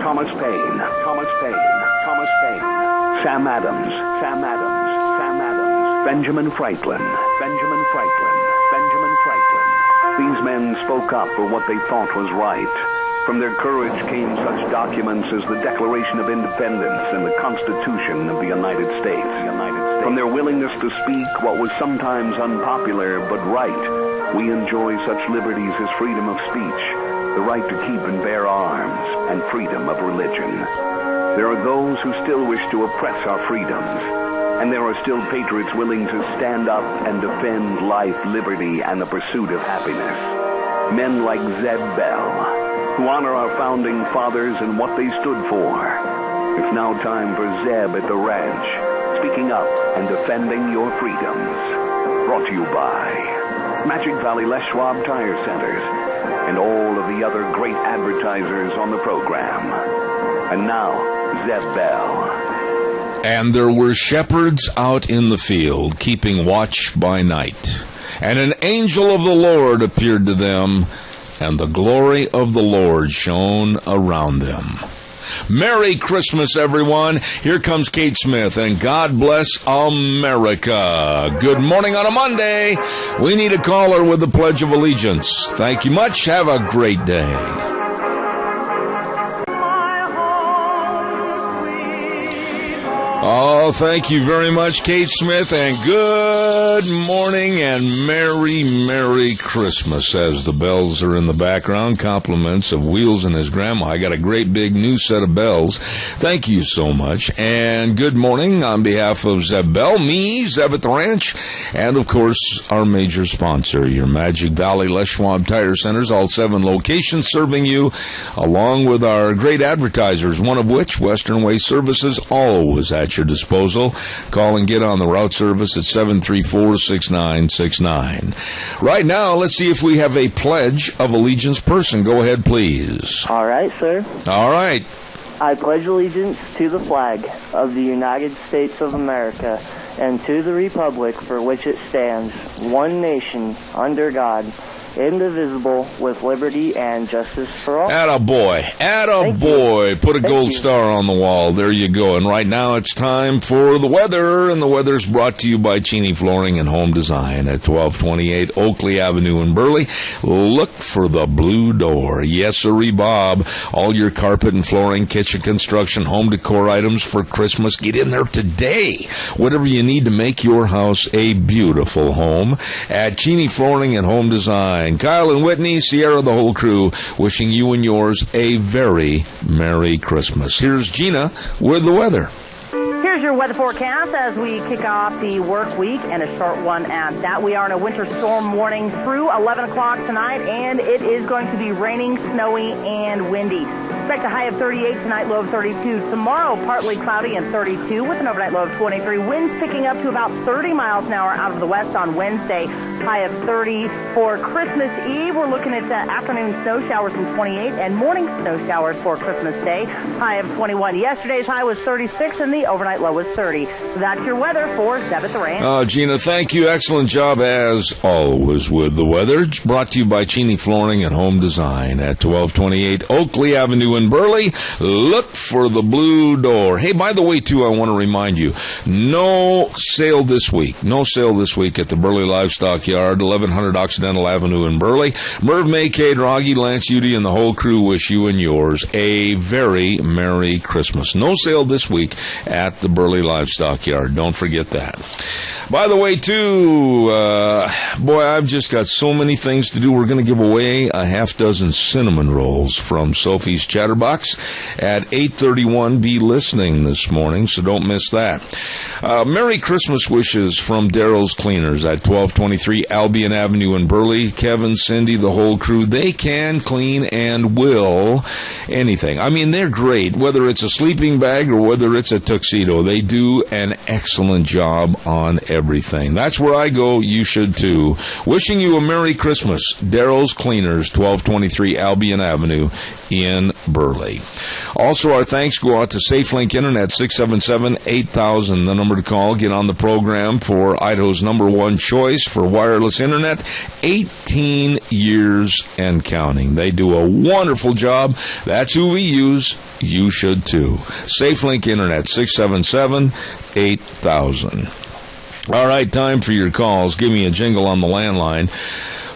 Thomas Paine, Sam Adams, Benjamin Franklin. These men spoke up for what they thought was right. From their courage came such documents as the Declaration of Independence and the Constitution of the United States. From their willingness to speak what was sometimes unpopular but right, we enjoy such liberties as freedom of speech, the right to keep and bear arms, and freedom of religion. There are those who still wish to oppress our freedoms, and there are still patriots willing to stand up and defend life, liberty, and the pursuit of happiness. Men like Zeb Bell, who honor our founding fathers and what they stood for. It's now time for Zeb at the ranch, speaking up and defending your freedoms. Brought to you by Magic Valley Les Schwab Tire Centers and all of the other great advertisers on the program. And now, Zeb Bell. And there were shepherds out in the field, keeping watch by night. And an angel of the Lord appeared to them, and the glory of the Lord shone around them. Merry Christmas, everyone. Here comes Kate Smith, and God bless America. Good morning on a Monday. We need a caller with the Pledge of Allegiance. Thank you much. Have a great day. Oh, thank you very much, Kate Smith, and good morning and Merry Christmas as the bells are in the background. Compliments of Wheels and his grandma. I got a great big new set of bells. Thank you so much. And good morning on behalf of Zeb Bell, me, Zeb at the Ranch, and of course our major sponsor, your Magic Valley Les Schwab Tire Centers, all 7 locations serving you, along with our great advertisers, one of which, Western Way Services, always at your disposal. Call and get on the route service at 734-6969. Right now, let's see if we have a Pledge of Allegiance person. Go ahead, please. All right, sir. All right. I pledge allegiance to the flag of the United States of America and to the republic for which it stands, one nation, under God, indivisible, with liberty and justice for all. Attaboy. Attaboy. Put a gold star on the wall. There you go. And right now it's time for the weather, and the weather's brought to you by Cheney Flooring and Home Design at 1228 Oakley Avenue in Burley. Look for the blue door. Yes, sirree, Bob. All your carpet and flooring, kitchen construction, home decor items for Christmas. Get in there today. Whatever you need to make your house a beautiful home at Cheney Flooring and Home Design. Kyle and Whitney, Sierra, the whole crew, wishing you and yours a very Merry Christmas. Here's Gina with the weather. Here's your weather forecast as we kick off the work week, and a short one at that. We are in a winter storm warning through 11 o'clock tonight, and it is going to be raining, snowy, and windy. Expect a high of 38 tonight, low of 32. Tomorrow, partly cloudy and 32 with an overnight low of 23. Winds picking up to about 30 miles an hour out of the west on Wednesday, high of 30. For Christmas Eve, we're looking at afternoon snow showers from 28 and morning snow showers for Christmas Day, high of 21. Yesterday's high was 36 and the overnight low was 30. So that's your weather for Zeb at the Ranch. Gina, thank you. Excellent job as always with the weather. Brought to you by Cheney Flooring and Home Design at 1228 Oakley Avenue in Burley. Look for the blue door. Hey, by the way, too, I want to remind you, no sale this week. No sale this week at the Burley Livestock Yard, 1100 Occidental Avenue in Burley. Merv May, Kate, Rogge, Lance, Udy, and the whole crew wish you and yours a very Merry Christmas. No sale this week at the Burley Livestock Yard. Don't forget that. By the way, too, boy, I've just got so many things to do. We're going to give away a half dozen cinnamon rolls from Sophie's Chatterbox at 8:31. Be listening this morning, so don't miss that. Merry Christmas wishes from Daryl's Cleaners at 1223 Albion Avenue in Burley. Kevin, Cindy, the whole crew, they can clean and will anything. I mean, they're great. Whether it's a sleeping bag or whether it's a tuxedo, they do an excellent job on everything. That's where I go. You should too. Wishing you a Merry Christmas. Daryl's Cleaners, 1223 Albion Avenue in Burley. Also, our thanks go out to SafeLink Internet, 677-8000, the number to call. Get on the program for Idaho's #1 choice for wireless internet, 18 years and counting. They do a wonderful job. That's who we use. You should too. SafeLink Internet, 677-8000. All right, time for your calls. Give me a jingle on the landline.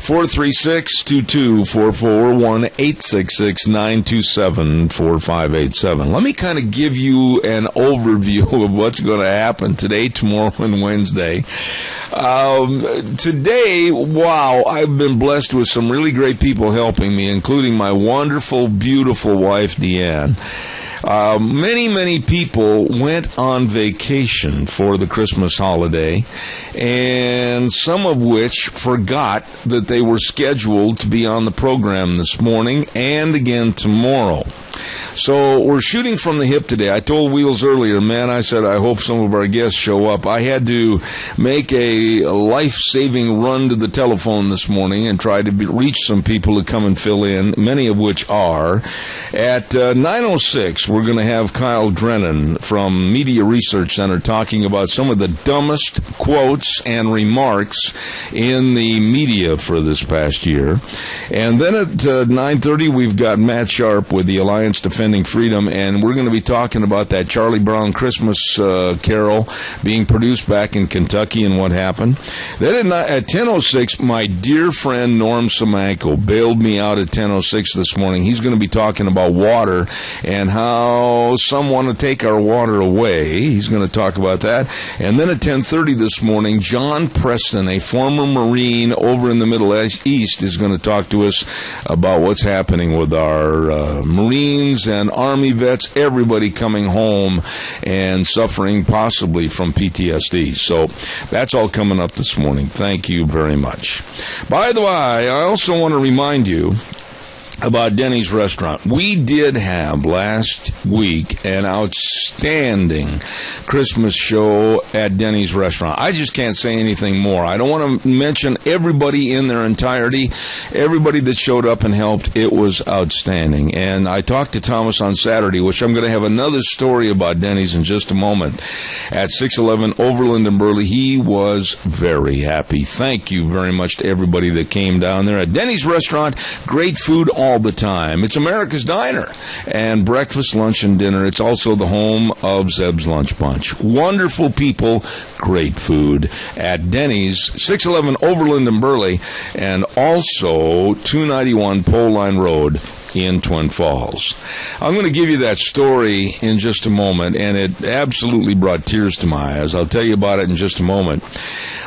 436-2244, 1-866-927-4587. Let me kind of give you an overview of what's going to happen today, tomorrow, and Wednesday. Today, wow, I've been blessed with some really great people helping me, including my wonderful, beautiful wife, Deanne. Many people went on vacation for the Christmas holiday, and some of which forgot that they were scheduled to be on the program this morning and again tomorrow. So we're shooting from the hip today. I told Wheels earlier, man, I said I hope some of our guests show up. I had to make a life-saving run to the telephone this morning and try to reach some people to come and fill in, many of which are. At 9:06, we're going to have Kyle Drennan from Media Research Center talking about some of the dumbest quotes and remarks in the media for this past year. And then at 9:30, we've got Matt Sharp with the Alliance Defending Freedom, and we're going to be talking about that Charlie Brown Christmas carol being produced back in Kentucky and what happened. Then at 10:06, my dear friend Norm Samanko bailed me out at 10:06 this morning. He's going to be talking about water and how some want to take our water away. He's going to talk about that. And then at 10:30 this morning, John Preston, a former Marine over in the Middle East, is going to talk to us about what's happening with our Marines and Army vets, everybody coming home and suffering possibly from PTSD. So that's all coming up this morning. Thank you very much. By the way, I also want to remind you about Denny's Restaurant. We did have last week an outstanding Christmas show at Denny's Restaurant. I just can't say anything more. I don't want to mention everybody in their entirety, everybody that showed up and helped. It was outstanding. And I talked to Thomas on Saturday, which I'm going to have another story about Denny's in just a moment, at 611 Overland in Burley. He was very happy. Thank you very much to everybody that came down there at Denny's Restaurant. Great food all the time. It's America's Diner, and breakfast, lunch, and dinner. It's also the home of Zeb's Lunch Bunch. Wonderful people, great food at Denny's, 611 Overland in Burley, and also 291 Pole Line Road in Twin Falls. I'm going to give you that story in just a moment, and it absolutely brought tears to my eyes. I'll tell you about it in just a moment.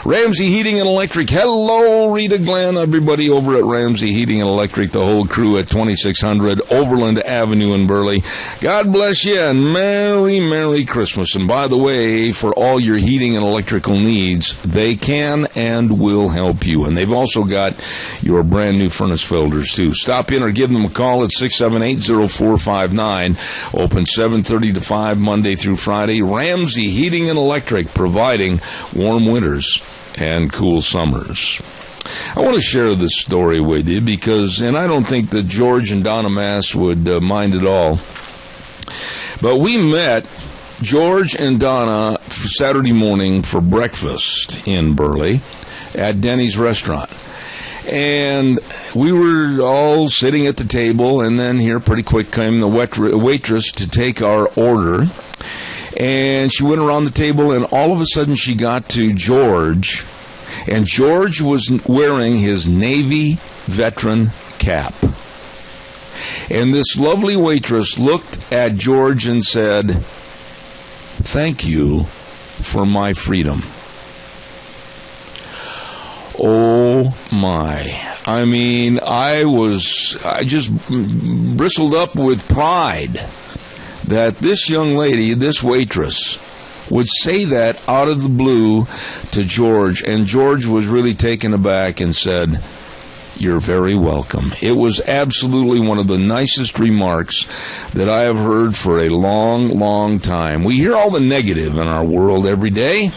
Ramsey Heating and Electric. Hello, Rita Glenn, everybody over at Ramsey Heating and Electric, the whole crew at 2600 Overland Avenue in Burley. God bless you, and Merry Christmas. And by the way, for all your heating and electrical needs, they can and will help you. And they've also got your brand new furnace filters, too. Stop in or give them a call at 678-0459. Open 7:30 to 5 Monday through Friday. Ramsey Heating and Electric, providing warm winters and cool summers. I want to share this story with you because, and I don't think that George and Donna Mass would mind at all, but we met George and Donna Saturday morning for breakfast in Burley at Denny's Restaurant. And we were all sitting at the table, and then here pretty quick came the waitress to take our order. And she went around the table, and all of a sudden she got to George, and George was wearing his Navy veteran cap. And this lovely waitress looked at George and said, "Thank you for my freedom." Oh my. I mean, I just bristled up with pride that this young lady, this waitress, would say that out of the blue to George. And George was really taken aback and said, "You're very welcome." It was absolutely one of the nicest remarks that I have heard for a long, long time. We hear all the negative in our world every day.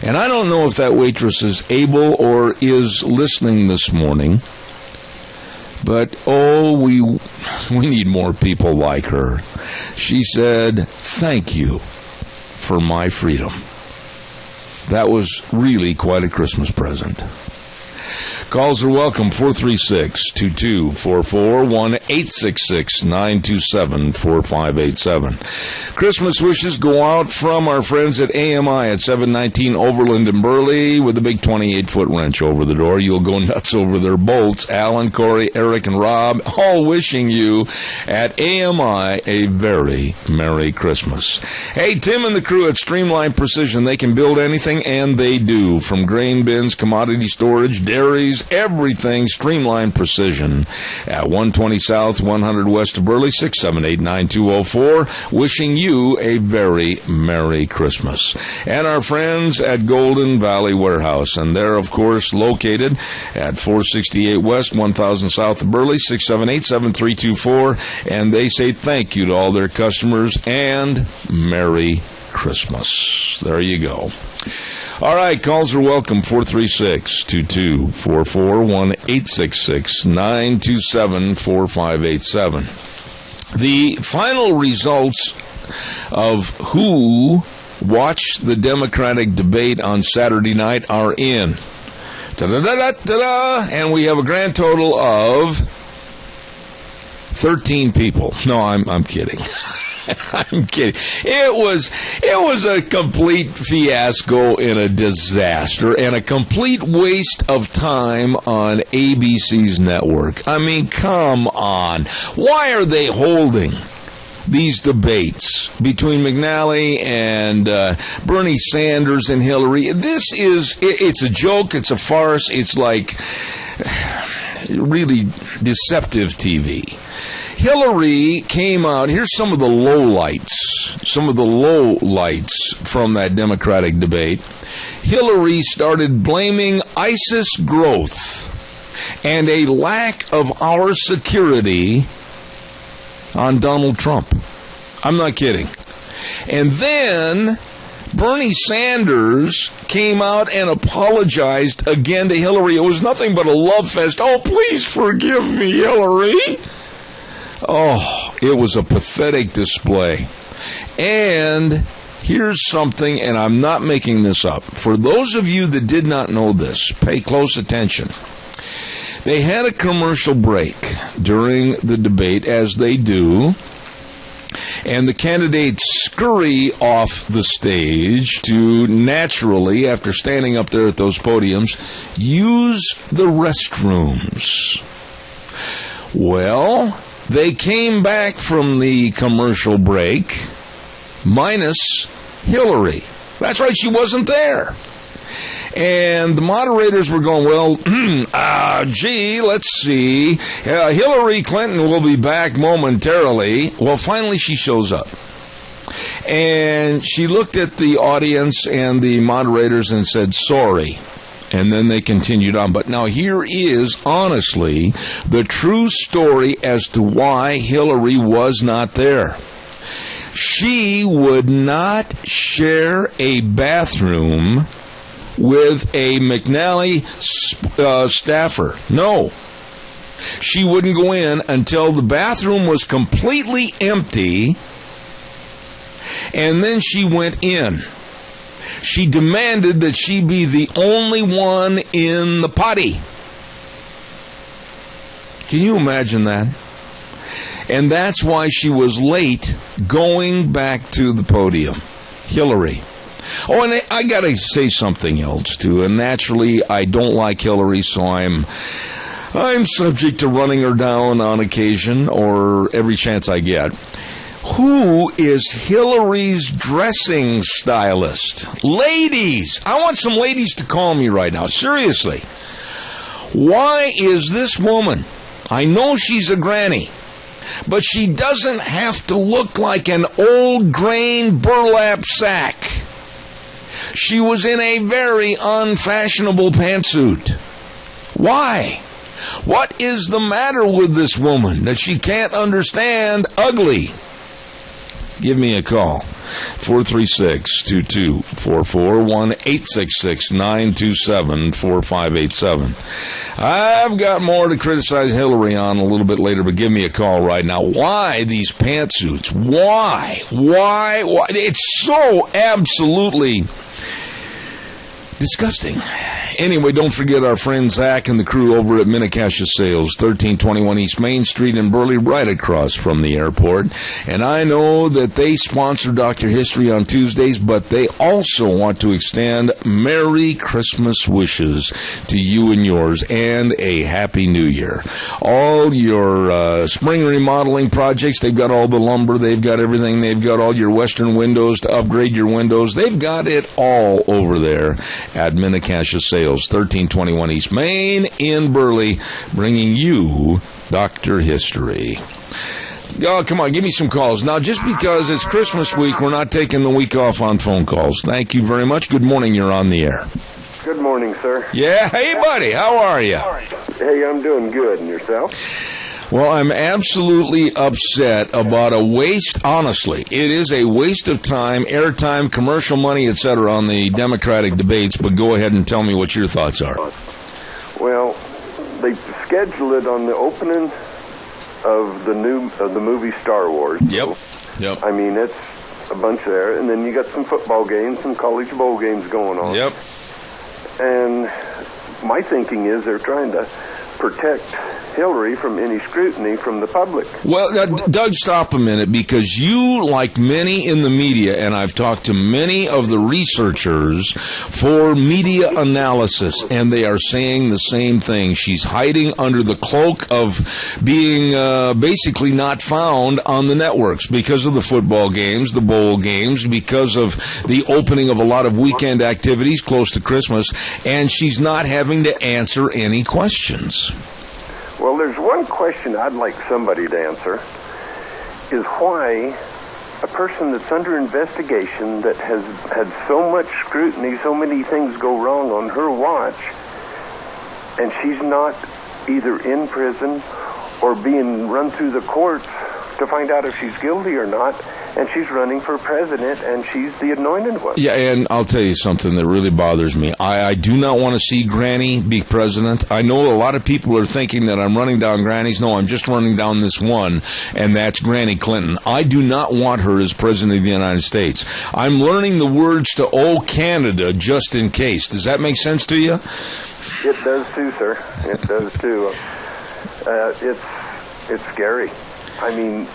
And I don't know if that waitress is able or is listening this morning, But, we need more people like her. She said, "Thank you for my freedom." That was really quite a Christmas present. Calls are welcome, 436-2244, 1-866-927-4587. Christmas wishes go out from our friends at AMI at 719 Overland in Burley with a big 28-foot wrench over the door. You'll go nuts over their bolts. Alan, Corey, Eric, and Rob, all wishing you at AMI a very Merry Christmas. Hey, Tim and the crew at Streamline Precision, they can build anything, and they do. From grain bins, commodity storage, dairies, everything. Streamline Precision at 120 South, 100 West of Burley, 678-9204. Wishing you a very Merry Christmas. And our friends at Golden Valley Warehouse, and they're, of course, located at 468 West, 1000 South of Burley, 678-7324. And they say thank you to all their customers and Merry Christmas. There you go. All right, calls are welcome, 436-2244, 1-866-927-4587. The final results of who watched the Democratic debate on Saturday night are in. Da-da-da-da-da-da, and we have a grand total of 13 people. No, I'm kidding. I'm kidding. It was a complete fiasco and a disaster and a complete waste of time on ABC's network. I mean, come on. Why are they holding these debates between McNally and Bernie Sanders and Hillary? It's a joke. It's a farce. It's like really deceptive TV. Hillary came out. Here's some of the lowlights from that Democratic debate. Hillary started blaming ISIS growth and a lack of our security on Donald Trump. I'm not kidding. And then Bernie Sanders came out and apologized again to Hillary. It was nothing but a love fest. Oh, please forgive me, Hillary. Oh, it was a pathetic display. And here's something, and I'm not making this up. For those of you that did not know this, pay close attention. They had a commercial break during the debate, as they do, and the candidates scurry off the stage to naturally, after standing up there at those podiums, use the restrooms. Well, they came back from the commercial break minus Hillary. That's right, she wasn't there. And the moderators were going, well, let's see. Hillary Clinton will be back momentarily. Well, finally she shows up. And she looked at the audience and the moderators and said, sorry. And then they continued on. But now here is, honestly, the true story as to why Hillary was not there. She would not share a bathroom with a McNally staffer. No. She wouldn't go in until the bathroom was completely empty, and then she went in. She demanded that she be the only one in the potty. Can you imagine that? And that's why she was late going back to the podium. Hillary. Oh, and I got to say something else, too. And naturally, I don't like Hillary, so I'm subject to running her down on occasion or every chance I get. Who is Hillary's dressing stylist? Ladies! I want some ladies to call me right now. Seriously. Why is this woman, I know she's a granny, but she doesn't have to look like an old grain burlap sack. She was in a very unfashionable pantsuit. Why? What is the matter with this woman that she can't understand ugly? Give me a call. 436-2244, 1-866-927-4587. I've got more to criticize Hillary on a little bit later, but give me a call right now. Why these pantsuits? Why? It's so absolutely disgusting. Anyway, don't forget our friend Zach and the crew over at Minnecasia Sales, 1321 East Main Street in Burley, right across from the airport. And I know that they sponsor Dr. History on Tuesdays, but they also want to extend Merry Christmas wishes to you and yours and a Happy New Year. All your spring remodeling projects, they've got all the lumber, they've got everything, they've got all your Western windows to upgrade your windows. They've got it all over there at Minnecasia Sales, 1321 East Main in Burley, bringing you Dr. History. Oh, come on, give me some calls. Now, just because it's Christmas week, we're not taking the week off on phone calls. Thank you very much. Good morning. You're on the air. Good morning, sir. Yeah, hey, buddy. How are you? Hey, I'm doing good. And yourself? Well, I'm absolutely upset about a waste, honestly. It is a waste of time, airtime, commercial money, etc. on the Democratic debates, but go ahead and tell me what your thoughts are. Well, they scheduled it on the opening of the movie Star Wars. Yep. I mean, it's a bunch there, and then you got some football games, some college bowl games going on. Yep. And my thinking is they're trying to protect Hillary from any scrutiny from the public. Well, Doug, stop a minute, because you, like many in the media, and I've talked to many of the researchers for media analysis, and they are saying the same thing. She's hiding under the cloak of being basically not found on the networks because of the football games, the bowl games, because of the opening of a lot of weekend activities close to Christmas, and she's not having to answer any questions. Well, there's one question I'd like somebody to answer, is why a person that's under investigation that has had so much scrutiny, so many things go wrong on her watch, and she's not either in prison or being run through the courts to find out if she's guilty or not, and she's running for president, and she's the anointed one. Yeah, and I'll tell you something that really bothers me. I do not want to see Granny be president. I know a lot of people are thinking that I'm running down Grannies. No, I'm just running down this one, and that's Granny Clinton. I do not want her as president of the United States. I'm learning the words to "Oh, Canada," just in case. Does that make sense to you? It does too, sir. It does too. It's scary. I mean,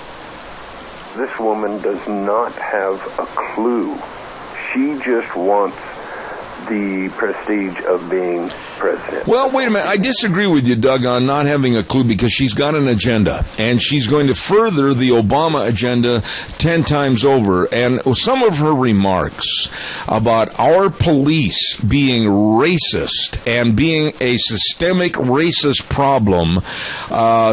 this woman does not have a clue. She just wants the prestige of being president. Well, wait a minute. I disagree with you, Doug, on not having a clue, because she's got an agenda, and she's going to further the Obama agenda 10 times over. And some of her remarks about our police being racist and being a systemic racist problem,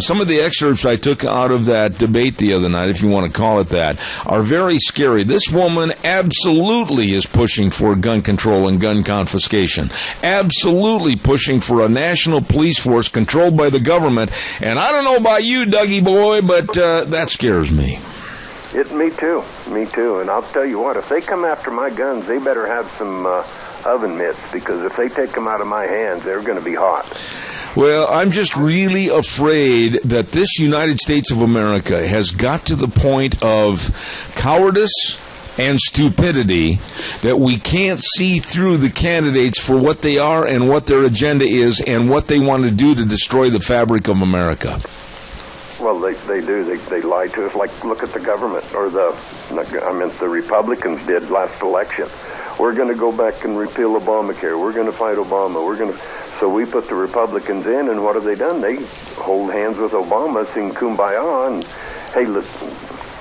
some of the excerpts I took out of that debate the other night, if you want to call it that, are very scary. This woman absolutely is pushing for gun control and gun confiscation. Absolutely pushing for a national police force controlled by the government. And I don't know about you, Dougie boy, but that scares me. Me too. And I'll tell you what, if they come after my guns, they better have some oven mitts, because if they take them out of my hands, they're going to be hot. Well, I'm just really afraid that this United States of America has got to the point of cowardice and stupidity that we can't see through the candidates for what they are and what their agenda is and what they want to do to destroy the fabric of America. Well, they do. They lie to us. Like, look at the government, or the Republicans did last election. We're going to go back and repeal Obamacare. We're going to fight Obama. So we put the Republicans in, and what have they done? They hold hands with Obama, sing Kumbaya, and hey, listen,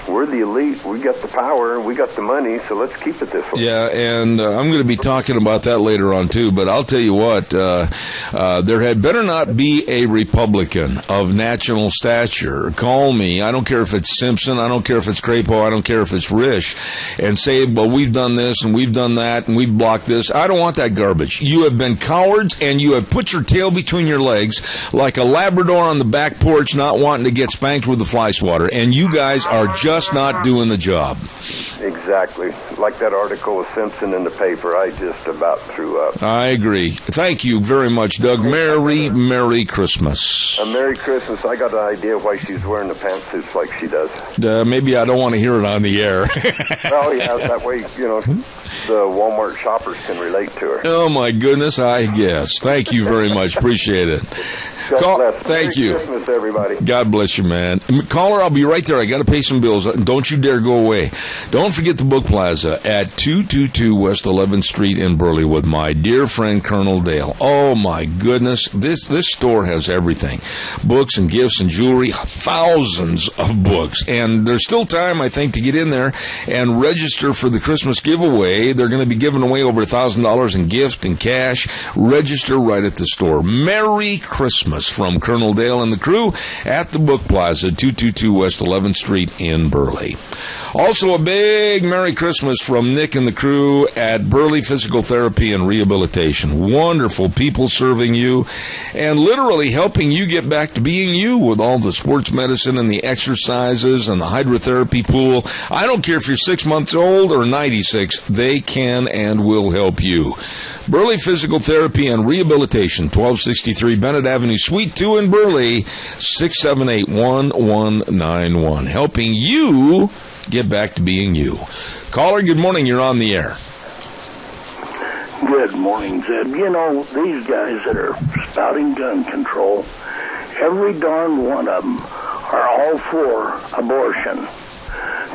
we're the elite, we got the power, we got the money, so let's keep it this way. Yeah, and I'm going to be talking about that later on, too, but I'll tell you what, there had better not be a Republican of national stature call me, I don't care if it's Simpson, I don't care if it's Crapo, I don't care if it's Risch, and say, well, we've done this, and we've done that, and we've blocked this. I don't want that garbage. You have been cowards, and you have put your tail between your legs like a Labrador on the back porch not wanting to get spanked with the fly swatter, and you guys are just just not doing the job. Exactly. Like that article of Simpson in the paper, I just about threw up. I agree. Thank you very much, Doug. Merry Christmas. Merry Christmas. I got an idea why she's wearing the pantsuits like she does. Maybe I don't want to hear it on the air. Oh, yeah, that way, the Walmart shoppers can relate to her. Oh, my goodness, I guess. Thank you very much. Appreciate it. Thank you. Merry Christmas, everybody. God bless you, man. Caller, I'll be right there. I got to pay some bills. Don't you dare go away. Don't forget the Book Plaza at 222 West 11th Street in Burley with my dear friend Colonel Dale. Oh, my goodness. This store has everything. Books and gifts and jewelry. Thousands of books. And there's still time, I think, to get in there and register for the Christmas giveaway. They're going to be giving away over $1,000 in gift and cash. Register right at the store. Merry Christmas from Colonel Dale and the crew at the Book Plaza, 222 West 11th Street in Burley. Also, a big Merry Christmas from Nick and the crew at Burley Physical Therapy and Rehabilitation. Wonderful people serving you and literally helping you get back to being you with all the sports medicine and the exercises and the hydrotherapy pool. I don't care if you're 6 months old or 96, they can and will help you. Burley Physical Therapy and Rehabilitation, 1263 Bennett Avenue, Suite 2 in Burley, 678-1191. Helping you get back to being you. Caller, good morning. You're on the air. Good morning, Zed. These guys that are spouting gun control, every darn one of them are all for abortion.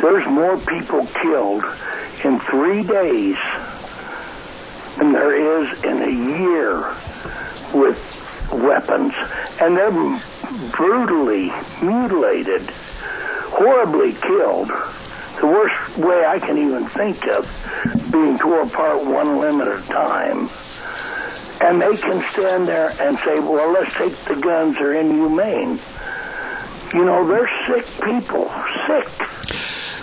There's more people killed in 3 days than there is in a year with weapons, and they're brutally mutilated, horribly killed. The worst way I can even think of, being tore apart one limb at a time. And they can stand there and say, well, let's take the guns, they're inhumane. They're sick people, sick.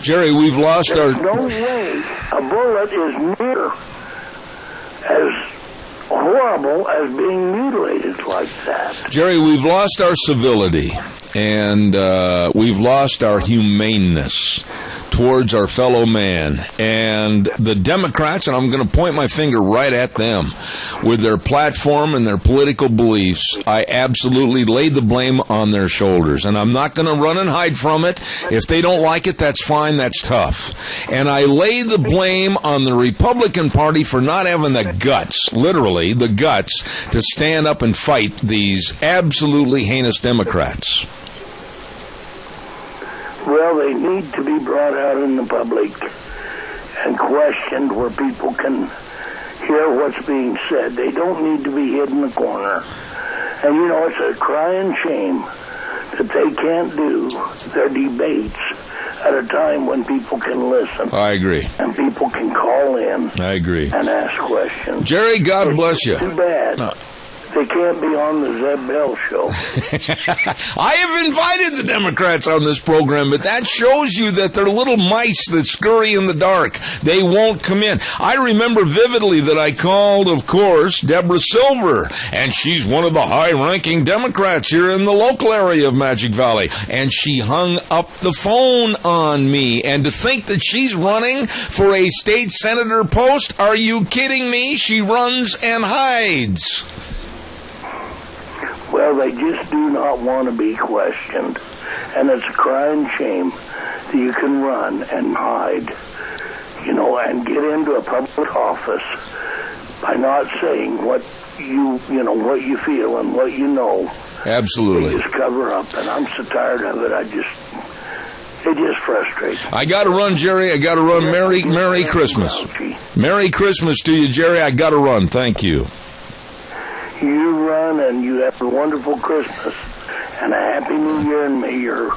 Jerry, we've lost There's no way a bullet is near as horrible as being mutilated like that. Jerry, we've lost our civility, and we've lost our humaneness towards our fellow man. And the Democrats, and I'm going to point my finger right at them, with their platform and their political beliefs, I absolutely lay the blame on their shoulders. And I'm not going to run and hide from it. If they don't like it, that's fine, that's tough. And I lay the blame on the Republican Party for not having the guts, literally the guts, to stand up and fight these absolutely heinous Democrats. Well, they need to be brought out in the public and questioned where people can hear what's being said. They don't need to be hid in the corner. And, it's a crying shame that they can't do their debates at a time when people can listen. I agree. And people can call in. I agree. And ask questions. Jerry, God bless you. Too bad. They can't be on the Zeb Bell show. I have invited the Democrats on this program, but that shows you that they're little mice that scurry in the dark. They won't come in. I remember vividly that I called, of course, Deborah Silver, and she's one of the high-ranking Democrats here in the local area of Magic Valley, and she hung up the phone on me. And to think that she's running for a state senator post, are you kidding me? She runs and hides. Well, they just do not want to be questioned. And it's a crying shame that you can run and hide, and get into a public office by not saying what what you feel and what you know. Absolutely. They just cover up, and I'm so tired of it. It just frustrates me. I got to run, Jerry. I got to run. Merry Christmas. Merry Christmas to you, Jerry. I got to run. Thank you. You run, and you have a wonderful Christmas and a Happy New Year, and may your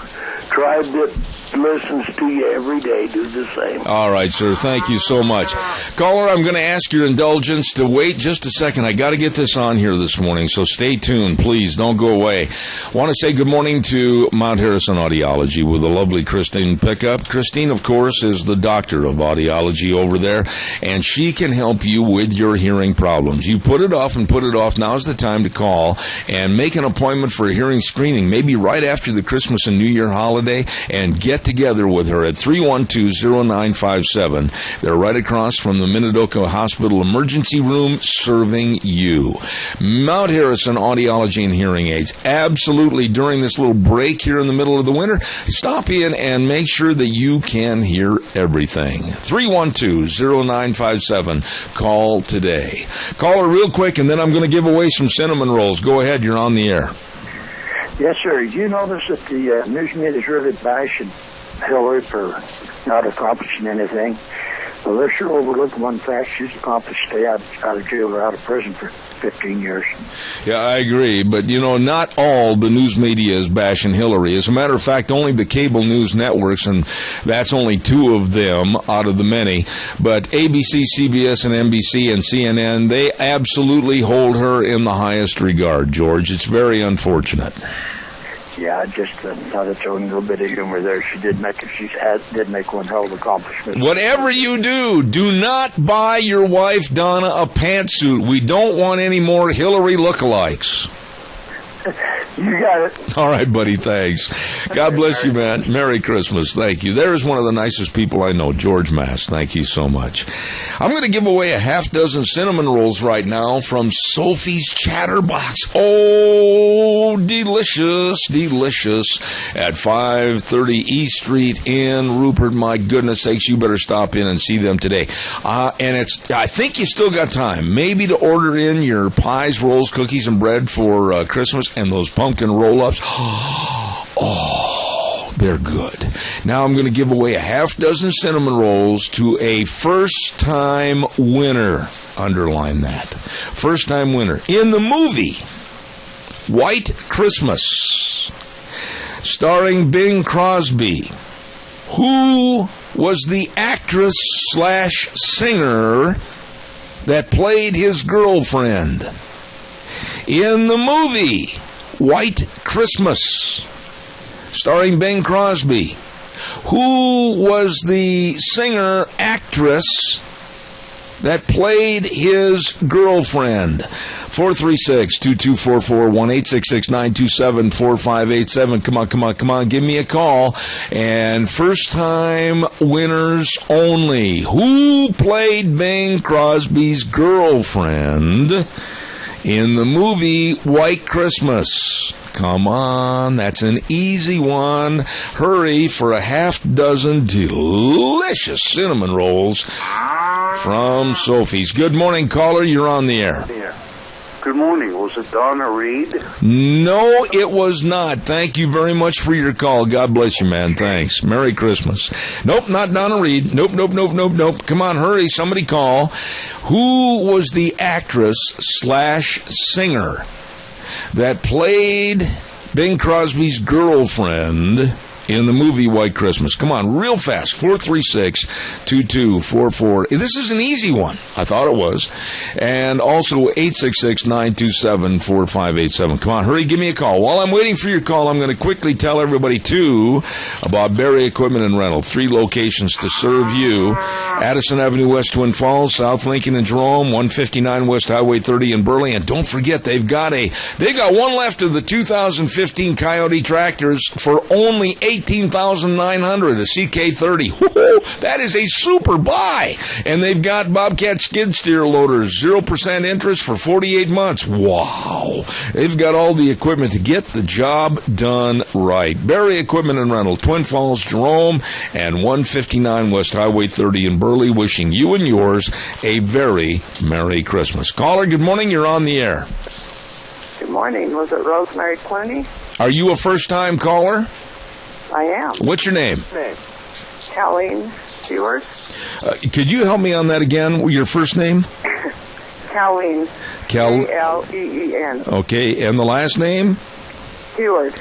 tribe that listens to you every day do the same. All right, sir. Thank you so much. Caller, I'm going to ask your indulgence to wait just a second. I got to get this on here this morning, so stay tuned. Please don't go away. Want to say good morning to Mount Harrison Audiology with the lovely Christine Pickup. Christine, of course, is the doctor of audiology over there, and she can help you with your hearing problems. You put it off and put it off. Now's the time to call and make an appointment for a hearing screening, maybe right after the Christmas and New Year holiday. holiday and get together with her at 312-0957. They're right across from the Minidoka Hospital Emergency Room serving you. Mount Harrison Audiology and Hearing Aids. Absolutely, during this little break here in the middle of the winter, stop in and make sure that you can hear everything. 312-0957. Call today. Call her real quick, and then I'm going to give away some cinnamon rolls. Go ahead. You're on the air. Yes, sir. You notice that the news media is really bashing Hillary for not accomplishing anything. Well, they're sure overlooking one fact. She's accomplished stay out of jail or out of prison for 15 years. Yeah, I agree. But, not all the news media is bashing Hillary. As a matter of fact, only the cable news networks, and that's only 2 of them out of the many. But ABC, CBS, and NBC, and CNN, they absolutely hold her in the highest regard, George. It's very unfortunate. Yeah, I just thought I'd throw a little bit of humor there. She did make one hell of an accomplishment. Whatever you do not buy your wife, Donna, a pantsuit. We don't want any more Hillary lookalikes. You got it. All right, buddy, thanks. God bless you, man. Merry Christmas. Thank you. There's one of the nicest people I know, George Mass. Thank you so much. I'm going to give away a half dozen cinnamon rolls right now from Sophie's Chatterbox. Oh, delicious, delicious. At 530 East Street in Rupert. My goodness sakes, you better stop in and see them today. And I think you still got time, maybe to order in your pies, rolls, cookies, and bread for Christmas, and those pumpkin roll-ups. Oh, they're good. Now I'm going to give away a half dozen cinnamon rolls to a first-time winner. Underline that. First-time winner. In the movie White Christmas, starring Bing Crosby, who was the actress/singer that played his girlfriend? In the movie White Christmas, starring Bing Crosby, who was the singer-actress that played his girlfriend? 436-2244, 1-866-927-4587. Come on, give me a call. And first-time winners only. Who played Bing Crosby's girlfriend in the movie White Christmas? Come on, that's an easy one. Hurry for a half dozen delicious cinnamon rolls from Sophie's. Good morning, caller. You're on the air. Good morning. Was it Donna Reed? No, it was not. Thank you very much for your call. God bless you, man. Thanks. Merry Christmas. Nope, not Donna Reed. Nope. Come on, hurry. Somebody call. Who was the actress/singer that played Bing Crosby's girlfriend in the movie White Christmas? Come on, real fast. 436-2244. This is an easy one. I thought it was. And also 866-927-4587. Come on, hurry, give me a call. While I'm waiting for your call, I'm going to quickly tell everybody, too, about Barry Equipment and Rental. 3 locations to serve you. Addison Avenue West, Twin Falls, South Lincoln and Jerome, 159 West Highway 30 in Burley. And don't forget, they've got one left of the 2015 Coyote tractors for only $18,900, a CK30. Woo-hoo, that is a super buy. And they've got Bobcat skid steer loaders, 0% interest for 48 months. Wow. They've got all the equipment to get the job done right. Barry Equipment and Rental, Twin Falls, Jerome, and 159 West Highway 30 in Burley, wishing you and yours a very Merry Christmas. Caller, good morning. You're on the air. Good morning. Was it Rosemary Clooney? Are you a first-time caller? I am. What's your name? Colleen Stewart. Could you help me on that again? Your first name? Colleen. K-L-E-E-N. Okay, and the last name? Stewart.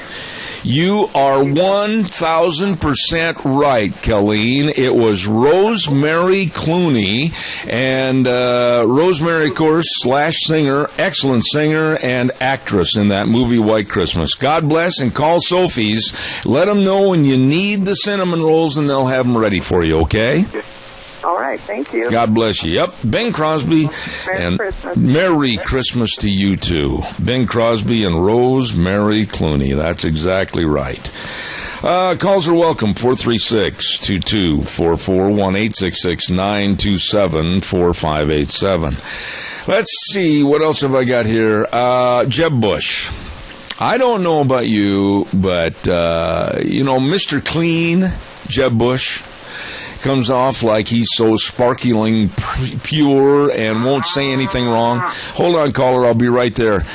You are 1,000% right, Colleen. It was Rosemary Clooney, and Rosemary, of course, /singer, excellent singer and actress in that movie White Christmas. God bless, and call Sophie's. Let them know when you need the cinnamon rolls, and they'll have them ready for you, okay? All right, thank you. God bless you. Yep, Bing Crosby. Merry Christmas. Merry Christmas to you, too. Bing Crosby and Rosemary Clooney. That's exactly right. Calls are welcome, 436-2244, 1-866-927-4587. Let's see, what else have I got here? Jeb Bush. I don't know about you, but, Mr. Clean, Jeb Bush, comes off like he's so sparkling pure and won't say anything wrong. Hold on, caller, I'll be right there.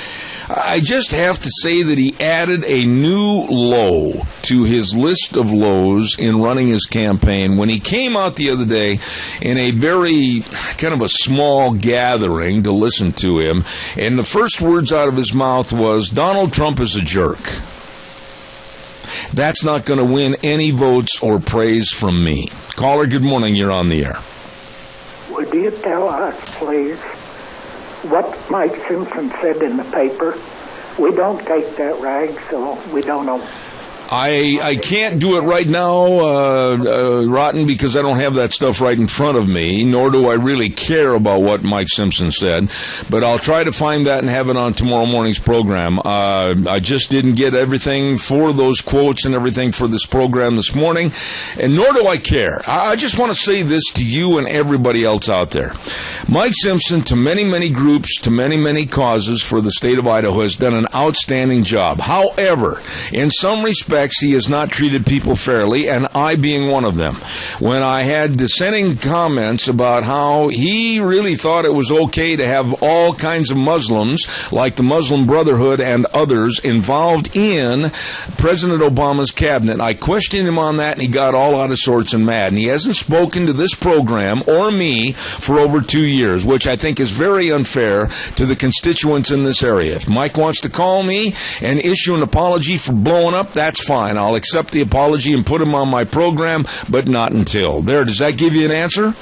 I just have to say that he added a new low to his list of lows in running his campaign when he came out the other day in a very kind of a small gathering to listen to him. And the first words out of his mouth was, Donald Trump is a jerk. That's not going to win any votes or praise from me. Caller, good morning. You're on the air. Would you tell us, please, what Mike Simpson said in the paper? We don't take that rag, so we don't know. I can't do it right now, Rotten, because I don't have that stuff right in front of me, nor do I really care about what Mike Simpson said. But I'll try to find that and have it on tomorrow morning's program. I just didn't get everything for those quotes and everything for this program this morning, and nor do I care. I just want to say this to you and everybody else out there. Mike Simpson, to many, many groups, to many, many causes for the state of Idaho, has done an outstanding job. However, in some respects, he has not treated people fairly, and I being one of them. When I had dissenting comments about how he really thought it was okay to have all kinds of Muslims, like the Muslim Brotherhood and others, involved in President Obama's cabinet, I questioned him on that, and he got all out of sorts and mad. And he hasn't spoken to this program or me for over 2 years, which I think is very unfair to the constituents in this area. If Mike wants to call me and issue an apology for blowing up, that's fine. I'll accept the apology and put him on my program, but not until. There, does that give you an answer?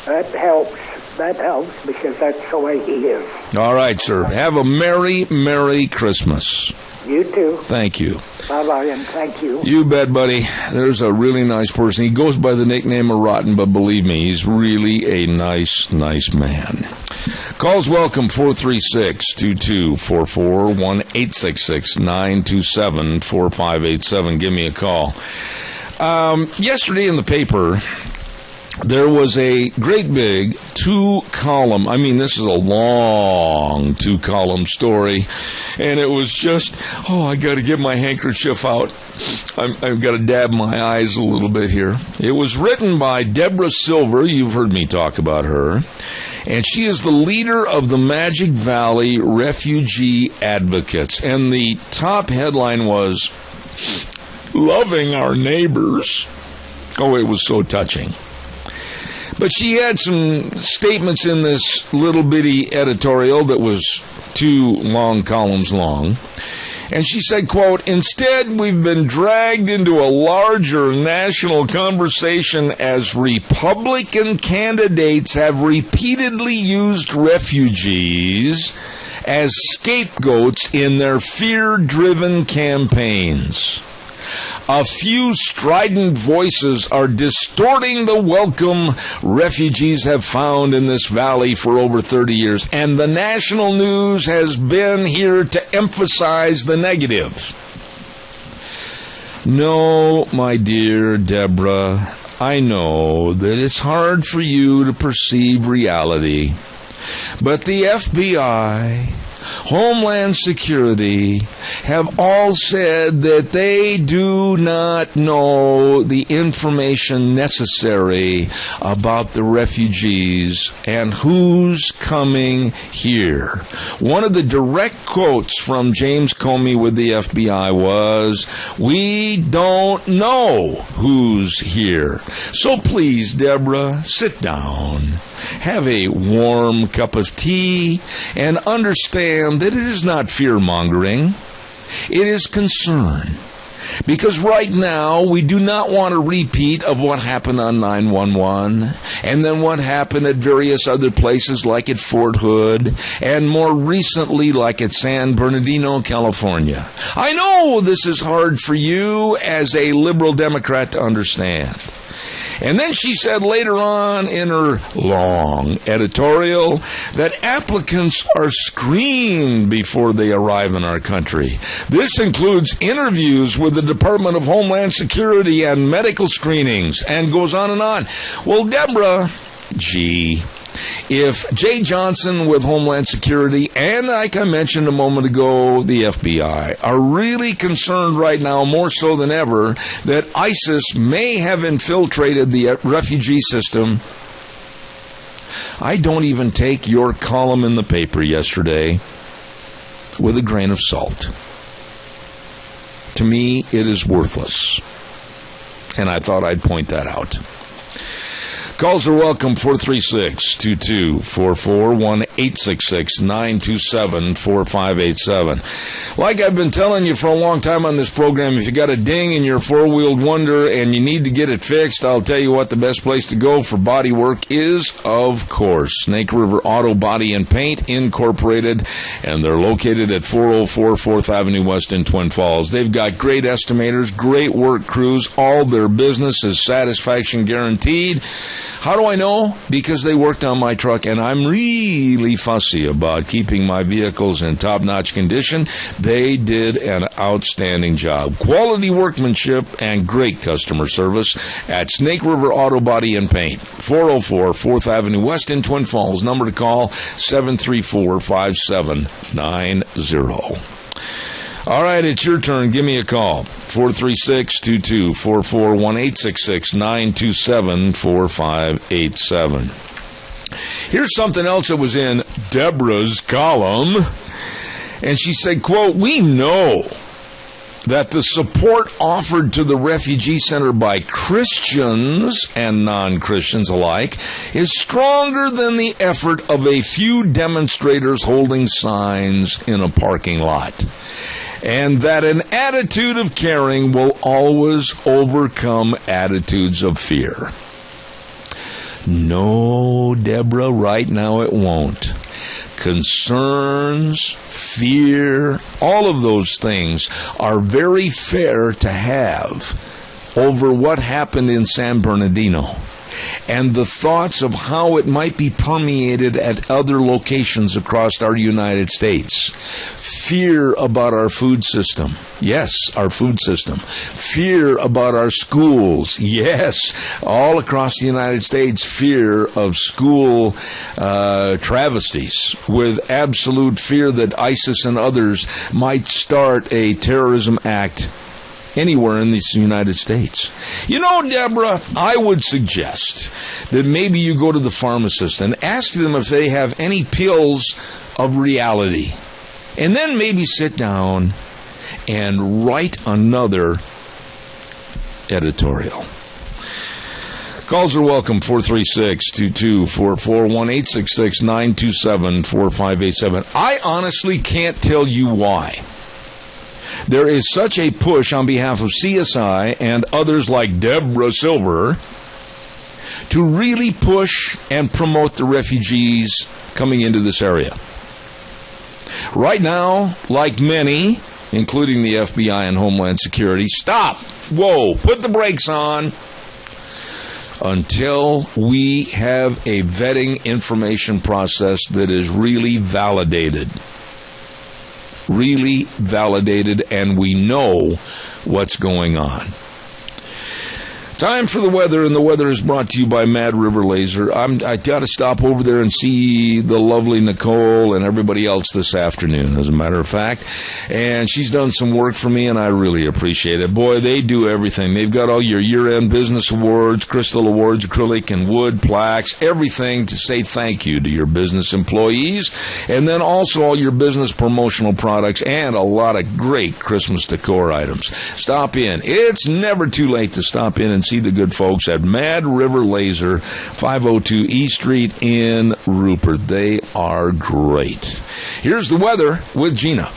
That helps. That helps because that's the way he is. All right, sir. Have a Merry, Merry Christmas. You too. Thank you. Bye-bye, and thank you. You bet, buddy. There's a really nice person. He goes by the nickname of Rotten, but believe me, he's really a nice, nice man. Calls welcome, 436-2244, 1-866-927-4587. Give me a call. Yesterday in the paper, there was a great big 2-column, this is a long 2-column story, and it was just, I got to get my handkerchief out. I've got to dab my eyes a little bit here. It was written by Deborah Silver. You've heard me talk about her. And she is the leader of the Magic Valley Refugee Advocates. And the top headline was, Loving Our Neighbors. Oh, it was so touching. But she had some statements in this little bitty editorial that was 2 long columns long. And she said, quote, instead, we've been dragged into a larger national conversation as Republican candidates have repeatedly used refugees as scapegoats in their fear-driven campaigns. A few strident voices are distorting the welcome refugees have found in this valley for over 30 years, and the national news has been here to emphasize the negative. No, my dear Deborah, I know that it's hard for you to perceive reality, but the FBI, Homeland Security have all said that they do not know the information necessary about the refugees and who's coming here. One of the direct quotes from James Comey with the FBI was, we don't know who's here. So please, Deborah, sit down. Have a warm cup of tea and understand that it is not fear-mongering. It is concern. Because right now, we do not want a repeat of what happened on 9/11, and then what happened at various other places like at Fort Hood, and more recently like at San Bernardino, California. I know this is hard for you as a liberal Democrat to understand. And then she said later on in her long editorial that applicants are screened before they arrive in our country. This includes interviews with the Department of Homeland Security and medical screenings, and goes on and on. Well, Deborah, gee, if Jay Johnson with Homeland Security and, like I mentioned a moment ago, the FBI are really concerned right now, more so than ever, that ISIS may have infiltrated the refugee system, I don't even take your column in the paper yesterday with a grain of salt. To me, it is worthless. And I thought I'd point that out. Calls are welcome, 436-2244, 1-866-927-4587. Like I've been telling you for a long time on this program, if you got a ding in your four-wheeled Wonder and you need to get it fixed, I'll tell you what the best place to go for body work is, of course, Snake River Auto Body and Paint Incorporated, and they're located at 404 4th Avenue West in Twin Falls. They've got great estimators, great work crews, all their business is satisfaction guaranteed. How do I know? Because they worked on my truck, and I'm really fussy about keeping my vehicles in top-notch condition. They did an outstanding job. Quality workmanship and great customer service at Snake River Auto Body and Paint, 404 4th Avenue West in Twin Falls. Number to call, 734-5790. All right, it's your turn. Give me a call. 436-2244, 1-866-927-4587. Here's something else that was in Deborah's column. And she said, quote, "We know that the support offered to the refugee center by Christians and non-Christians alike is stronger than the effort of a few demonstrators holding signs in a parking lot. And that an attitude of caring will always overcome attitudes of fear." No, Deborah, right now it won't. Concerns, fear, all of those things are very fair to have over what happened in San Bernardino and the thoughts of how it might be permeated at other locations across our United States. Fear about our food system. Yes, our food system. Fear about our schools. Yes, all across the United States, fear of school travesties, with absolute fear that ISIS and others might start a terrorism act anywhere in the United States. You know, Deborah, I would suggest that maybe you go to the pharmacist and ask them if they have any pills of reality. And then maybe sit down and write another editorial. Calls are welcome, 436-2244, 1-866-927-4587. I honestly can't tell you why there is such a push on behalf of CSI and others like Deborah Silver to really push and promote the refugees coming into this area. Right now, like many, including the FBI and Homeland Security, stop, whoa, put the brakes on until we have a vetting information process that is really validated, and we know what's going on. Time for the weather, and the weather is brought to you by Mad River Laser. I got to stop over there and see the lovely Nicole and everybody else this afternoon, as a matter of fact. And she's done some work for me, and I really appreciate it. Boy, they do everything. They've got all your year-end business awards, crystal awards, acrylic and wood, plaques, everything to say thank you to your business employees. And then also all your business promotional products and a lot of great Christmas decor items. Stop in. It's never too late to stop in and see the good folks at Mad River Laser, 502 E Street in Rupert. They are great. Here's the weather with Gina.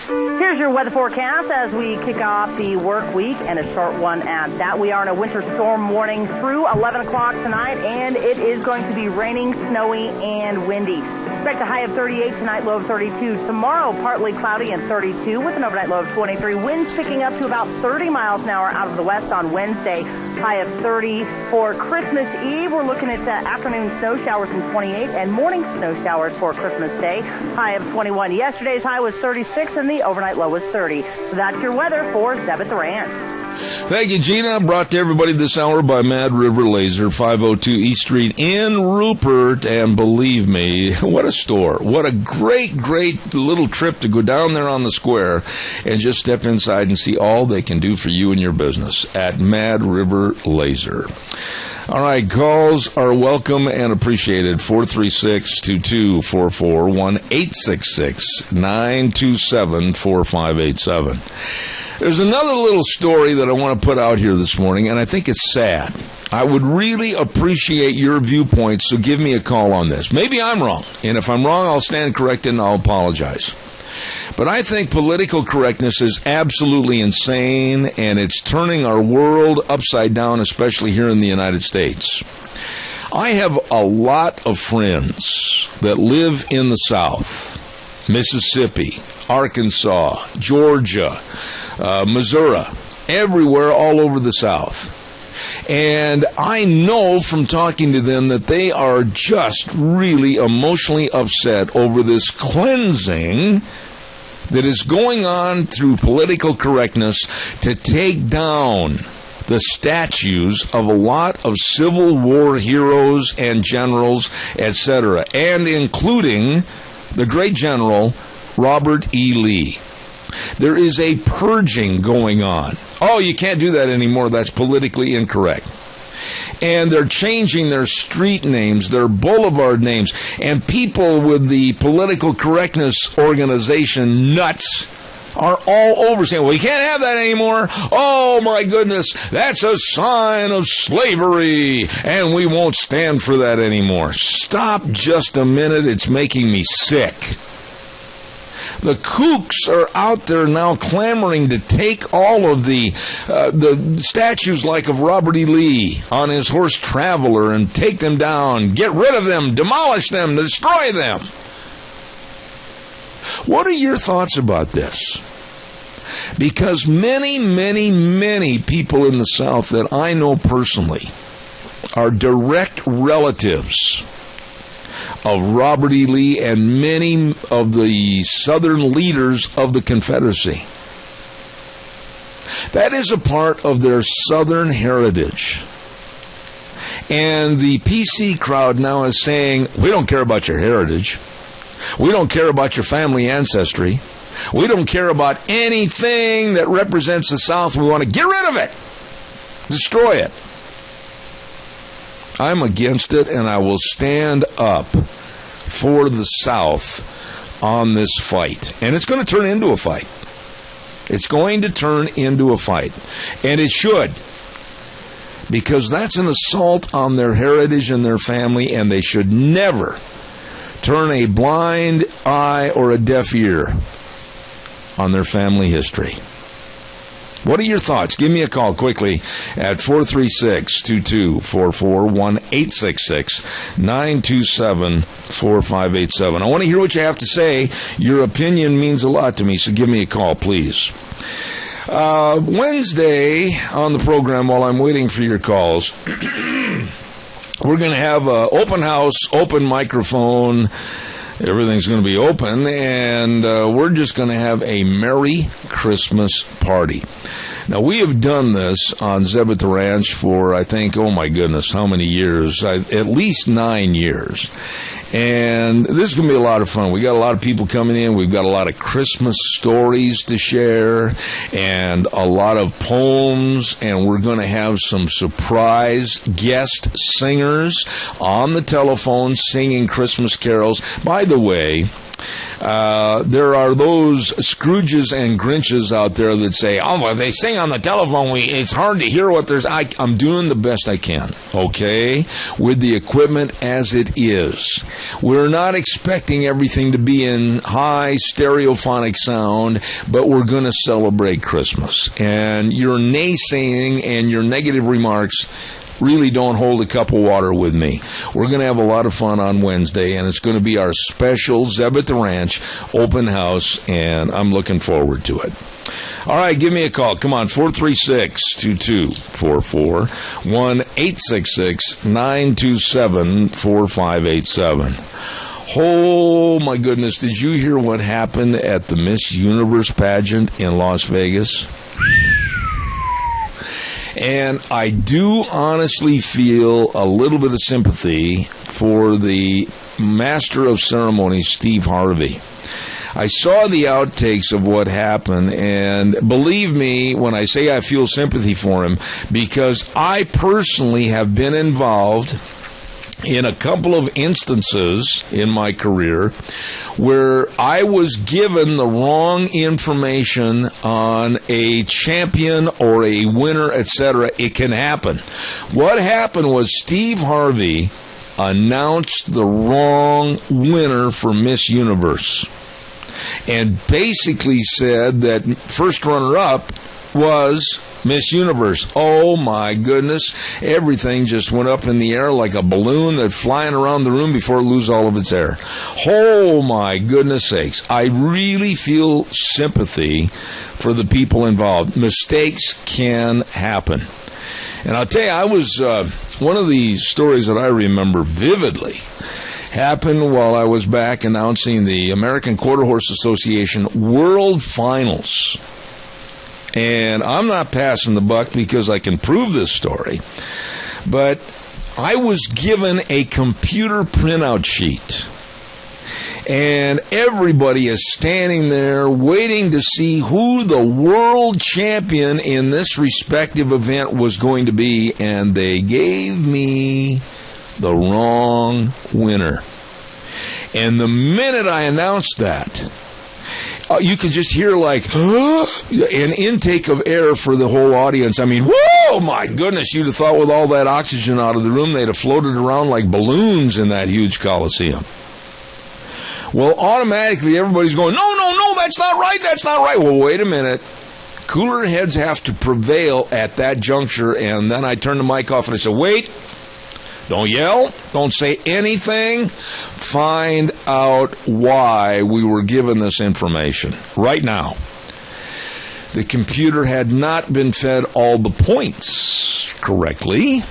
Here's your weather forecast as we kick off the work week, and a short one at that. We are in a winter storm warning through 11 o'clock tonight, and it is going to be raining, snowy, and windy. Expect a high of 38 tonight, low of 32. Tomorrow, partly cloudy and 32 with an overnight low of 23. Winds picking up to about 30 miles an hour out of the west on Wednesday. high of 30. For Christmas Eve, we're looking at afternoon snow showers and 28, and morning snow showers for Christmas Day, high of 21. Yesterday's high was 36, and the overnight low was 30. So that's your weather for Zeb at the Ranch. Thank you, Gina. Brought to everybody this hour by Mad River Laser, 502 East Street in Rupert. And believe me, what a store. What a great, great little trip to go down there on the square and just step inside and see all they can do for you and your business at Mad River Laser. All right, calls are welcome and appreciated. 436-2244, 1-866-927-4587. There's another little story that I want to put out here this morning, and I think it's sad. I would really appreciate your viewpoints, so give me a call on this. Maybe I'm wrong, and if I'm wrong, I'll stand corrected and I'll apologize. But I think political correctness is absolutely insane, and it's turning our world upside down, especially here in the United States. I have a lot of friends that live in the South, Mississippi, Arkansas, Georgia, Missouri, everywhere all over the South. And I know from talking to them that they are just really emotionally upset over this cleansing that is going on through political correctness to take down the statues of a lot of Civil War heroes and generals, etc., and including the great general Robert E. Lee. There is a purging going on. Oh, you can't do that anymore. That's politically incorrect. And they're changing their street names, their boulevard names, and people with the political correctness organization nuts are all over saying, well, you can't have that anymore. Oh, my goodness, that's a sign of slavery, and we won't stand for that anymore. Stop just a minute. It's making me sick. The kooks are out there now clamoring to take all of the statues like of Robert E. Lee on his horse Traveler and take them down, get rid of them, demolish them, destroy them. What are your thoughts about this? Because many, many, many people in the South that I know personally are direct relatives of Robert E. Lee and many of the Southern leaders of the Confederacy. That is a part of their Southern heritage. And the PC crowd now is saying, we don't care about your heritage. We don't care about your family ancestry. We don't care about anything that represents the South. We want to get rid of it. Destroy it. I'm against it, and I will stand up for the South on this fight. And it's going to turn into a fight. It's going to turn into a fight. And it should. Because that's an assault on their heritage and their family, and they should never turn a blind eye or a deaf ear on their family history. What are your thoughts? Give me a call quickly at 436-2244, 1-866-927-4587. I want to hear what you have to say. Your opinion means a lot to me, so give me a call, please. Wednesday on the program, while I'm waiting for your calls, we're going to have an open house, open microphone. Everything's going to be open, and we're just going to have a Merry Christmas party. Now, we have done this on Zeb at the Ranch for, I think, oh my goodness, how many years? At least 9 years. And this is going to be a lot of fun. We got a lot of people coming in. We've got a lot of Christmas stories to share and a lot of poems. And we're going to have some surprise guest singers on the telephone singing Christmas carols. By the way, there are those Scrooges and Grinches out there that say, oh, well, they sing on the telephone. It's hard to hear what there's. I'm doing the best I can, okay, with the equipment as it is. We're not expecting everything to be in high stereophonic sound, but we're going to celebrate Christmas. And your naysaying and your negative remarks really don't hold a cup of water with me. We're going to have a lot of fun on Wednesday, and it's going to be our special Zeb at the Ranch open house, and I'm looking forward to it. All right, give me a call. Come on, 436-2244, 1-866-927-4587. Oh, my goodness, did you hear what happened at the Miss Universe pageant in Las Vegas? And I do honestly feel a little bit of sympathy for the Master of Ceremonies, Steve Harvey. I saw the outtakes of what happened, and believe me when I say I feel sympathy for him, because I personally have been involved in a couple of instances in my career where I was given the wrong information on a champion or a winner, etc. It can happen. What happened was Steve Harvey announced the wrong winner for Miss Universe and basically said that first runner-up was Miss Universe. Oh, my goodness. Everything just went up in the air like a balloon that's flying around the room before it loses all of its air. Oh, my goodness sakes. I really feel sympathy for the people involved. Mistakes can happen. And I'll tell you, I was one of the stories that I remember vividly happened while I was back announcing the American Quarter Horse Association World Finals. And I'm not passing the buck because I can prove this story, but I was given a computer printout sheet, and everybody is standing there waiting to see who the world champion in this respective event was going to be, and they gave me the wrong winner. And the minute I announced that, you could just hear like an intake of air for the whole audience. I mean, whoa, my goodness, you'd have thought with all that oxygen out of the room, they'd have floated around like balloons in that huge Coliseum. Well, automatically everybody's going, no, that's not right, that's not right. Well, wait a minute. Cooler heads have to prevail at that juncture, and then I turned the mic off and I said, wait. Don't yell. Don't say anything. Find out why we were given this information right now. The computer had not been fed all the points correctly,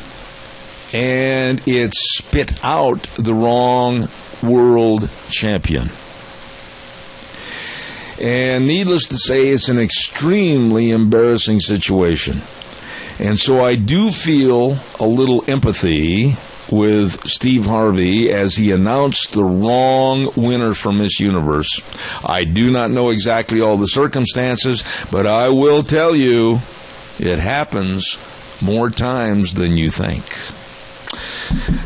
and it spit out the wrong world champion. And needless to say, it's an extremely embarrassing situation. And so I do feel a little empathy with Steve Harvey as he announced the wrong winner for Miss Universe. I do not know exactly all the circumstances, but I will tell you it happens more times than you think.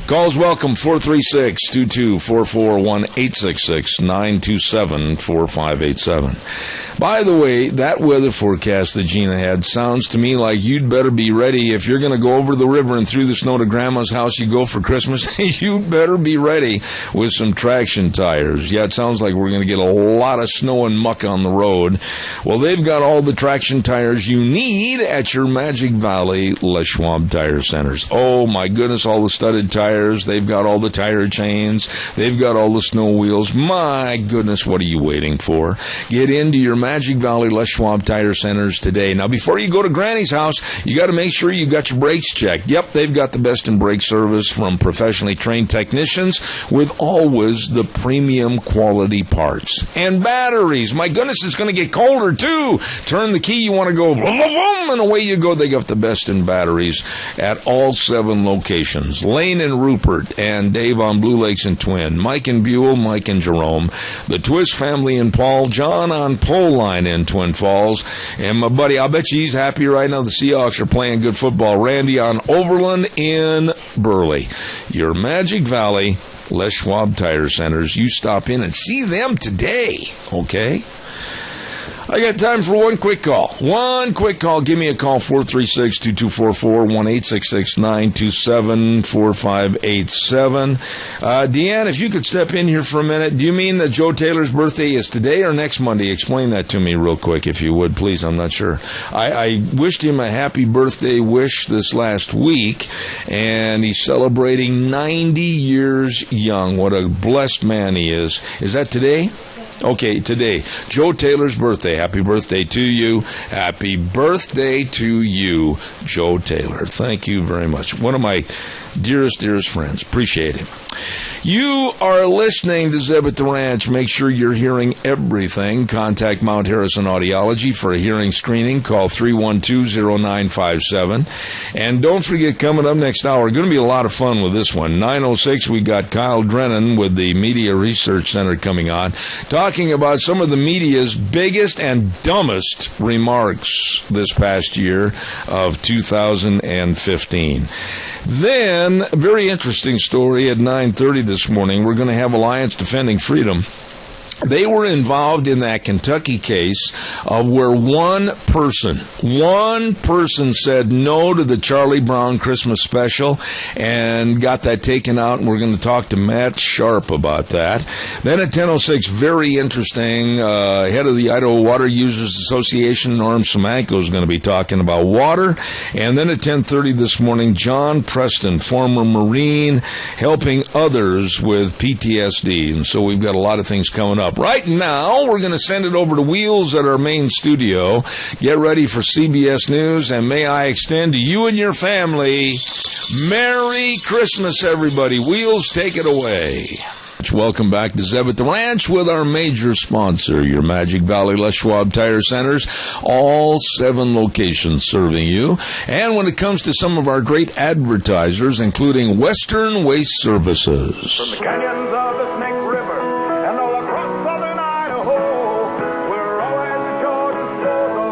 Calls welcome, 436-2244, 1-866-927-4587. By the way, that weather forecast that Gina had sounds to me like you'd better be ready. If you're going to go over the river and through the snow to Grandma's house you go for Christmas, you better be ready with some traction tires. Yeah, it sounds like we're going to get a lot of snow and muck on the road. Well, they've got all the traction tires you need at your Magic Valley Les Schwab Tire Centers. Oh, my goodness, all the studded tires. They've got all the tire chains. They've got all the snow wheels. My goodness, what are you waiting for? Get into your Magic Valley Les Schwab Tire Centers today. Now, before you go to Granny's house, you got to make sure you got your brakes checked. Yep, they've got the best in brake service from professionally trained technicians with always the premium quality parts. And batteries. My goodness, it's going to get colder, too. Turn the key, you want to go, boom, boom, boom, and away you go. They got the best in batteries at all 7 locations. Lane and Rupert, and Dave on Blue Lakes and Twin. Mike and Buell, Mike and Jerome. The Twist family and Paul. John on Pole Line in Twin Falls. And my buddy, I'll bet you he's happy right now. The Seahawks are playing good football. Randy on Overland in Burley. Your Magic Valley Les Schwab Tire Centers. You stop in and see them today, okay? I got time for one quick call. One quick call. Give me a call, 436-2244, 1-866-927-4587. Deanne, if you could step in here for a minute. Do you mean that Joe Taylor's birthday is today or next Monday? Explain that to me real quick, if you would, please. I'm not sure. I wished him a happy birthday wish this last week, and he's celebrating 90 years young. What a blessed man he is. Is that today? Okay, today, Joe Taylor's birthday. Happy birthday to you. Happy birthday to you, Joe Taylor. Thank you very much. One of my dearest friends. Appreciate him. You are listening to Zeb at the Ranch. Make sure you're hearing everything. Contact Mount Harrison Audiology for a hearing screening. Call 312-0957. And don't forget, coming up next hour, going to be a lot of fun with this one. 9:06, we got Kyle Drennan with the Media Research Center coming on, talking about some of the media's biggest and dumbest remarks this past year of 2015. Then, a very interesting story at 9:30 this morning. We're going to have Alliance Defending Freedom. They were involved in that Kentucky case where one person said no to the Charlie Brown Christmas special and got that taken out, and we're going to talk to Matt Sharp about that. Then at 10:06, very interesting, head of the Idaho Water Users Association, Norm Simanko, is going to be talking about water. And then at 10:30 this morning, John Preston, former Marine, helping others with PTSD. And so we've got a lot of things coming up. Right now, we're going to send it over to Wheels at our main studio. Get ready for CBS News, and may I extend to you and your family, Merry Christmas, everybody. Wheels, take it away. Welcome back to Zeb at the Ranch with our major sponsor, your Magic Valley Les Schwab Tire Centers, all 7 locations serving you. And when it comes to some of our great advertisers, including Western Waste Services. From the canyons of the Snake River and all across southern Idaho, we're always at your disposal.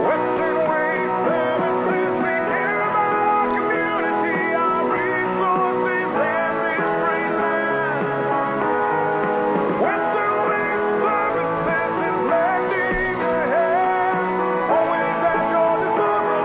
Western Waste Services, we care about our community, our resources, and this great land. Western Waste Services is lending a hand, always at your disposal.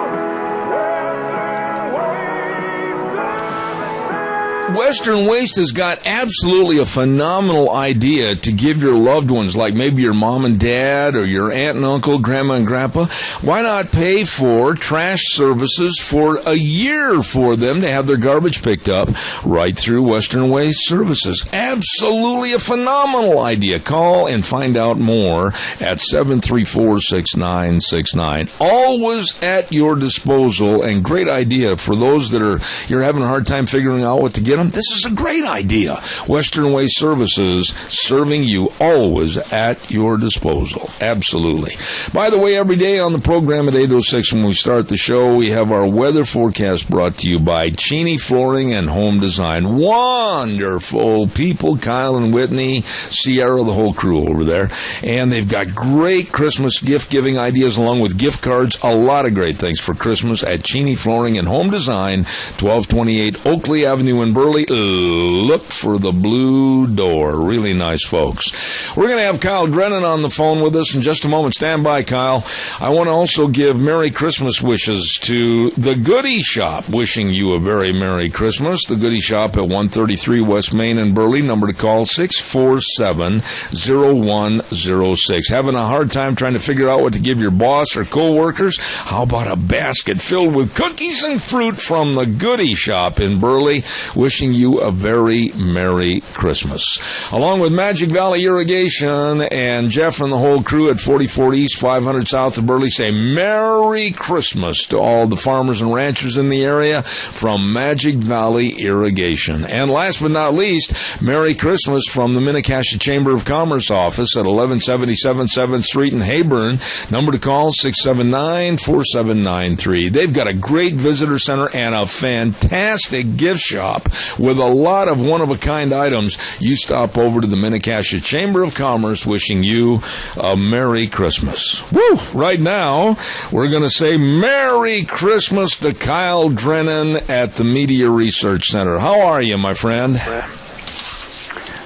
Western Waste has got absolutely a phenomenal idea to give your loved ones, like maybe your mom and dad or your aunt and uncle, grandma and grandpa. Why not pay for trash services for a year for them to have their garbage picked up right through Western Waste Services? Absolutely a phenomenal idea. Call and find out more at 734-6969. Always at your disposal, and great idea for those that you're having a hard time figuring out what to get them. This is a great idea. Western Waste Services, serving you always at your disposal. Absolutely. By the way, every day on the program at 8:06 when we start the show, we have our weather forecast brought to you by Cheney Flooring and Home Design. Wonderful people, Kyle and Whitney, Sierra, the whole crew over there. And they've got great Christmas gift-giving ideas along with gift cards. A lot of great things for Christmas at Cheney Flooring and Home Design, 1228 Oakley Avenue in Burley. Look for the blue door. Really nice folks. We're going to have Kyle Drennan on the phone with us in just a moment. Stand by, Kyle. I want to also give Merry Christmas wishes to the Goody Shop, wishing you a very Merry Christmas. The Goody Shop at 133 West Main in Burley. Number to call, 647-0106. Having a hard time trying to figure out what to give your boss or co-workers? How about a basket filled with cookies and fruit from the Goody Shop in Burley? Wishing you a very Merry Christmas. Along with Magic Valley Irrigation and Jeff and the whole crew at 44 East, 500 South of Burley, say Merry Christmas to all the farmers and ranchers in the area from Magic Valley Irrigation. And last but not least, Merry Christmas from the Minnecasia Chamber of Commerce office at 1177 7th Street in Hayburn. Number to call, 679-4793. They've got a great visitor center and a fantastic gift shop with a lot of one-of-a-kind items. You stop over to the Minnecasia Chamber of Commerce, wishing you a Merry Christmas. Woo! Right now, we're going to say Merry Christmas to Kyle Drennan at the Media Research Center. How are you, my friend?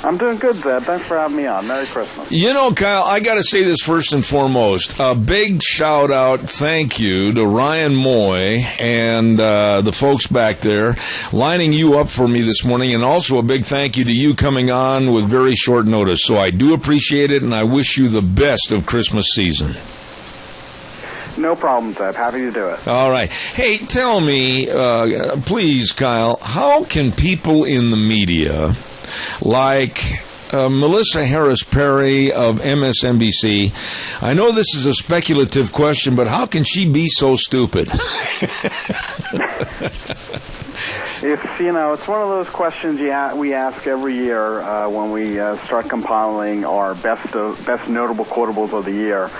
I'm doing good, Zeb. Thanks for having me on. Merry Christmas. You know, Kyle, I got to say this first and foremost. A big shout-out, thank you to Ryan Moy and the folks back there lining you up for me this morning, and also a big thank you to you coming on with very short notice. So I do appreciate it, and I wish you the best of Christmas season. No problem, Zeb. Happy to do it. All right. Hey, tell me, please, Kyle, how can people in the media, like Melissa Harris Perry of MSNBC. I know this is a speculative question, but how can she be so stupid? It's one of those questions we ask every year when we start compiling our best notable quotables of the year.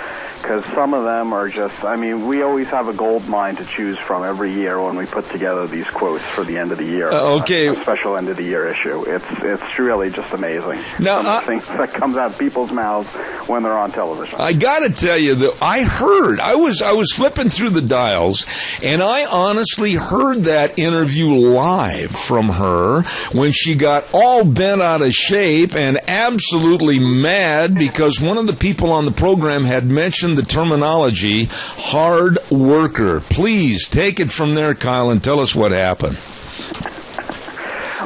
Because some of them are just, we always have a gold mine to choose from every year when we put together these quotes for the end of the year. Okay. A special end of the year issue. It's really just amazing. Now, things that comes out of people's mouths when they're on television. I got to tell you that I was flipping through the dials, and I honestly heard that interview live from her when she got all bent out of shape and absolutely mad because one of the people on the program had mentioned the terminology hard worker. Please take it from there, Kyle, and tell us what happened.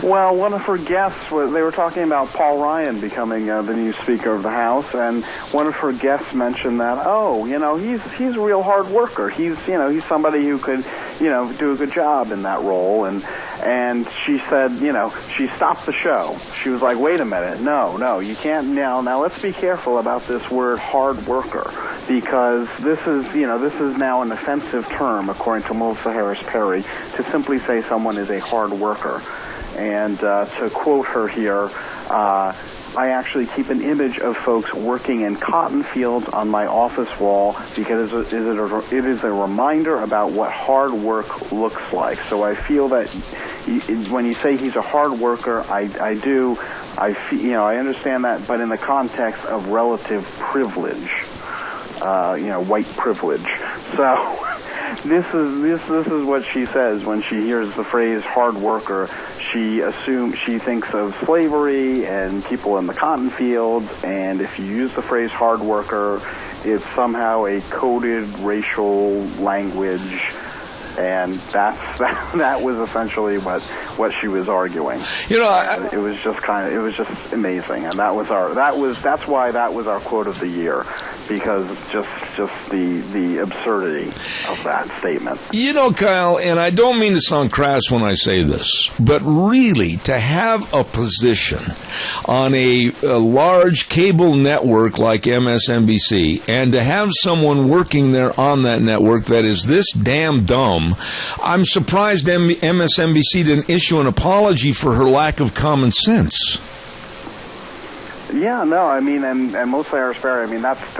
Well, one of her guests they were talking about Paul Ryan becoming the new Speaker of the House, and one of her guests mentioned that, he's a real hard worker. He's somebody who could, do a good job in that role. And she said, she stopped the show. She was like, wait a minute, no, you can't now let's be careful about this word hard worker, because this is now an offensive term, according to Melissa Harris Perry, to simply say someone is a hard worker. And to quote her here, I actually keep an image of folks working in cotton fields on my office wall because it is a reminder about what hard work looks like. So I feel that when you say he's a hard worker, I understand that, but in the context of relative privilege, white privilege. So this is what she says when she hears the phrase hard worker. She thinks of slavery and people in the cotton fields, and if you use the phrase hard worker, it's somehow a coded racial language, and that was essentially what she was arguing. It was just amazing, and that's why that was our quote of the year, because just the absurdity of that statement. Kyle, and I don't mean to sound crass when I say this, but really to have a position on a large cable network like MSNBC, and to have someone working there on that network that is this damn dumb, I'm surprised MSNBC didn't issue an apology for her lack of common sense. Yeah, no, and Melissa Harris Perry, that's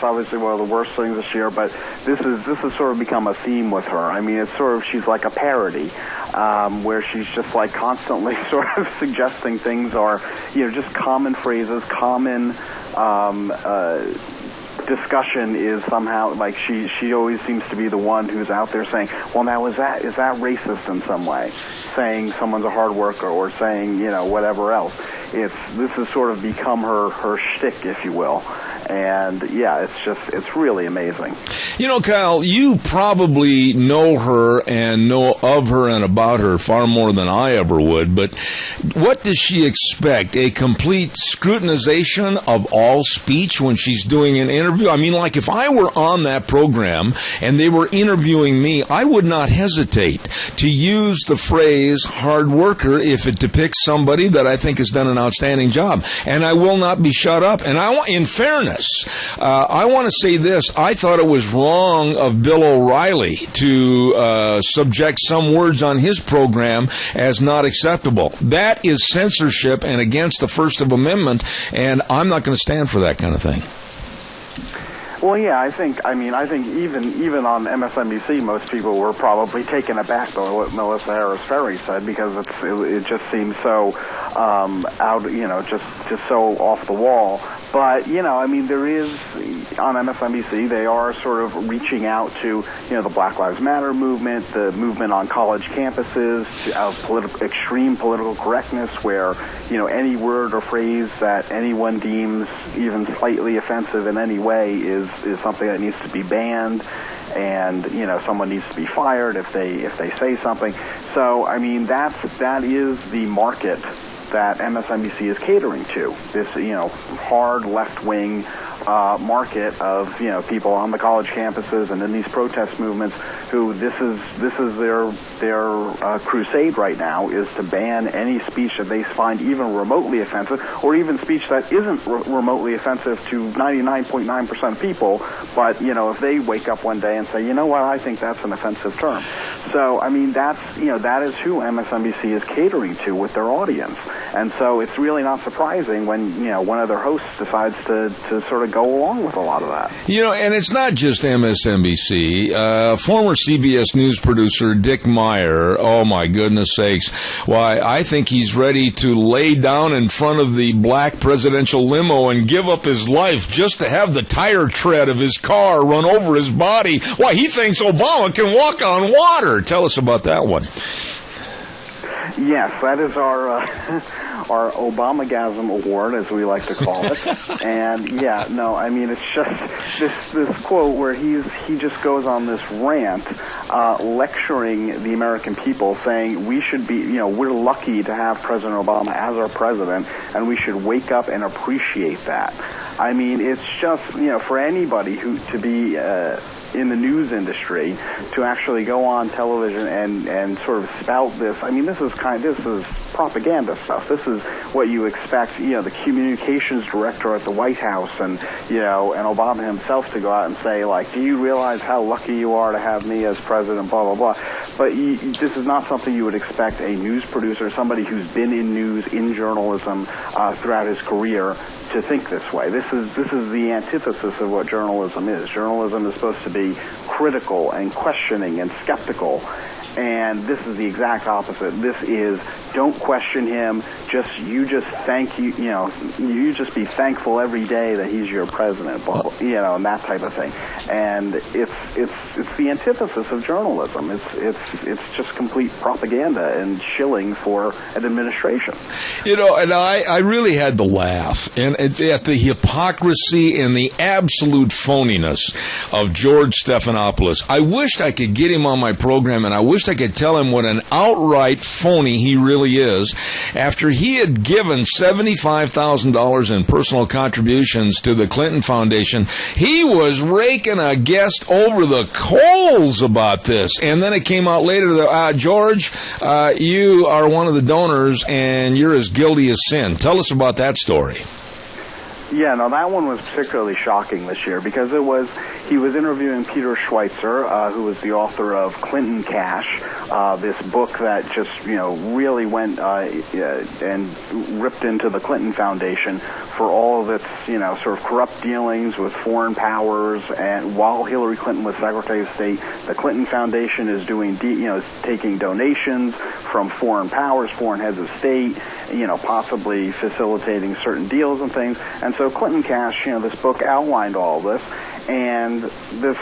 obviously one of the worst things this year, but this has sort of become a theme with her. It's sort of, she's like a parody, where she's just like constantly sort of suggesting things are, just common phrases, common, discussion is somehow like she always seems to be the one who's out there saying, well, now is that racist in some way, saying someone's a hard worker or saying whatever else. This has sort of become her shtick, if you will. And yeah, it's really amazing. Kyle, you probably know her and know of her and about her far more than I ever would, but what does she expect? A complete scrutinization of all speech when she's doing an interview? Like if I were on that program and they were interviewing me, I would not hesitate to use the phrase hard worker if it depicts somebody that I think has done an outstanding job. And I will not be shut up. And in fairness, I want to say this. I thought it was wrong of Bill O'Reilly to subject some words on his program as not acceptable. That is censorship and against the First Amendment, and I'm not going to stand for that kind of thing. Well, yeah, I think even on MSNBC, most people were probably taken aback by what Melissa Harris Perry said, because it just seems so out, just so off the wall. But there is on MSNBC, they are sort of reaching out to the Black Lives Matter movement, the movement on college campuses of extreme political correctness, where any word or phrase that anyone deems even slightly offensive in any way is something that needs to be banned, and someone needs to be fired if they say something. So that is the market that MSNBC is catering to. This hard left wing market of people on the college campuses and in these protest movements who this is their crusade right now, is to ban any speech that they find even remotely offensive, or even speech that isn't remotely offensive to 99.9% of people. But if they wake up one day and say, you know what, I think that's an offensive term. So I mean, that is who MSNBC is catering to with their audience. And so it's really not surprising when one of their hosts decides to sort of go along with a lot of that. And it's not just MSNBC. Former CBS News producer Dick Meyer, oh my goodness sakes, why, I think he's ready to lay down in front of the black presidential limo and give up his life just to have the tire tread of his car run over his body. Why, he thinks Obama can walk on water. Tell us about that one. Yes, that is our Obamagasm Award, as we like to call it. And it's just this quote where he just goes on this rant, lecturing the American people, saying we should be, we're lucky to have President Obama as our president, and we should wake up and appreciate that. I mean, it's just, for anybody to be in the news industry to actually go on television and sort of spout this. I mean, this is propaganda stuff. This is what you expect, the communications director at the White House and Obama himself to go out and say, like, do you realize how lucky you are to have me as president, blah, blah, blah. But this is not something you would expect a news producer, somebody who's been in news, in journalism throughout his career, to think this way. This is the antithesis of what journalism is. Journalism is supposed to be critical and questioning and skeptical, and this is the exact opposite. This is, don't question him. You just be thankful every day that he's your president, and that type of thing. And it's the antithesis of journalism. It's just complete propaganda and shilling for an administration. And I really had to laugh at the hypocrisy and the absolute phoniness of George Stephanopoulos. I wished I could get him on my program, and I wished I could tell him what an outright phony he really is. After he had given $75,000 in personal contributions to the Clinton Foundation, he was raking a guest over the coals about this. And then it came out later that, George, you are one of the donors, and you're as guilty as sin. Tell us about that story. Yeah, no, that one was particularly shocking this year because he was interviewing Peter Schweitzer, who was the author of Clinton Cash, this book that just, really went and ripped into the Clinton Foundation for all of its, sort of corrupt dealings with foreign powers. And while Hillary Clinton was Secretary of State, the Clinton Foundation is doing, taking donations from foreign powers, foreign heads of state, possibly facilitating certain deals and things. And so Clinton Cash, this book outlined all this, and this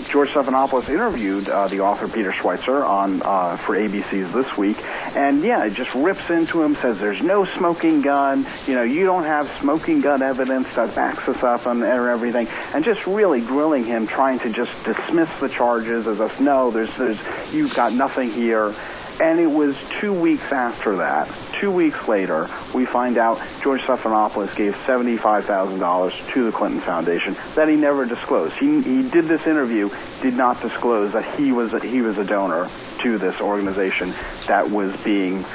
George Stephanopoulos interviewed the author Peter Schweitzer for ABC's This Week, and it just rips into him, says there's no smoking gun, you don't have smoking gun evidence that backs us up on everything, and just really grilling him, trying to just dismiss the charges as if you've got nothing here. And it was 2 weeks after that, 2 weeks later, we find out George Stephanopoulos gave $75,000 to the Clinton Foundation that he never disclosed. He did this interview, did not disclose that he was a donor to this organization that was being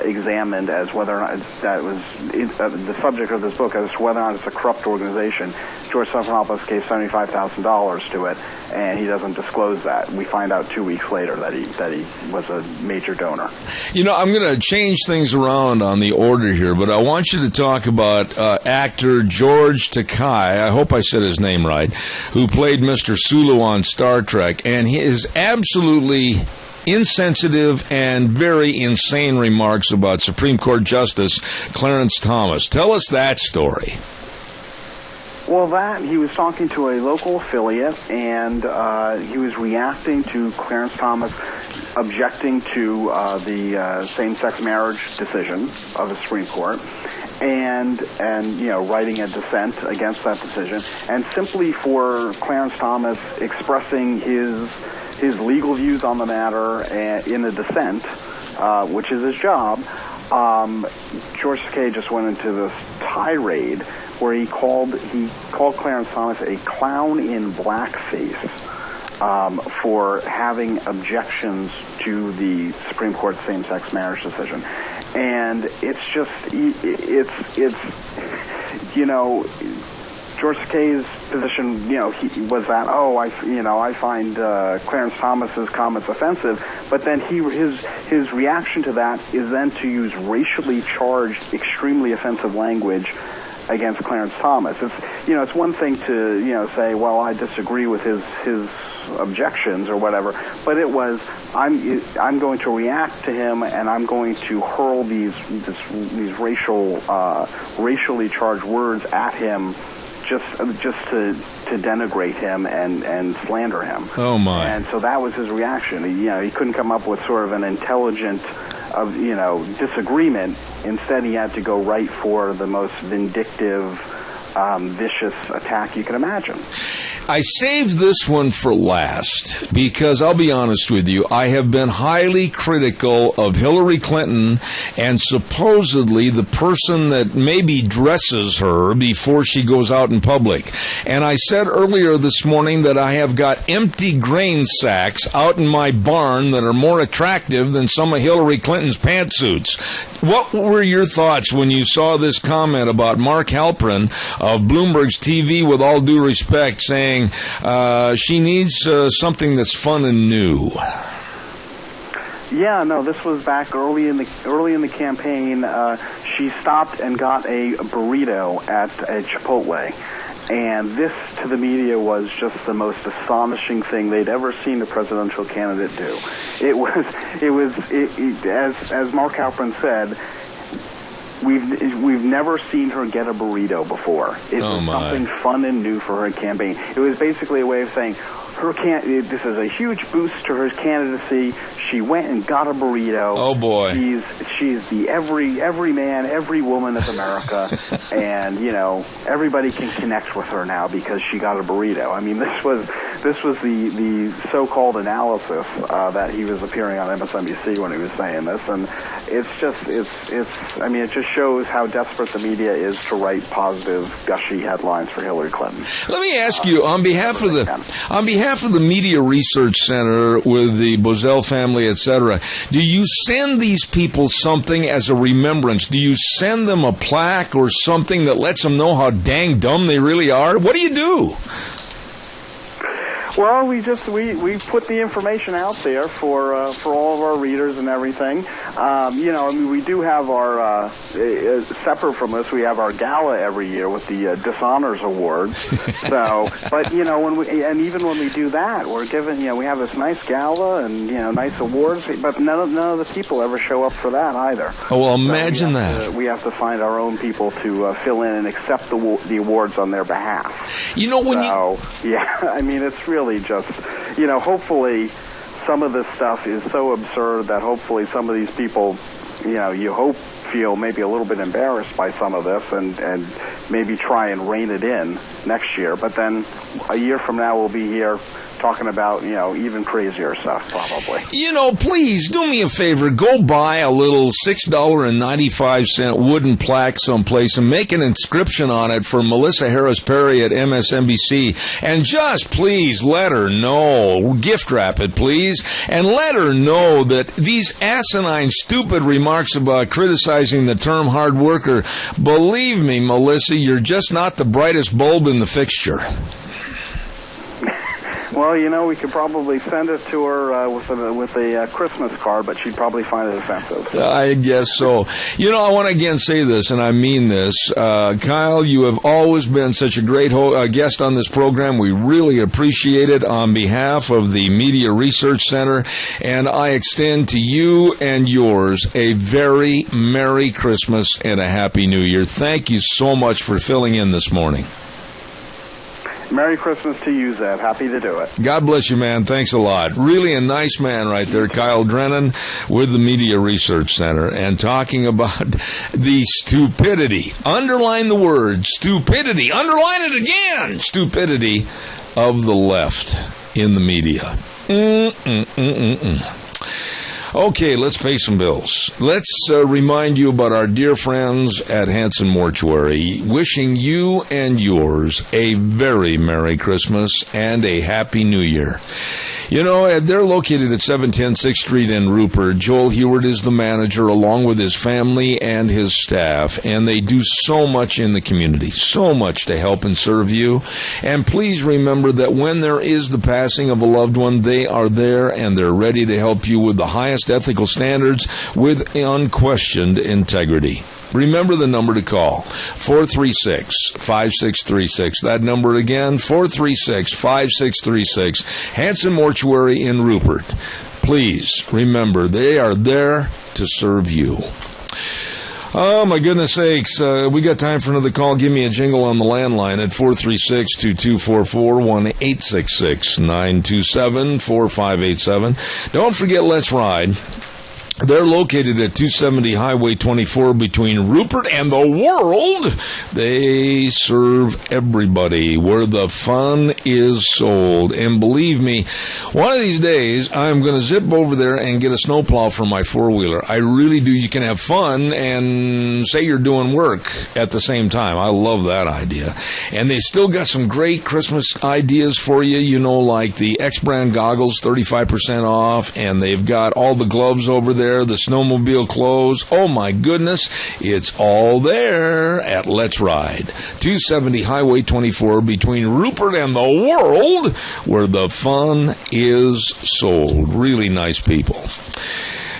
examined as whether or not that was the subject of this book, as to whether or not it's a corrupt organization. George Stephanopoulos gave $75,000 to it, and he doesn't disclose that. We find out 2 weeks later that he was a major donor. I'm going to change things around on the order here, but I want you to talk about actor George Takei, I hope I said his name right, who played Mr. Sulu on Star Trek, and his absolutely insensitive and very insane remarks about Supreme Court Justice Clarence Thomas. Tell us that story. Well, he was talking to a local affiliate, and he was reacting to Clarence Thomas objecting to the same-sex marriage decision of the Supreme Court, and writing a dissent against that decision, and simply for Clarence Thomas expressing his legal views on the matter in a dissent, which is his job. George Takei just went into this tirade, where he called Clarence Thomas a clown in blackface for having objections to the Supreme Court's same-sex marriage decision. And it's just, George Takei's position, he was that, I find Clarence Thomas's comments offensive, but then his reaction to that is then to use racially charged, extremely offensive language against Clarence Thomas. It's one thing to say, well, I disagree with his objections or whatever, but it was I'm going to react to him and I'm going to hurl these racially charged words at him just to denigrate him and slander him. Oh my! And so that was his reaction. He couldn't come up with sort of an intelligent disagreement. Instead, he had to go right for the most vindictive, vicious attack you can imagine. I saved this one for last because I'll be honest with you, I have been highly critical of Hillary Clinton and supposedly the person that maybe dresses her before she goes out in public. And I said earlier this morning that I have got empty grain sacks out in my barn that are more attractive than some of Hillary Clinton's pantsuits. What were your thoughts when you saw this comment about Mark Halperin of Bloomberg's TV, with all due respect, saying she needs something that's fun and new? Yeah, no, this was back early in the campaign. She stopped and got a burrito at a Chipotle. And this, to the media, was just the most astonishing thing they'd ever seen a presidential candidate do. It was as Mark Halperin said, we've never seen her get a burrito before. It was something fun and new for her campaign. It was basically a way of saying this is a huge boost to her candidacy. She went and got a burrito. Oh boy! She's the every man, every woman of America, and everybody can connect with her now because she got a burrito. I mean, this was the so-called analysis that he was appearing on MSNBC when he was saying this, and it just shows how desperate the media is to write positive, gushy headlines for Hillary Clinton. Let me ask you, on behalf of the Media Research Center with the Bozell family, etc., do you send these people something as a remembrance? Do you send them a plaque or something that lets them know how dang dumb they really are? What do you do? Well, we put the information out there for all of our readers and everything. We do have our separate from this. We have our gala every year with the Dishonors Awards. So, but even when we do that, we're given we have this nice gala and nice awards, but none of the people ever show up for that either. Oh well, imagine that. We have to find our own people to fill in and accept the awards on their behalf. It's really just, hopefully some of this stuff is so absurd that hopefully some of these people, feel maybe a little bit embarrassed by some of this and maybe try and rein it in next year. But then a year from now we'll be here talking about, even crazier stuff, probably. Please do me a favor. Go buy a little $6.95 wooden plaque someplace and make an inscription on it for Melissa Harris Perry at MSNBC. And just please let her know, gift wrap it, please, and let her know that these asinine, stupid remarks about criticizing the term hard worker, believe me, Melissa, you're just not the brightest bulb in the fixture. Well, we could probably send it to her with a Christmas card, but she'd probably find it offensive. I guess so. I want to again say this, and I mean this. Kyle, you have always been such a great guest on this program. We really appreciate it on behalf of the Media Research Center, and I extend to you and yours a very Merry Christmas and a Happy New Year. Thank you so much for filling in this morning. Merry Christmas to you, Zeb. Happy to do it. God bless you, man. Thanks a lot. Really a nice man right there, Kyle Drennan with the Media Research Center, and talking about the stupidity. Underline the word stupidity. Underline it again. Stupidity of the left in the media. Okay, let's pay some bills. Let's remind you about our dear friends at Hanson Mortuary, wishing you and yours a very Merry Christmas and a Happy New Year. You know, they're located at 710 6th Street in Rupert. Joel Heward is the manager along with his family and his staff, and they do so much in the community, so much to help and serve you. And please remember that when there is the passing of a loved one, they are there and they're ready to help you with the highest ethical standards with unquestioned integrity. Remember the number to call, 436-5636. That number again, 436-5636. Hanson Mortuary in Rupert. Please remember, they are there to serve you. Oh, my goodness sakes. We got time for another call. Give me a jingle on the landline at 436-2244, 1-866-927-4587. Don't forget Let's Ride. They're located at 270 Highway 24 between Rupert and the world. They serve everybody where the fun is sold. And believe me, one of these days, I'm going to zip over there and get a snowplow for my four-wheeler. I really do. You can have fun and say you're doing work at the same time. I love that idea. And they still got some great Christmas ideas for you, you know, like the X-Brand goggles, 35% off, and they've got all the gloves over there. The snowmobile clothes. Oh my goodness, it's all there at Let's Ride. 270 Highway 24 between Rupert and the world where the fun is sold. Really nice people.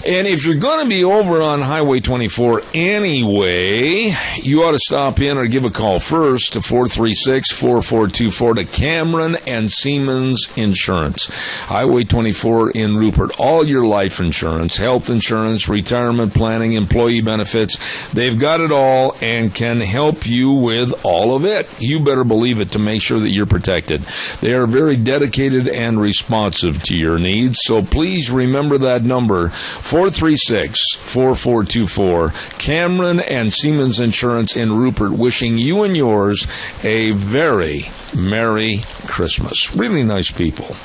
And if you're going to be over on Highway 24 anyway, you ought to stop in or give a call first to 436-4424 to Cameron and Siemens Insurance. Highway 24 in Rupert. All your life insurance, health insurance, retirement planning, employee benefits. They've got it all and can help you with all of it. You better believe it to make sure that you're protected. They are very dedicated and responsive to your needs. So please remember that number, 436-4424. Cameron and Siemens Insurance in Rupert, wishing you and yours a very Merry Christmas. Really nice people.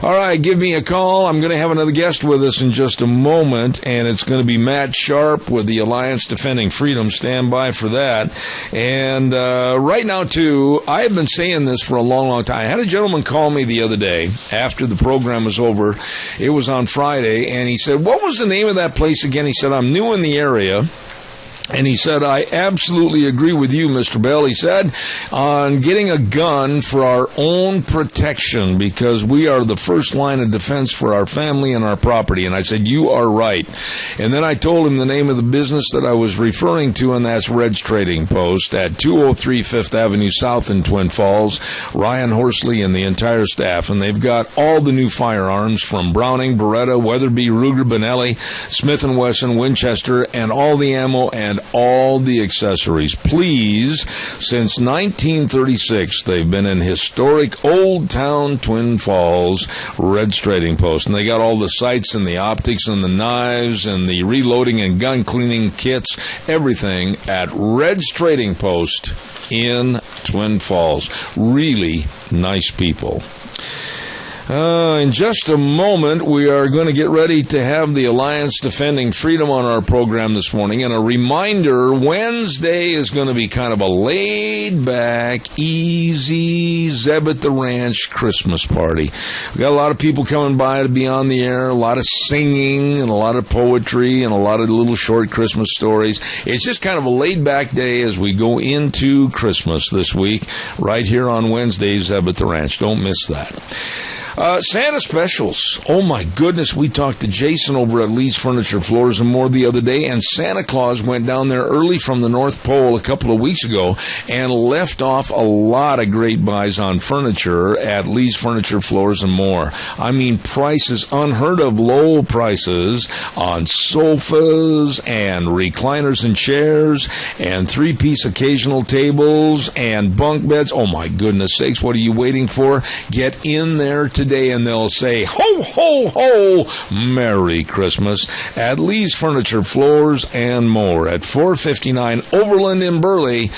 All right, give me a call. I'm going to have another guest with us in just a moment, and it's going to be Matt Sharp with the Alliance Defending Freedom. Stand by for that. And right now, too, I have been saying this for a long, long time. I had a gentleman call me the other day after the program was over. It was on Friday, and he said, what was the name of that place again? He said, I'm new in the area. And he said, I absolutely agree with you, Mr. Bell. He said, on getting a gun for our own protection because we are the first line of defense for our family and our property. And I said, you are right. And then I told him the name of the business that I was referring to, and that's Red's Trading Post at 203 5th Avenue South in Twin Falls. Ryan Horsley and the entire staff. And they've got all the new firearms from Browning, Beretta, Weatherby, Ruger, Benelli, Smith & Wesson, Winchester, and all the ammo and all the accessories. Please, since 1936, they've been in historic Old Town Twin Falls, Red's Trading Post. And they got all the sights and the optics and the knives and the reloading and gun cleaning kits, everything at Red's Trading Post in Twin Falls. Really nice people. In just a moment, we are going to get ready to have the Alliance Defending Freedom on our program this morning. And a reminder, Wednesday is going to be kind of a laid-back, easy Zeb at the Ranch Christmas party. We got a lot of people coming by to be on the air, a lot of singing and a lot of poetry and a lot of little short Christmas stories. It's just kind of a laid-back day as we go into Christmas this week, right here on Wednesday, Zeb at the Ranch. Don't miss that. Santa specials. Oh, my goodness. We talked to Jason over at Lee's Furniture, Floors and More the other day, and Santa Claus went down there early from the North Pole a couple of weeks ago and left off a lot of great buys on furniture at Lee's Furniture, Floors and More. I mean, prices, unheard of low prices on sofas and recliners and chairs and three-piece occasional tables and bunk beds. Oh, my goodness sakes. What are you waiting for? Get in there today and they'll say, ho, ho, ho, Merry Christmas at Lee's Furniture, Floors and More at 459 Overland in Burley,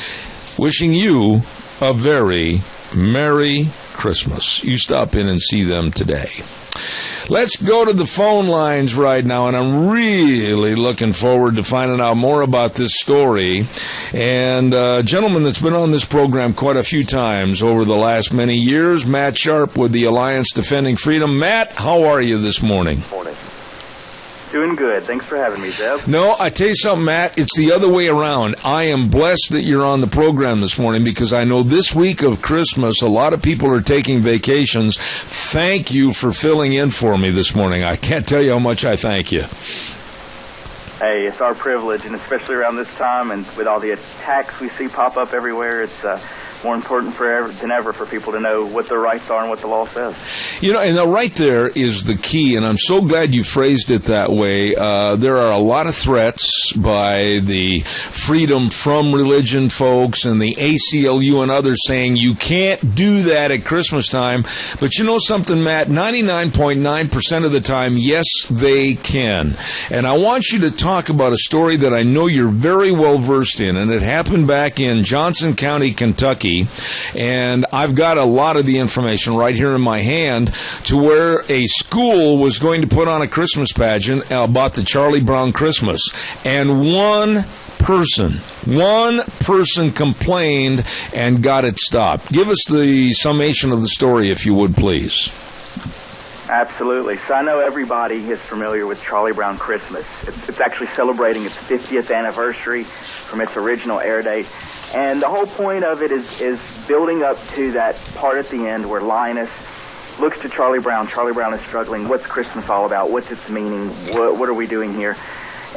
wishing you a very Merry Christmas. You stop in and see them today. Let's go to the phone lines right now, and I'm really looking forward to finding out more about this story. And a gentleman that's been on this program quite a few times over the last many years, Matt Sharp with the Alliance Defending Freedom. Matt, how are you this morning? Doing good. Thanks for having me, Zeb. No, I tell you something, Matt, it's the other way around. I am blessed that you're on the program this morning because I know this week of Christmas, a lot of people are taking vacations. Thank you for filling in for me this morning. I can't tell you how much I thank you. Hey, it's our privilege, and especially around this time and with all the attacks we see pop up everywhere, it's more important than ever for people to know what their rights are and what the law says. You know, and right there is the key, and I'm so glad you phrased it that way. There are a lot of threats by the Freedom From Religion folks and the ACLU and others saying you can't do that at Christmas time. But you know something, Matt? 99.9% of the time, yes, they can. And I want you to talk about a story that I know you're very well versed in, and it happened back in Johnson County, Kentucky. And I've got a lot of the information right here in my hand to where a school was going to put on a Christmas pageant about the Charlie Brown Christmas. And one person complained and got it stopped. Give us the summation of the story, if you would, please. Absolutely. So I know everybody is familiar with Charlie Brown Christmas. It's actually celebrating its 50th anniversary from its original air date. And the whole point of it is building up to that part at the end where Linus looks to Charlie Brown. Charlie Brown is struggling. What's Christmas all about? What's its meaning? What are we doing here?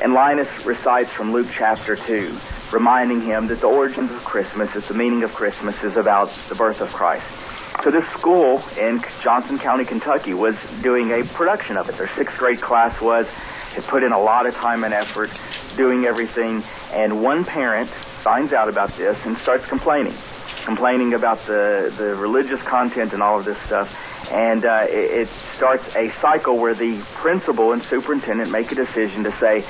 And Linus recites from Luke chapter 2, reminding him that the origins of Christmas, that the meaning of Christmas is about the birth of Christ. So this school in Johnson County, Kentucky, was doing a production of it. Their 6th grade class had put in a lot of time and effort doing everything. And one parent finds out about this and starts complaining about the religious content and all of this stuff. And it starts a cycle where the principal and superintendent make a decision to say,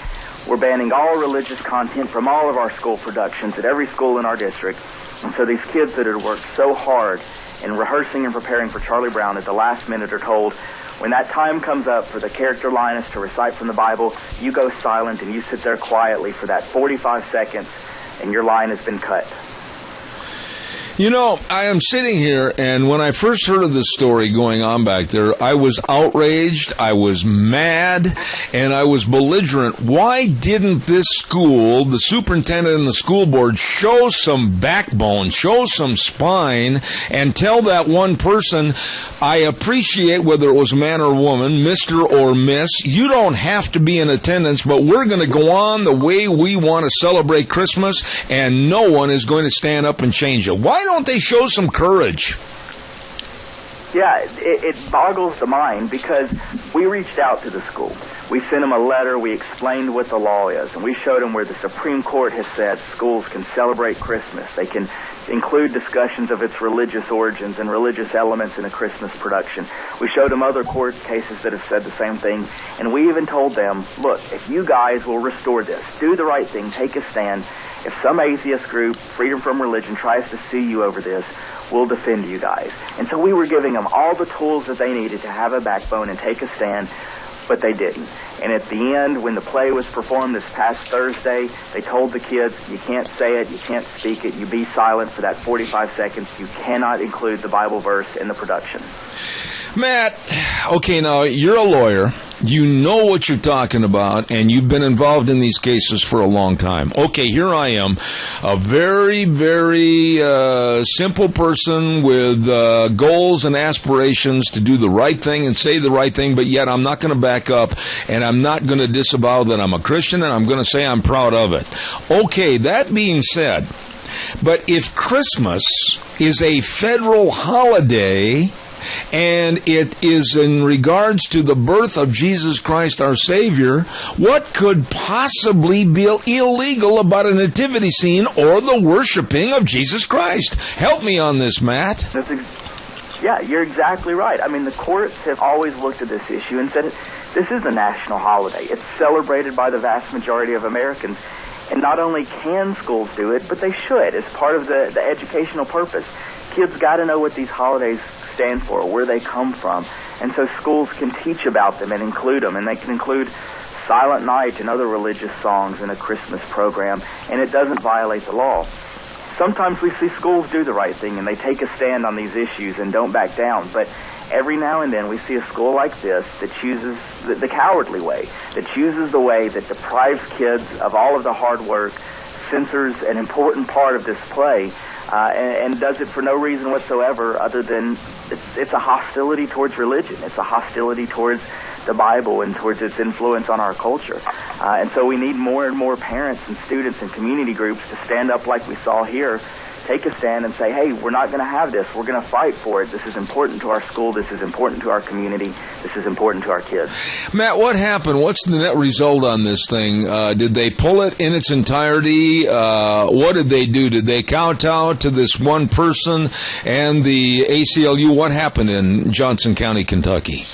we're banning all religious content from all of our school productions at every school in our district. And so these kids that had worked so hard in rehearsing and preparing for Charlie Brown at the last minute are told, when that time comes up for the character Linus to recite from the Bible, you go silent and you sit there quietly for that 45 seconds, and your line has been cut. You know, I am sitting here, and when I first heard of this story going on back there, I was outraged, I was mad, and I was belligerent. Why didn't this school, the superintendent and the school board, show some backbone, show some spine, and tell that one person, I appreciate whether it was man or woman, Mr. or Miss, you don't have to be in attendance, but we're going to go on the way we want to celebrate Christmas, and no one is going to stand up and change it. Why don't they show some courage? Yeah, it boggles the mind because we reached out to the school. We sent them a letter. We explained what the law is, and we showed them where the Supreme Court has said schools can celebrate Christmas. They can include discussions of its religious origins and religious elements in a Christmas production. We showed them other court cases that have said the same thing, and we even told them, look, if you guys will restore this, do the right thing, take a stand. If some atheist group, Freedom From Religion, tries to sue you over this, we'll defend you guys. And so we were giving them all the tools that they needed to have a backbone and take a stand, but they didn't. And at the end, when the play was performed this past Thursday, they told the kids, you can't say it, you can't speak it, you be silent for that 45 seconds. You cannot include the Bible verse in the production. Matt, okay, now you're a lawyer. You know what you're talking about, and you've been involved in these cases for a long time. Okay, here I am, a very, very simple person with goals and aspirations to do the right thing and say the right thing, but yet I'm not going to back up, and I'm not going to disavow that I'm a Christian, and I'm going to say I'm proud of it. Okay, that being said, but if Christmas is a federal holiday, and it is in regards to the birth of Jesus Christ our Savior, what could possibly be illegal about a nativity scene or the worshiping of Jesus Christ? Help me on this, Matt. Yeah, you're exactly right. I mean, the courts have always looked at this issue and said this is a national holiday. It's celebrated by the vast majority of Americans. And not only can schools do it, but they should as part of the educational purpose. kids got to know what these holidays stand for, where they come from. And so schools can teach about them and include them, and they can include Silent Night and other religious songs in a Christmas program, and it doesn't violate the law. Sometimes we see schools do the right thing, and they take a stand on these issues and don't back down, but every now and then we see a school like this that chooses the cowardly way, that chooses the way that deprives kids of all of the hard work, censors an important part of this play, and does it for no reason whatsoever other than it's a hostility towards religion. It's a hostility towards the Bible and towards its influence on our culture. And so we need more and more parents and students and community groups to stand up like we saw here, take a stand and say, hey, we're not going to have this. We're going to fight for it. This is important to our school. This is important to our community. This is important to our kids. Matt, what happened? What's the net result on this thing? Did they pull it in its entirety? What did they do? Did they kowtow to this one person and the ACLU? What happened in Johnson County, Kentucky?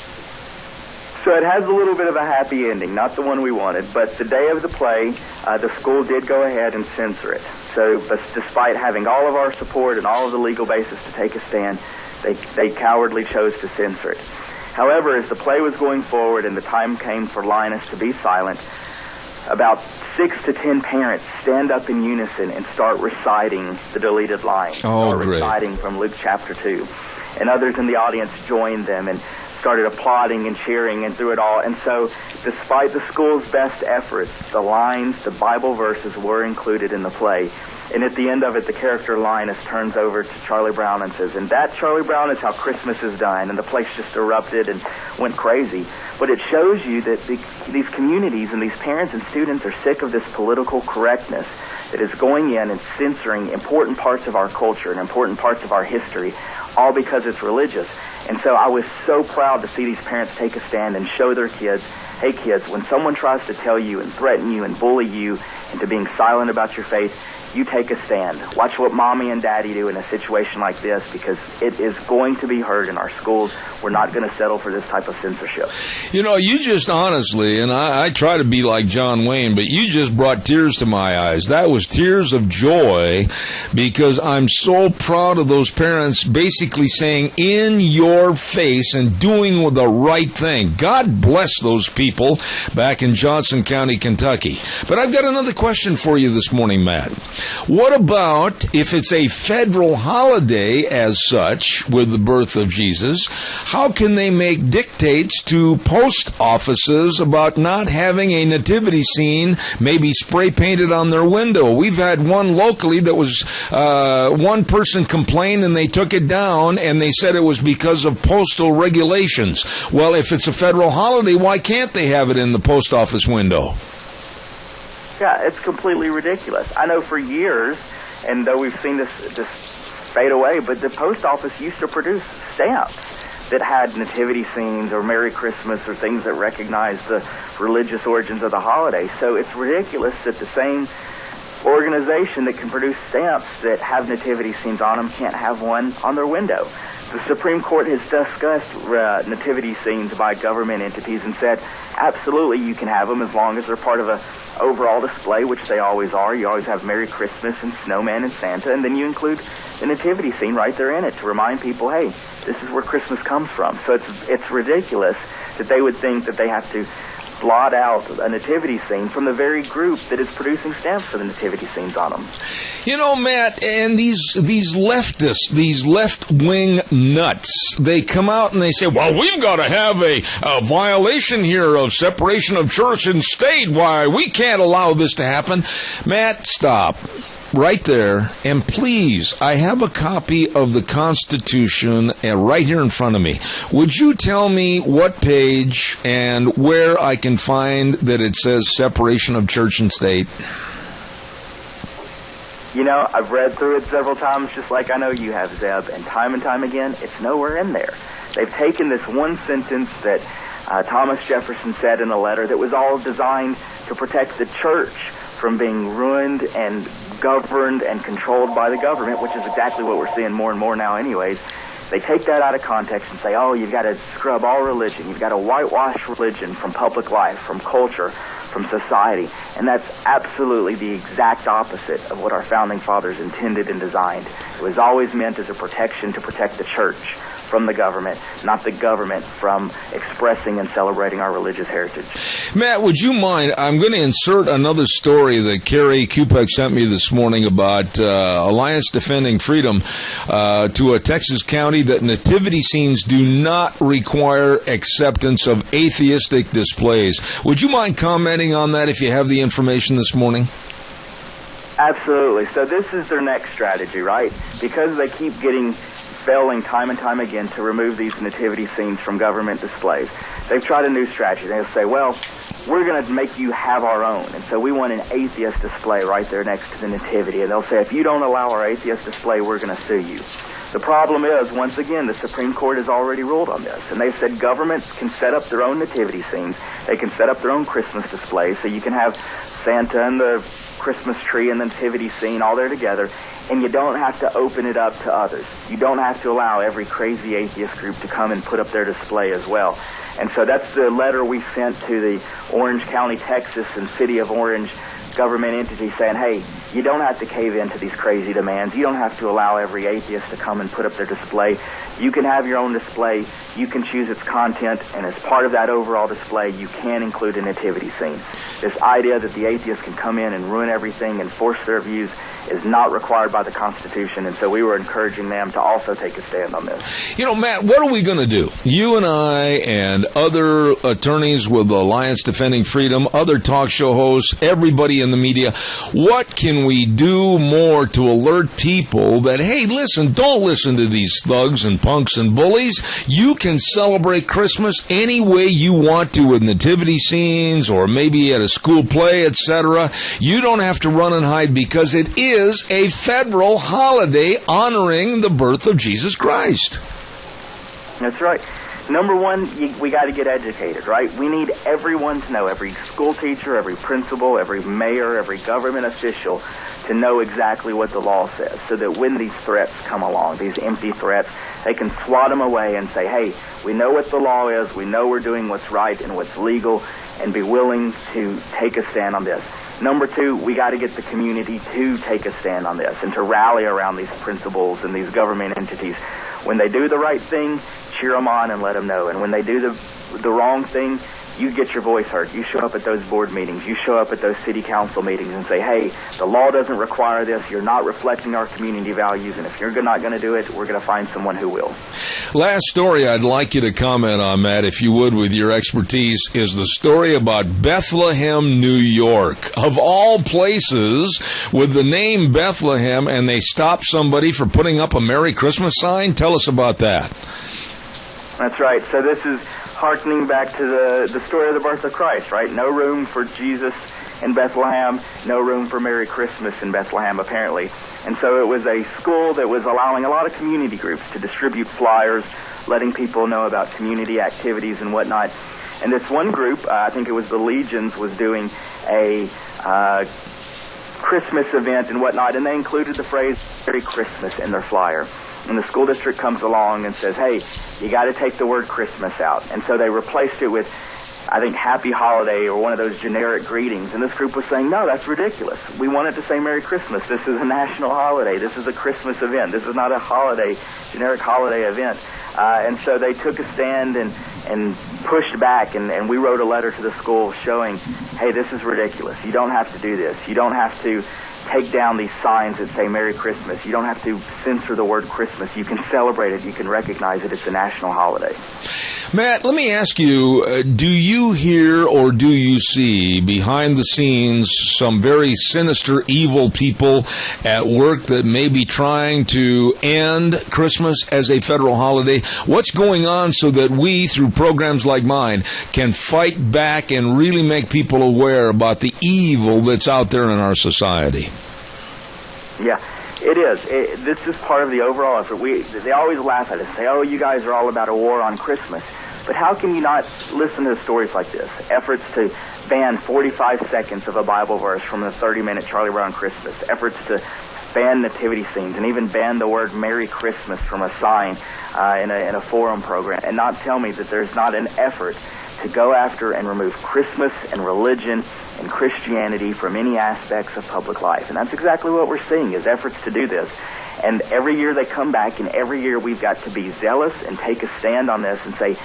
So it has a little bit of a happy ending, not the one we wanted, but the day of the play, the school did go ahead and censor it. So but despite having all of our support and all of the legal basis to take a stand, they cowardly chose to censor it. However, as the play was going forward and the time came for Linus to be silent, about 6 to 10 parents stand up in unison and start reciting the deleted lines. Reciting from Luke chapter 2. And others in the audience joined them and started applauding and cheering and through it all. And so, despite the school's best efforts, the lines, the Bible verses were included in the play. And at the end of it, the character Linus turns over to Charlie Brown and says, and that, Charlie Brown, is how Christmas is done. And the place just erupted and went crazy. But it shows you that these communities and these parents and students are sick of this political correctness that is going in and censoring important parts of our culture and important parts of our history, all because it's religious. And so I was so proud to see these parents take a stand and show their kids, hey kids, when someone tries to tell you and threaten you and bully you into being silent about your faith, you take a stand. Watch what mommy and daddy do in a situation like this, because it is going to be heard in our schools. We're not going to settle for this type of censorship. You know, you just honestly, and I try to be like John Wayne, but you just brought tears to my eyes. That was tears of joy, because I'm so proud of those parents basically saying in your face and doing the right thing. God bless those people back in Johnson County, Kentucky. But I've got another question for you this morning, Matt. What about if it's a federal holiday as such with the birth of Jesus? How can they make dictates to post offices about not having a nativity scene maybe spray painted on their window? We've had one locally that was one person complained and they took it down and they said it was because of postal regulations. Well, if it's a federal holiday, why can't they have it in the post office window? Yeah, it's completely ridiculous. I know for years, and though we've seen this fade away, but the post office used to produce stamps that had nativity scenes or Merry Christmas or things that recognize the religious origins of the holiday. So it's ridiculous that the same organization that can produce stamps that have nativity scenes on them can't have one on their window. The Supreme Court has discussed nativity scenes by government entities and said, absolutely, you can have them as long as they're part of a overall display, which they always are. You always have Merry Christmas and Snowman and Santa, and then you include the nativity scene right there in it to remind people, hey, this is where Christmas comes from. So it's ridiculous that they would think that they have to blot out a nativity scene from the very group that is producing stamps for the nativity scenes on them. You know, Matt, and these leftists, these left-wing nuts, they come out and they say, well, we've got to have a violation here of separation of church and state. Why, we can't allow this to happen. Matt, stop. Right there, and please, I have a copy of the Constitution right here in front of me. Would you tell me what page and where I can find that it says separation of church and state? You know, I've read through it several times, just like I know you have, Zeb, and time again, it's nowhere in there. They've taken this one sentence that Thomas Jefferson said in a letter that was all designed to protect the church from being ruined and governed and controlled by the government, which is exactly what we're seeing more and more now anyways. They take that out of context and say, oh, you've got to scrub all religion. You've got to whitewash religion from public life, from culture, from society. And that's absolutely the exact opposite of what our founding fathers intended and designed. It was always meant as a protection to protect the church from the government, not the government from expressing and celebrating our religious heritage. Matt, would you mind? I'm going to insert another story that Carrie Kupek sent me this morning about Alliance Defending Freedom to a Texas county that nativity scenes do not require acceptance of atheistic displays. Would you mind commenting on that if you have the information this morning? Absolutely. So this is their next strategy, right? Because they keep failing time and time again to remove these nativity scenes from government displays. They've tried a new strategy. They'll say, well, we're going to make you have our own. And so we want an atheist display right there next to the nativity. And they'll say, if you don't allow our atheist display, we're going to sue you. The problem is, once again, the Supreme Court has already ruled on this. And they've said governments can set up their own nativity scenes. They can set up their own Christmas displays. So you can have Santa and the Christmas tree and the nativity scene all there together. And you don't have to open it up to others. You don't have to allow every crazy atheist group to come and put up their display as well. And so that's the letter we sent to the Orange County, Texas, and City of Orange government entity saying, hey, you don't have to cave into these crazy demands. You don't have to allow every atheist to come and put up their display. You can have your own display. You can choose its content, and as part of that overall display, you can include a nativity scene. This idea that the atheists can come in and ruin everything and force their views is not required by the Constitution, and so we were encouraging them to also take a stand on this. You know, Matt, what are we going to do? You and I and other attorneys with the Alliance Defending Freedom, other talk show hosts, everybody in the media, what can we do more to alert people that, hey, listen, don't listen to these thugs and punks and bullies. You can celebrate Christmas any way you want to with nativity scenes or maybe at a school play, etc. You don't have to run and hide because it is a federal holiday honoring the birth of Jesus Christ. That's right. Number one, we got to get educated, right? We need everyone to know, every school teacher, every principal, every mayor, every government official to know exactly what the law says so that when these threats come along, these empty threats, they can swat them away and say, hey, we know what the law is, we know we're doing what's right and what's legal, and be willing to take a stand on this. Number two, we got to get the community to take a stand on this and to rally around these principles and these government entities. When they do the right thing, cheer them on and let them know. And when they do the wrong thing, you get your voice heard. You show up at those board meetings. You show up at those city council meetings and say, hey, the law doesn't require this. You're not reflecting our community values. And if you're not going to do it, we're going to find someone who will. Last story I'd like you to comment on, Matt, if you would, with your expertise, is the story about Bethlehem, New York. Of all places, with the name Bethlehem, and they stopped somebody for putting up a Merry Christmas sign? Tell us about that. That's right. So this is hearkening back to the story of the birth of Christ, right? No room for Jesus in Bethlehem, no room for Merry Christmas in Bethlehem, apparently. And so it was a school that was allowing a lot of community groups to distribute flyers, letting people know about community activities and whatnot. And this one group, I think it was the Legions, was doing a Christmas event and whatnot, and they included the phrase Merry Christmas in their flyer. And the school district comes along and says, hey, you got to take the word Christmas out. And so they replaced it with, I think, Happy Holiday or one of those generic greetings. And this group was saying, no, that's ridiculous. We want it to say Merry Christmas. This is a national holiday. This is a Christmas event. This is not a holiday, generic holiday event. And so they took a stand and pushed back, and we wrote a letter to the school showing, hey, this is ridiculous. You don't have to do this. You don't have to take down these signs that say Merry Christmas. You don't have to censor the word Christmas. You can celebrate it. You can recognize it. It's a national holiday. Matt, let me ask you, do you hear or do you see behind the scenes some very sinister, evil people at work that may be trying to end Christmas as a federal holiday? What's going on so that we, through programs like mine, can fight back and really make people aware about the evil that's out there in our society? Yeah. It is. This is part of the overall effort. They always laugh at us, say, oh, you guys are all about a war on Christmas. But how can you not listen to stories like this? Efforts to ban 45 seconds of a Bible verse from the 30-minute Charlie Brown Christmas. Efforts to ban nativity scenes and even ban the word Merry Christmas from a sign in a forum program. And not tell me that there's not an effort to go after and remove Christmas and religion and Christianity from any aspects of public life. And that's exactly what we're seeing, is efforts to do this. And every year they come back, and every year we've got to be zealous and take a stand on this and say,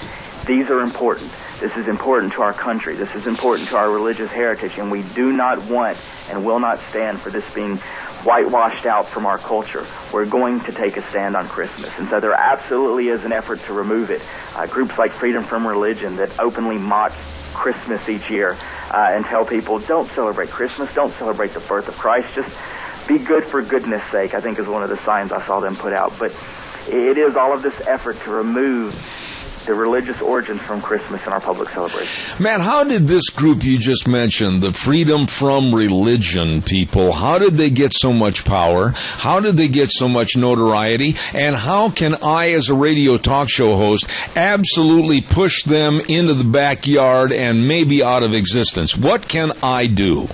these are important. This is important to our country. This is important to our religious heritage, and we do not want and will not stand for this being whitewashed out from our culture. We're going to take a stand on Christmas. And so there absolutely is an effort to remove it. Groups like Freedom From Religion that openly mock Christmas each year and tell people, don't celebrate Christmas, don't celebrate the birth of Christ, just be good for goodness sake, I think is one of the signs I saw them put out. But it is all of this effort to remove the religious origins from Christmas in our public celebration. Matt, how did this group you just mentioned, the Freedom From Religion people, how did they get so much power? How did they get so much notoriety? And how can I, as a radio talk show host, absolutely push them into the backyard and maybe out of existence? What can I do?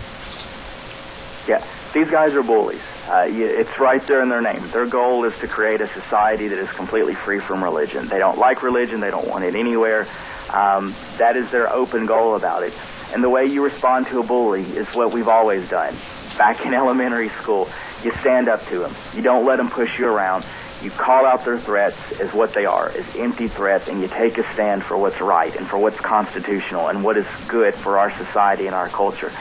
Yeah, these guys are bullies. It's right there in their name. Their goal is to create a society that is completely free from religion. They don't like religion. They don't want it anywhere. That is their open goal about it. And the way you respond to a bully is what we've always done. Back in elementary school, you stand up to them. You don't let them push you around. You call out their threats as what they are, as empty threats, and you take a stand for what's right and for what's constitutional and what is good for our society and our culture.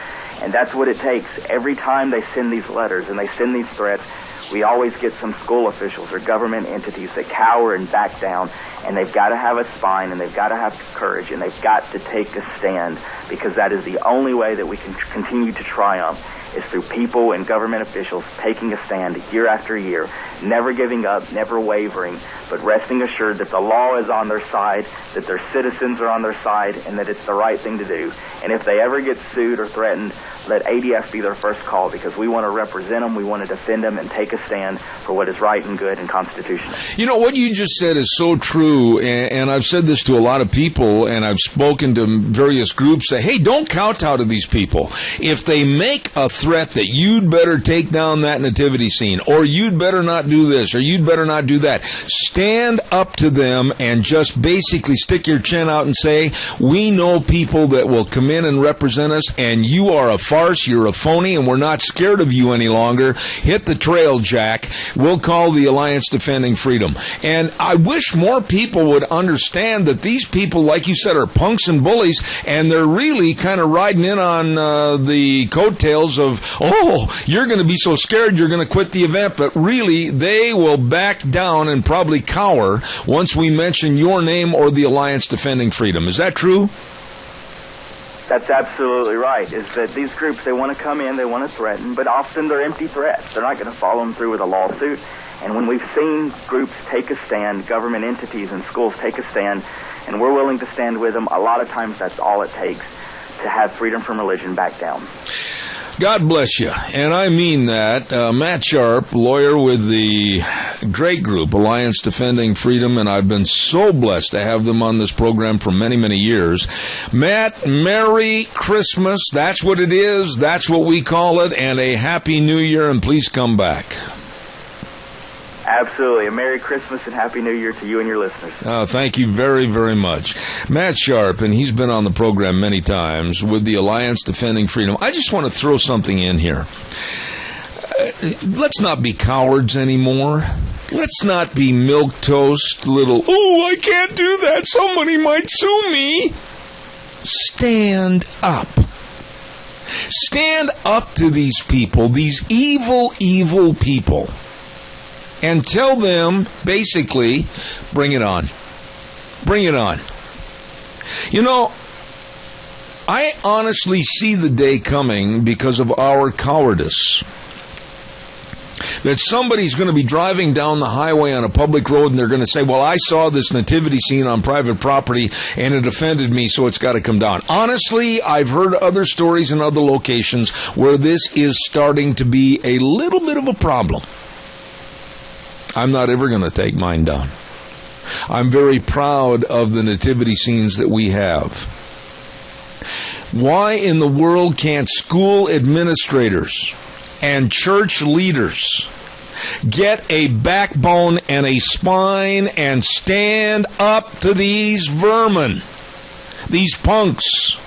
And that's what it takes. Every time they send these letters and they send these threats, we always get some school officials or government entities that cower and back down, and they've got to have a spine, and they've got to have courage, and they've got to take a stand, because that is the only way that we can continue to triumph, is through people and government officials taking a stand year after year, never giving up, never wavering, but resting assured that the law is on their side, that their citizens are on their side, and that it's the right thing to do. And if they ever get sued or threatened, let ADF be their first call, because we want to represent them, we want to defend them, and take a stand for what is right and good and constitutional. You know, what you just said is so true, and I've said this to a lot of people, and I've spoken to various groups, say, hey, don't kowtow to these people. If they make a threat that you'd better take down that nativity scene, or you'd better not do this, or you'd better not do that, stand up to them and just basically stick your chin out and say, we know people that will come in and represent us, and you are a farce, you're a phony, and we're not scared of you any longer. Hit the trail, Jack. We'll call the Alliance Defending Freedom. And I wish more people would understand that these people, like you said, are punks and bullies, and they're really kind of riding in on the coattails of, oh, you're going to be so scared you're going to quit the event, but really they will back down and probably cower once we mention your name or the Alliance Defending Freedom. Is that true? That's absolutely right, is that these groups, they want to come in, they want to threaten, but often they're empty threats. They're not going to follow them through with a lawsuit. And when we've seen groups take a stand, government entities and schools take a stand, and we're willing to stand with them, a lot of times that's all it takes to have Freedom From Religion back down. God bless you, and I mean that. Matt Sharp, lawyer with the great group, Alliance Defending Freedom, and I've been so blessed to have them on this program for many, many years. Matt, Merry Christmas. That's what it is. That's what we call it, and a Happy New Year, and please come back. Absolutely. A Merry Christmas and Happy New Year to you and your listeners. Thank you very, very much. Matt Sharp, and he's been on the program many times with the Alliance Defending Freedom. I just want to throw something in here. Let's not be cowards anymore. Let's not be milquetoast little, oh, I can't do that. Somebody might sue me. Stand up. Stand up to these people, these evil, evil people. And tell them, basically, bring it on. Bring it on. You know, I honestly see the day coming because of our cowardice. That somebody's going to be driving down the highway on a public road and they're going to say, well, I saw this nativity scene on private property and it offended me, so it's got to come down. Honestly, I've heard other stories in other locations where this is starting to be a little bit of a problem. I'm not ever going to take mine down. I'm very proud of the nativity scenes that we have. Why in the world can't school administrators and church leaders get a backbone and a spine and stand up to these vermin? these punks,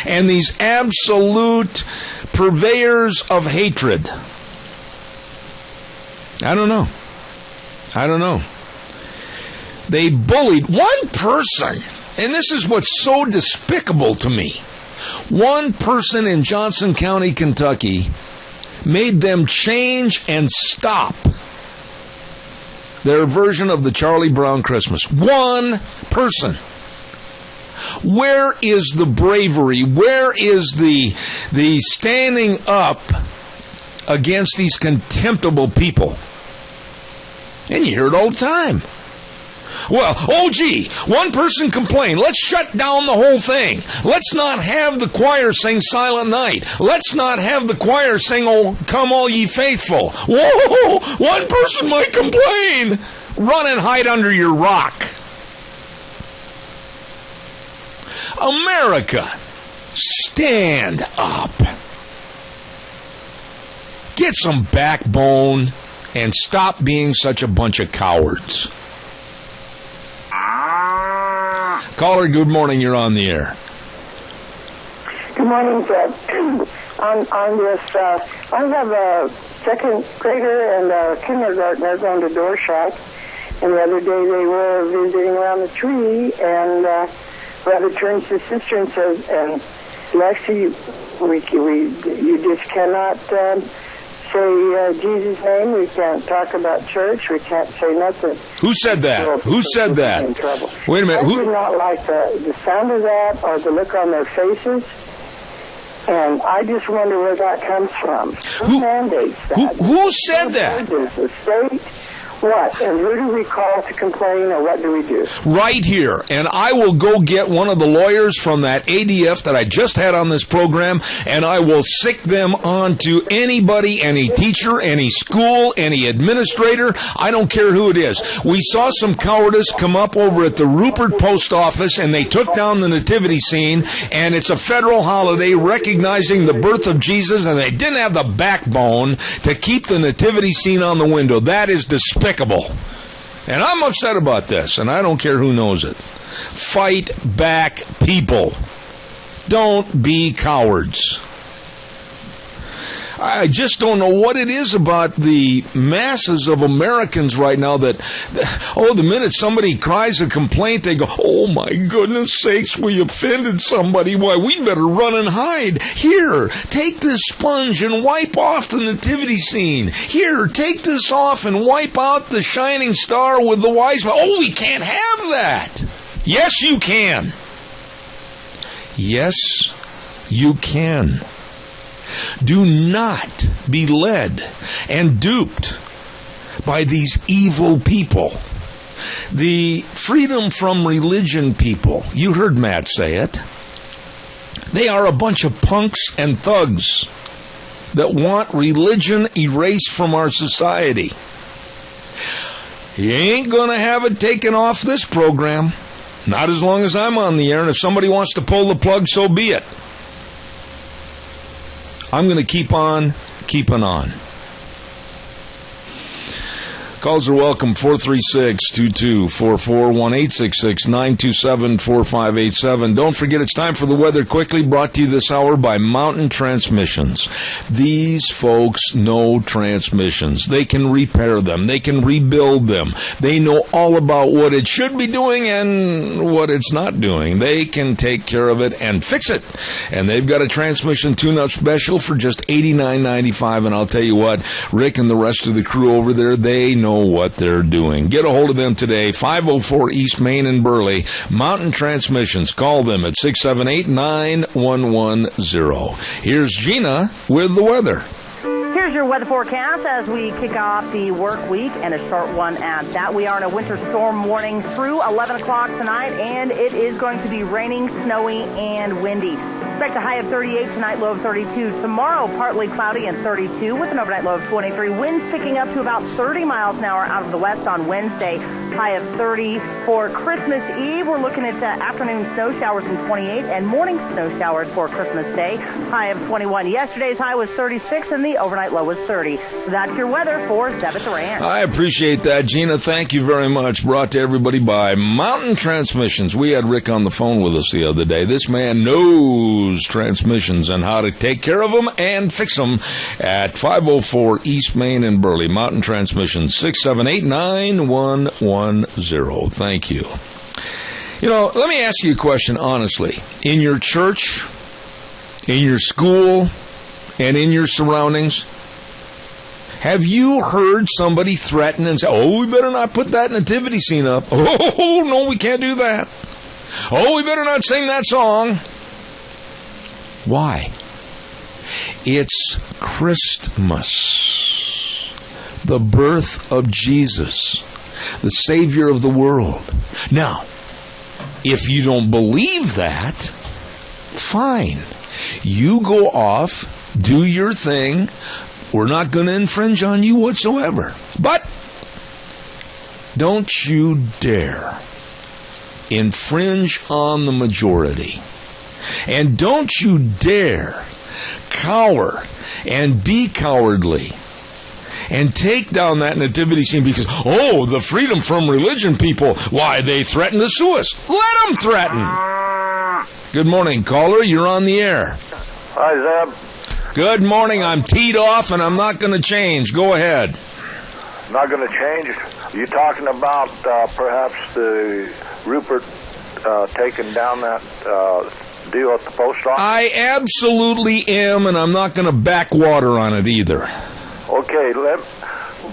and these absolute purveyors of hatred. I don't know. They bullied one person, and this is what's so despicable to me. One person in Johnson County, Kentucky, made them change and stop their version of the Charlie Brown Christmas. One person. Where is the bravery? Where is the standing up against these contemptible people? And you hear it all the time. Well, one person complained. Let's shut down the whole thing. Let's not have the choir sing Silent Night. Let's not have the choir sing, "Oh, Come All Ye Faithful." Whoa, one person might complain. Run and hide under your rock. America, stand up. Get some backbone and stop being such a bunch of cowards. Caller, good morning. You're on the air. Good morning, Fred. on this, I have a second grader and a kindergartner going to Door Shack, and the other day they were visiting around the tree, and brother turns to sister and says, and Lexi, you just cannot say Jesus' name. We can't talk about church. We can't say nothing. Who said that? Who said that? Wait a minute. I did not like the sound of that or the look on their faces. And I just wonder where that comes from. Who mandates that? Who said that? The state? What? And who do we call to complain, or what do we do? Right here. And I will go get one of the lawyers from that ADF that I just had on this program, and I will sick them on to anybody, any teacher, any school, any administrator. I don't care who it is. We saw some cowardice come up over at the Rupert Post Office, and they took down the nativity scene, and it's a federal holiday recognizing the birth of Jesus, and they didn't have the backbone to keep the nativity scene on the window. That is despicable. And I'm upset about this, and I don't care who knows it. Fight back, people. Don't be cowards. I just don't know what it is about the masses of Americans right now that, the minute somebody cries a complaint, they go, "Oh my goodness sakes, we offended somebody. Why, we better run and hide. Here, take this sponge and wipe off the nativity scene. Here, take this off and wipe out the shining star with the wise man." Oh, we can't have that. Yes, you can. Yes, you can. Do not be led and duped by these evil people. The freedom from religion people, you heard Matt say it. They are a bunch of punks and thugs that want religion erased from our society. You ain't going to have it taken off this program. Not as long as I'm on the air, and if somebody wants to pull the plug, so be it. I'm going to keep on keeping on. Calls are welcome, 436-2244, 1-866-927-4587. Don't forget, it's time for the weather quickly, brought to you this hour by Mountain Transmissions. These folks know transmissions. They can repair them. They can rebuild them. They know all about what it should be doing and what it's not doing. They can take care of it and fix it. And they've got a transmission tune-up special for just $89.95. And I'll tell you what, Rick and the rest of the crew over there, they know what they're doing. Get a hold of them today, 504 East Main in Burley. Mountain Transmissions. Call them at 678-9110. Here's Gina with the weather. Here's your weather forecast as we kick off the work week, and a short one at that. We are in a winter storm warning through 11 o'clock tonight, and it is going to be raining, snowy, and windy. Expect a high of 38 tonight, low of 32. Tomorrow, partly cloudy and 32 with an overnight low of 23. Winds picking up to about 30 miles an hour out of the west on Wednesday. high of 30. For Christmas Eve, we're looking at afternoon snow showers in 28 and morning snow showers for Christmas Day, high of 21. Yesterday's high was 36 and the overnight low was 30. So that's your weather for 7th Ranch. I appreciate that, Gina. Thank you very much. Brought to everybody by Mountain Transmissions. We had Rick on the phone with us the other day. This man knows transmissions and how to take care of them and fix them at 504 East Main in Burley. Mountain Transmissions, 678-9110. Thank you. You know, let me ask you a question honestly. In your church, in your school, and in your surroundings, have you heard somebody threaten and say, oh, we better not put that nativity scene up. Oh, no, we can't do that. Oh, we better not sing that song. Why? It's Christmas, the birth of Jesus, the Savior of the world. Now, if you don't believe that, fine. You go off, do your thing. We're not going to infringe on you whatsoever. But don't you dare infringe on the majority. And don't you dare cower and be cowardly and take down that nativity scene because, oh, the freedom from religion people, why, they threaten to sue us. Let them threaten. Good morning, caller. You're on the air. Hi, Zeb. Good morning. I'm teed off, and I'm not going to change. Go ahead. Not going to change? Are you talking about perhaps the Rupert taking down that deal at the post office? I absolutely am, and I'm not going to backwater on it either. Okay,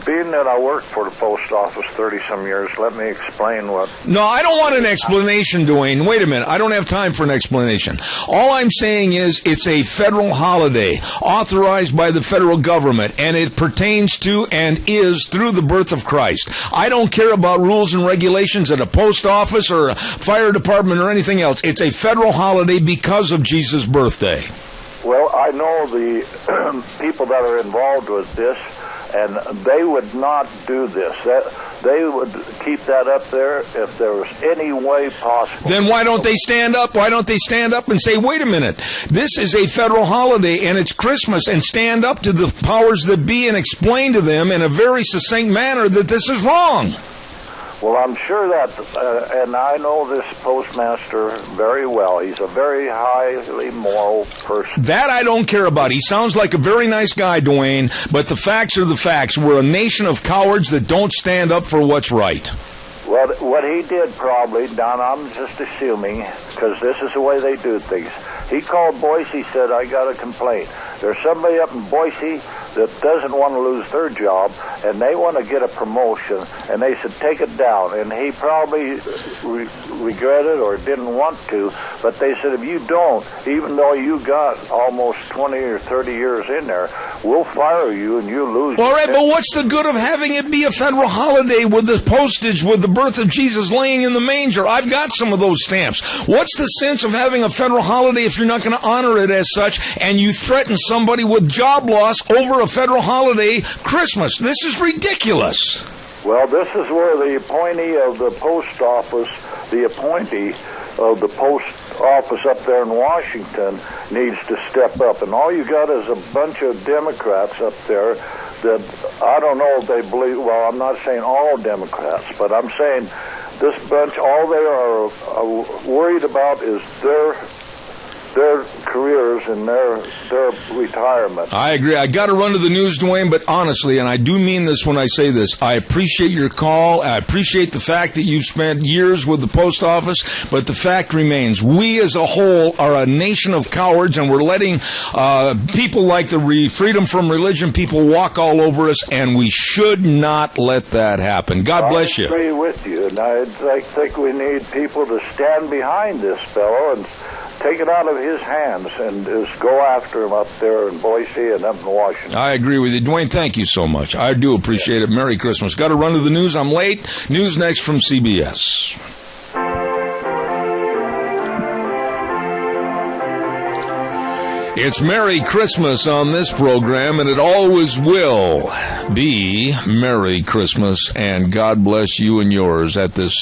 being that I worked for the post office 30-some years, let me explain what... No, I don't want an explanation, Dwayne. Wait a minute. I don't have time for an explanation. All I'm saying is it's a federal holiday authorized by the federal government, and it pertains to and is through the birth of Christ. I don't care about rules and regulations at a post office or a fire department or anything else. It's a federal holiday because of Jesus' birthday. Well, I know the people that are involved with this, and they would not do this. They would keep that up there if there was any way possible. Then why don't they stand up? Why don't they stand up and say, wait a minute, this is a federal holiday and it's Christmas, and stand up to the powers that be and explain to them in a very succinct manner that this is wrong? Well, I'm sure that, and I know this postmaster very well. He's a very highly moral person. That I don't care about. He sounds like a very nice guy, Dwayne, but the facts are the facts. We're a nation of cowards that don't stand up for what's right. Well, what he did probably, Don, I'm just assuming, because this is the way they do things. He called Boise, said, I got a complaint. There's somebody up in Boise that doesn't want to lose their job, and they want to get a promotion, and they said, take it down. And he probably regretted or didn't want to, but they said, if you don't, even though you got almost 20 or 30 years in there, we'll fire you and you lose. All right, but what's the good of having it be a federal holiday with the postage, with the birth of Jesus laying in the manger? I've got some of those stamps. What's the sense of having a federal holiday if you're not going to honor it as such, and you threaten somebody with job loss over a federal holiday, Christmas? This is ridiculous. Well, this is where the appointee of the post office, up there in Washington needs to step up. And all you got is a bunch of Democrats up there that, I don't know if they believe, well, I'm not saying all Democrats, but I'm saying this bunch, all they are worried about is their careers and their retirement. I agree. I got to run to the news, Dwayne, but honestly, and I do mean this when I say this, I appreciate your call. I appreciate the fact that you've spent years with the post office, but the fact remains, we as a whole are a nation of cowards, and we're letting people like the Freedom from Religion people walk all over us, and we should not let that happen. God bless you. I agree with you, and I think we need people to stand behind this fellow and take it out of his hands and just go after him up there in Boise and up in Washington. I agree with you. Dwayne, thank you so much. I do appreciate it. Merry Christmas. Got to run to the news. I'm late. News next from CBS. It's Merry Christmas on this program, and it always will be Merry Christmas, and God bless you and yours at this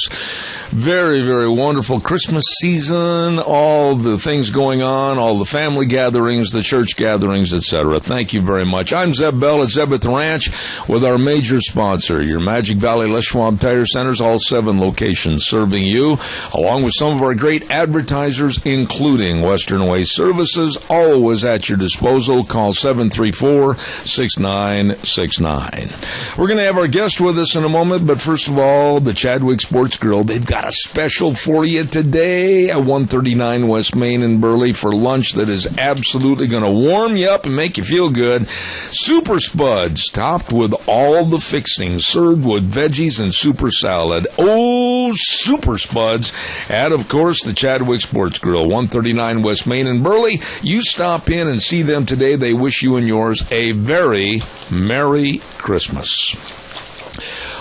very, very wonderful Christmas season, all the things going on, all the family gatherings, the church gatherings, etc. Thank you very much. I'm Zeb Bell at Zeb at the Ranch with our major sponsor, your Magic Valley Les Schwab Tire Centers, all 7 locations serving you, along with some of our great advertisers, including Western Waste Services, always at your disposal. Call 734-6969. We're going to have our guest with us in a moment, but first of all, the Chadwick Sports Grill. They've got a special for you today at 139 West Main in Burley for lunch that is absolutely going to warm you up and make you feel good. Super Spuds, topped with all the fixings, served with veggies and super salad. Oh, Super Spuds at, of course, the Chadwick Sports Grill, 139 West Main in Burley. You stop in and see them today. They wish you and yours a very Merry Christmas.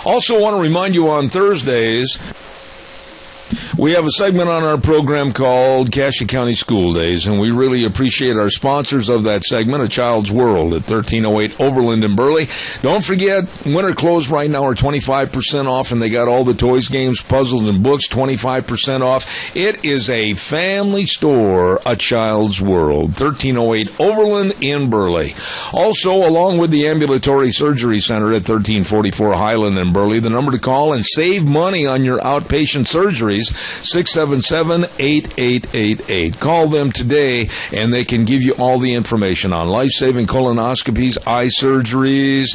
Also want to remind you on Thursdays, we have a segment on our program called Cassia County School Days, and we really appreciate our sponsors of that segment, A Child's World at 1308 Overland in Burley. Don't forget, winter clothes right now are 25% off, and they got all the toys, games, puzzles, and books 25% off. It is a family store, A Child's World, 1308 Overland in Burley. Also, along with the Ambulatory Surgery Center at 1344 Highland in Burley, the number to call and save money on your outpatient surgeries, 677-8888. Call them today, and they can give you all the information on life-saving colonoscopies, eye surgeries,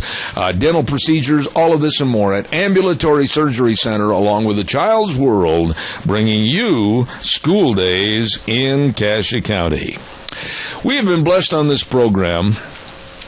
dental procedures, all of this and more at Ambulatory Surgery Center, along with the Child's World, bringing you school days in Cassia County. We have been blessed on this program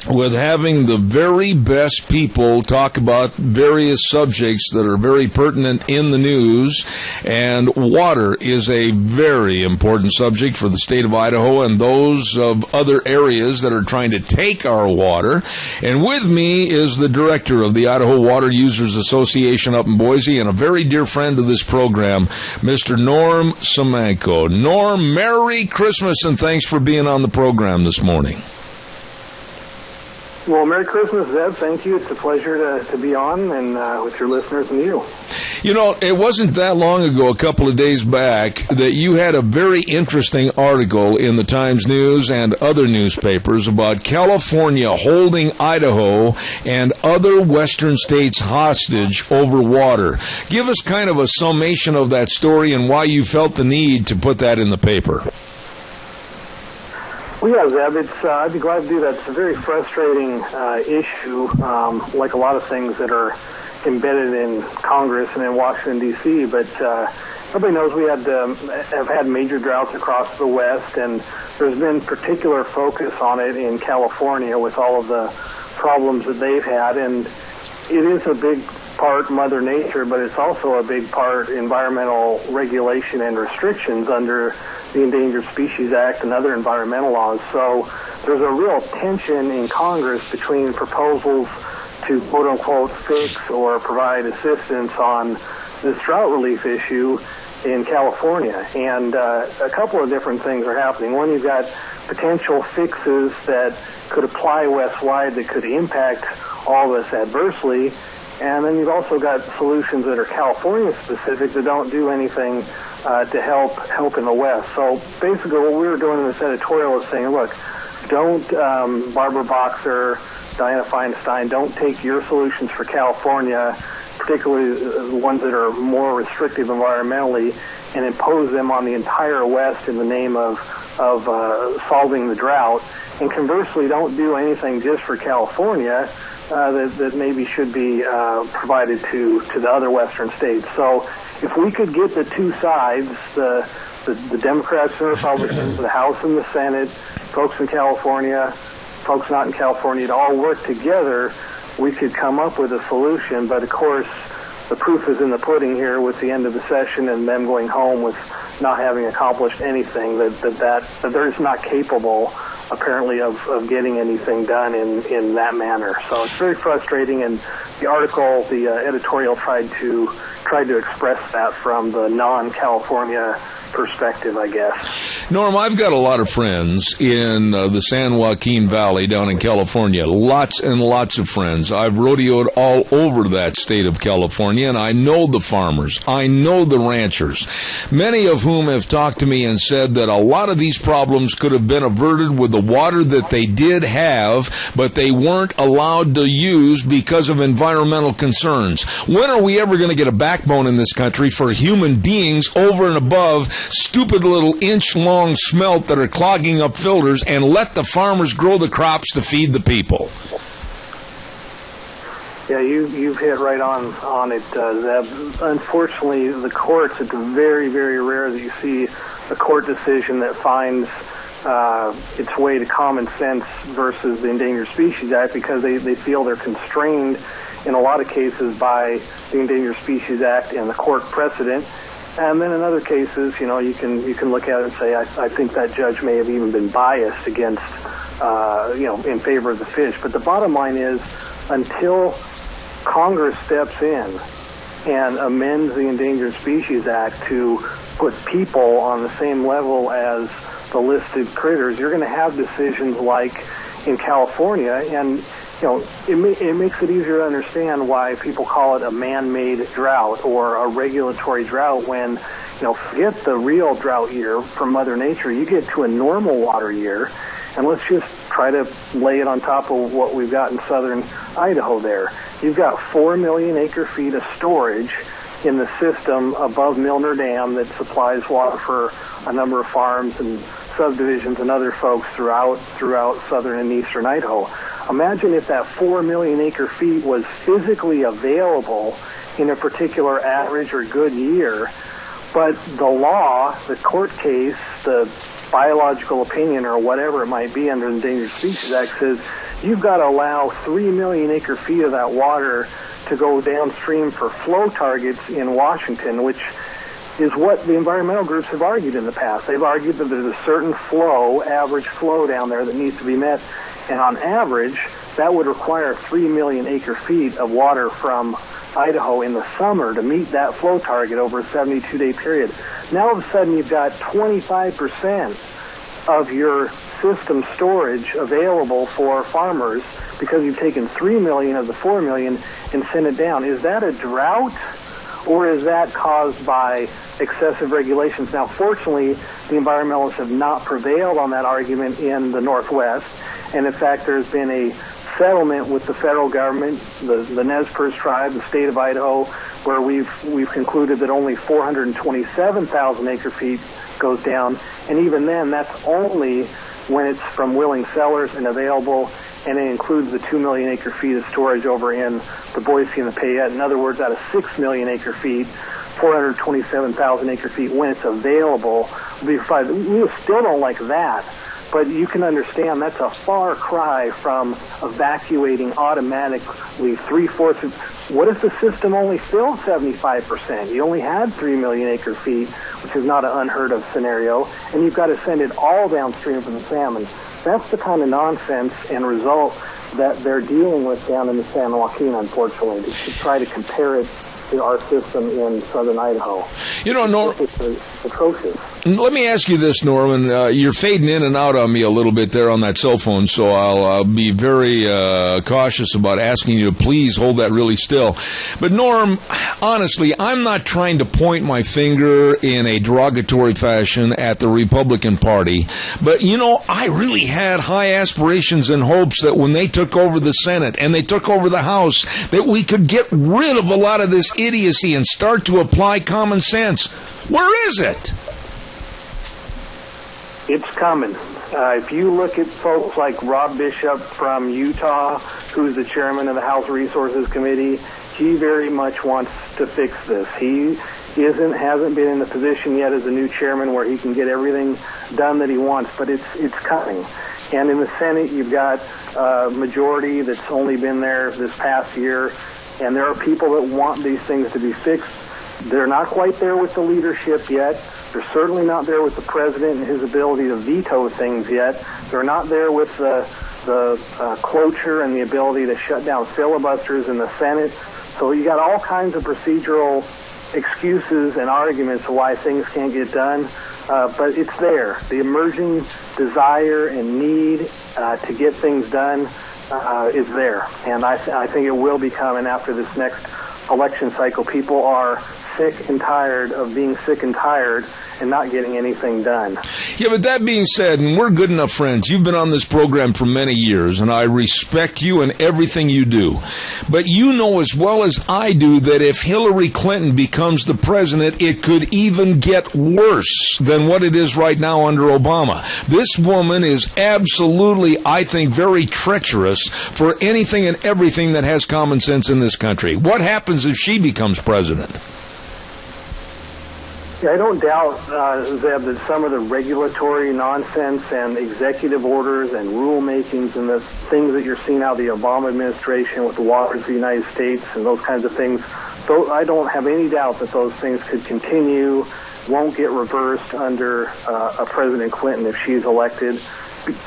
with having the very best people talk about various subjects that are very pertinent in the news, and water is a very important subject for the state of Idaho and those of other areas that are trying to take our water. And with me is the director of the Idaho Water Users Association up in Boise and a very dear friend of this program, Mr. Norm Semenko. Norm, Merry Christmas, and thanks for being on the program this morning. Well, Merry Christmas, Zeb. Thank you. It's a pleasure to be on and with your listeners and you. You know, it wasn't that long ago, a couple of days back, that you had a very interesting article in the Times News and other newspapers about California holding Idaho and other western states hostage over water. Give us kind of a summation of that story and why you felt the need to put that in the paper. Well, yeah, Zeb, I'd be glad to do that. It's a very frustrating issue, like a lot of things that are embedded in Congress and in Washington, D.C., but everybody knows we have had major droughts across the West, and there's been particular focus on it in California with all of the problems that they've had, and it is a big part Mother Nature, but it's also a big part environmental regulation and restrictions under the Endangered Species Act and other environmental laws. So there's a real tension in Congress between proposals to quote-unquote fix or provide assistance on this drought relief issue in California. And a couple of different things are happening. One, you've got potential fixes that could apply west-wide that could impact all of us adversely. And then you've also got solutions that are California-specific that don't do anything to help in the West. So basically what we were doing in this editorial is saying, look, don't, Barbara Boxer, Diana Feinstein, don't take your solutions for California, particularly the ones that are more restrictive environmentally, and impose them on the entire West in the name of solving the drought. And conversely, don't do anything just for California that maybe should be provided to the other western states. So if we could get the two sides, the Democrats and Republicans, the House and the Senate, folks in California, folks not in California, to all work together, we could come up with a solution. But of course, the proof is in the pudding here with the end of the session and them going home with not having accomplished anything, that they're just not capable, apparently, of getting anything done in that manner. So it's very frustrating, and the article, the editorial tried to express that from the non-California perspective, I guess. Norm, I've got a lot of friends in the San Joaquin Valley down in California. Lots and lots of friends. I've rodeoed all over that state of California, and I know the farmers. I know the ranchers, many of whom have talked to me and said that a lot of these problems could have been averted with the water that they did have, but they weren't allowed to use because of environmental concerns. When are we ever going to get a backbone in this country for human beings over and above stupid little inch-long smelt that are clogging up filters, and let the farmers grow the crops to feed the people? Yeah, you've hit right on it, Zeb. Unfortunately, the courts, it's very, very rare that you see a court decision that finds its way to common sense versus the Endangered Species Act, because they feel they're constrained in a lot of cases by the Endangered Species Act and the court precedent. And then in other cases, you can look at it and say, I think that judge may have even been biased against, in favor of the fish. But the bottom line is, until Congress steps in and amends the Endangered Species Act to put people on the same level as the listed critters, you're going to have decisions like in California, and it makes it easier to understand why people call it a man-made drought or a regulatory drought when, forget the real drought year from Mother Nature. You get to a normal water year, and let's just try to lay it on top of what we've got in southern Idaho there. You've got 4 million acre-feet of storage in the system above Milner Dam that supplies water for a number of farms and subdivisions and other folks throughout southern and eastern Idaho. Imagine if that 4 million acre-feet was physically available in a particular average or good year, but the law, the court case, the biological opinion, or whatever it might be under the Endangered Species Act says you've got to allow 3 million acre-feet of that water to go downstream for flow targets in Washington, which is what the environmental groups have argued in the past. They've argued that there's a certain flow, average flow down there that needs to be met, and on average, that would require 3 million acre-feet of water from Idaho in the summer to meet that flow target over a 72-day period. Now all of a sudden you've got 25% of your system storage available for farmers because you've taken 3 million of the 4 million and sent it down. Is that a drought, or is that caused by excessive regulations? Now, fortunately, the environmentalists have not prevailed on that argument in the Northwest, and in fact, there's been a settlement with the federal government, the Nez Perce tribe, the state of Idaho, where we've concluded that only 427,000 acre-feet goes down, and even then, that's only when it's from willing sellers and available, and it includes the 2 million acre-feet of storage over in the Boise and the Payette. In other words, out of 6 million acre-feet, 427,000 acre-feet, when it's available, will be provided. We still don't like that. But you can understand that's a far cry from evacuating automatically 3/4 of. What if the system only filled 75%? You only had 3 million acre-feet, which is not an unheard of scenario, and you've got to send it all downstream from the salmon. That's the kind of nonsense and result that they're dealing with down in the San Joaquin, unfortunately, to try to compare it to our system in southern Idaho. It's atrocious. Let me ask you this, Norman. You're fading in and out on me a little bit there on that cell phone, so I'll be very cautious about asking you to please hold that really still. But, Norm, honestly, I'm not trying to point my finger in a derogatory fashion at the Republican Party, but, I really had high aspirations and hopes that when they took over the Senate and they took over the House, that we could get rid of a lot of this idiocy and start to apply common sense. Where is it? It's coming. If you look at folks like Rob Bishop from Utah, who's the chairman of the House Resources Committee, he very much wants to fix this. He hasn't been in the position yet as a new chairman where he can get everything done that he wants, but it's coming. And in the Senate, you've got a majority that's only been there this past year, and there are people that want these things to be fixed. They're not quite there with the leadership yet. They're certainly not there with the president and his ability to veto things yet. They're not there with the cloture and the ability to shut down filibusters in the Senate. So you got all kinds of procedural excuses and arguments of why things can't get done. but it's there. The emerging desire and need to get things done is there. And I think it will be coming after this next election cycle. People are sick and tired of being sick and tired and not getting anything done. Yeah, but that being said, and we're good enough friends, you've been on this program for many years, and I respect you and everything you do. But you know as well as I do that if Hillary Clinton becomes the president, it could even get worse than what it is right now under Obama. This woman is absolutely, I think, very treacherous for anything and everything that has common sense in this country. What happens if she becomes president? Yeah, I don't doubt, Zeb, that some of the regulatory nonsense and executive orders and rulemakings and the things that you're seeing out of the Obama administration with the waters of the United States and those kinds of things, I don't have any doubt that those things could continue, won't get reversed under a President Clinton if she's elected,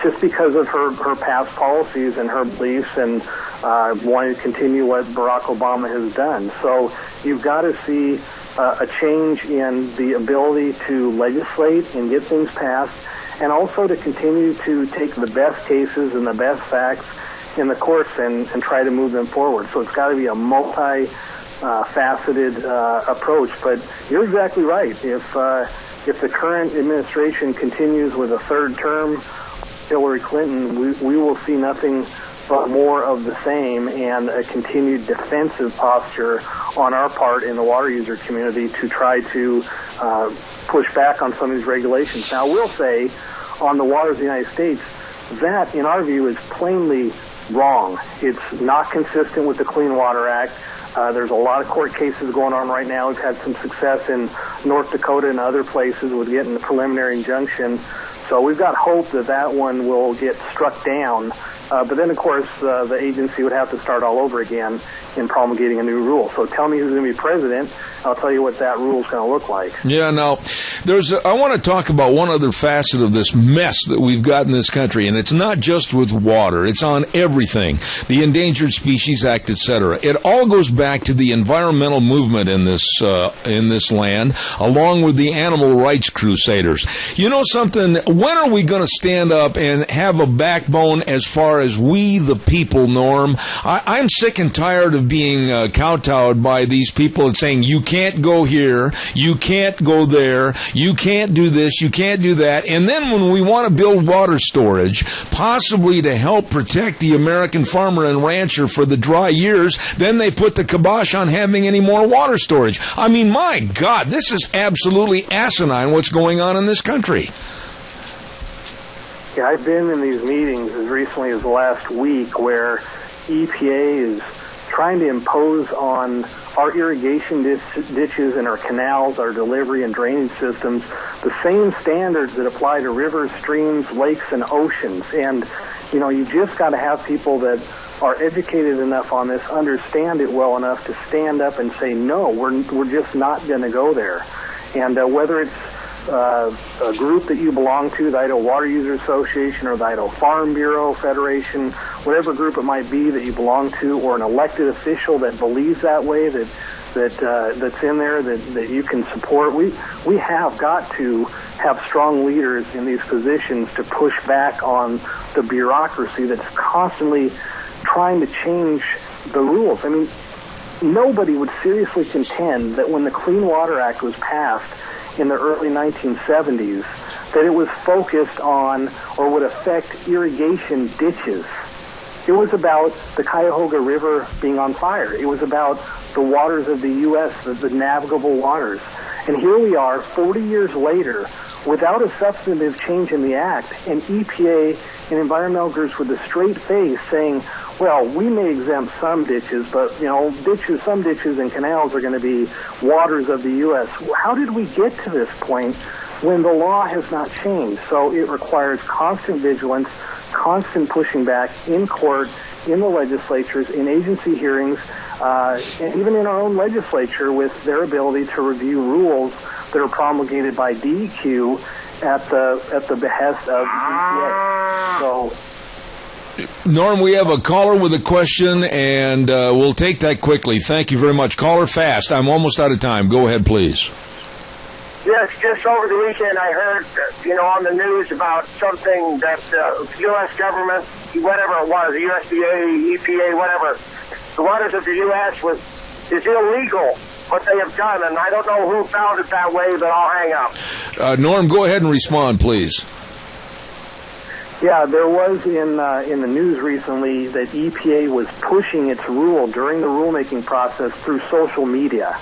just because of her past policies and her beliefs and wanting to continue what Barack Obama has done. So you've got to see a change in the ability to legislate and get things passed, and also to continue to take the best cases and the best facts in the courts and try to move them forward. So it's got to be a multi-faceted approach. But you're exactly right. If the current administration continues with a third term, Hillary Clinton, we will see nothing but more of the same and a continued defensive posture on our part in the water user community to try to push back on some of these regulations. Now, I will say on the waters of the United States, that, in our view, is plainly wrong. It's not consistent with the Clean Water Act. There's a lot of court cases going on right now. We've had some success in North Dakota and other places with getting the preliminary injunction. So we've got hope that that one will get struck down. But then, of course, the agency would have to start all over again in promulgating a new rule. So tell me who's going to be president. I'll tell you what that rule is going to look like. Yeah, now, I want to talk about one other facet of this mess that we've got in this country, and it's not just with water. It's on everything, the Endangered Species Act, etc. It all goes back to the environmental movement in this land, along with the animal rights crusaders. You know something? When are we going to stand up and have a backbone as far as we, the people, Norm? I'm sick and tired of being kowtowed by these people and saying, you can't go here, you can't go there, you can't do this, you can't do that. And then when we want to build water storage, possibly to help protect the American farmer and rancher for the dry years, then they put the kibosh on having any more water storage. I mean, my God, this is absolutely asinine what's going on in this country. Yeah, I've been in these meetings as recently as last week where EPA is trying to impose on our irrigation ditches and our canals, our delivery and drainage systems, the same standards that apply to rivers, streams, lakes, and oceans. And, you know, you just got to have people that are educated enough on this, understand it well enough to stand up and say, no, we're just not going to go there. And whether it's a group that you belong to, the Idaho Water Users Association or the Idaho Farm Bureau Federation, whatever group it might be that you belong to, or an elected official that believes that way, that's in there that you can support. We have got to have strong leaders in these positions to push back on the bureaucracy that's constantly trying to change the rules. I mean, nobody would seriously contend that when the Clean Water Act was passed in the early 1970s, that it was focused on or would affect irrigation ditches. It was about the Cuyahoga River being on fire. It was about the waters of the U.S., the navigable waters. And here we are, 40 years later, without a substantive change in the Act, and EPA and environmental groups with a straight face saying, well, we may exempt some ditches, but, you know, some ditches and canals are going to be waters of the U.S. How did we get to this point when the law has not changed? So it requires constant vigilance, constant pushing back in court, in the legislatures, in agency hearings, and even in our own legislature with their ability to review rules that are promulgated by DEQ at the behest of EPA. So, Norm, we have a caller with a question, and we'll take that quickly. Thank you very much. Caller, fast. I'm almost out of time. Go ahead, please. Yes, just over the weekend I heard, on the news about something that the U.S. government, whatever it was, the USDA, EPA, whatever, the waters of the U.S. is illegal, what they have done, and I don't know who found it that way, but I'll hang up. Norm, go ahead and respond, please. Yeah, there was in the news recently that EPA was pushing its rule during the rulemaking process through social media,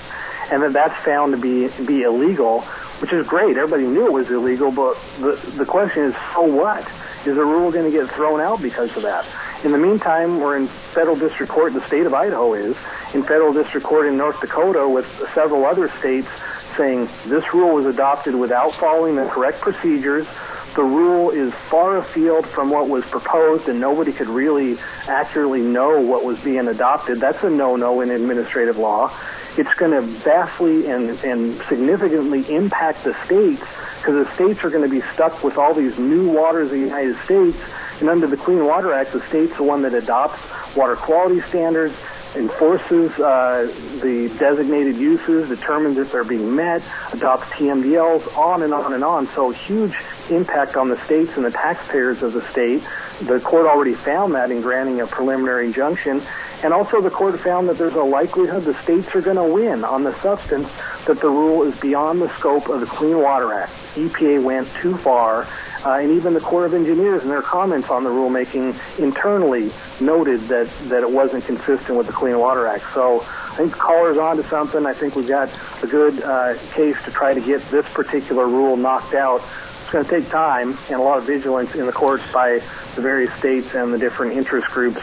and that's found to be illegal, which is great. Everybody knew it was illegal, but the question is, so what? Is the rule going to get thrown out because of that? In the meantime, we're in federal district court, the state of Idaho is, in federal district court in North Dakota with several other states saying this rule was adopted without following the correct procedures. The rule is far afield from what was proposed, and nobody could really accurately know what was being adopted. That's a no-no in administrative law. It's going to vastly and significantly impact the states, because the states are going to be stuck with all these new waters of the United States. And under the Clean Water Act, the state's the one that adopts water quality standards, enforces the designated uses, determines if they're being met, adopts TMDLs, on and on and on. So huge impact on the states and the taxpayers of the state. The court already found that in granting a preliminary injunction. And also the court found that there's a likelihood the states are going to win on the substance, that the rule is beyond the scope of the Clean Water Act. EPA went too far. And even the Corps of Engineers in their comments on the rulemaking internally noted that it wasn't consistent with the Clean Water Act. So I think the caller's on to something. I think we've got a good case to try to get this particular rule knocked out. It's going to take time and a lot of vigilance in the courts by the various states and the different interest groups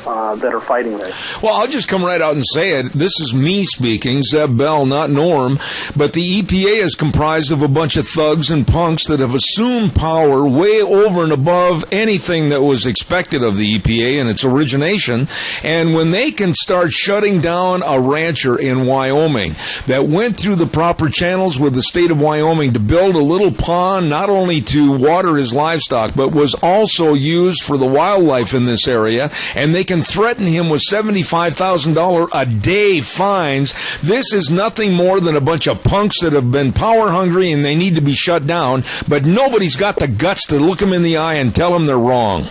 that are fighting this. Well, I'll just come right out and say it. This is me speaking, Zeb Bell, not Norm. But the EPA is comprised of a bunch of thugs and punks that have assumed power way over and above anything that was expected of the EPA in its origination. And when they can start shutting down a rancher in Wyoming that went through the proper channels with the state of Wyoming to build a little pond, not only to water his livestock, but was also used for the wildlife in this area, and they can threaten him with $75,000 a day fines. This is nothing more than a bunch of punks that have been power hungry and they need to be shut down, but nobody's got the guts to look them in the eye and tell them they're wrong.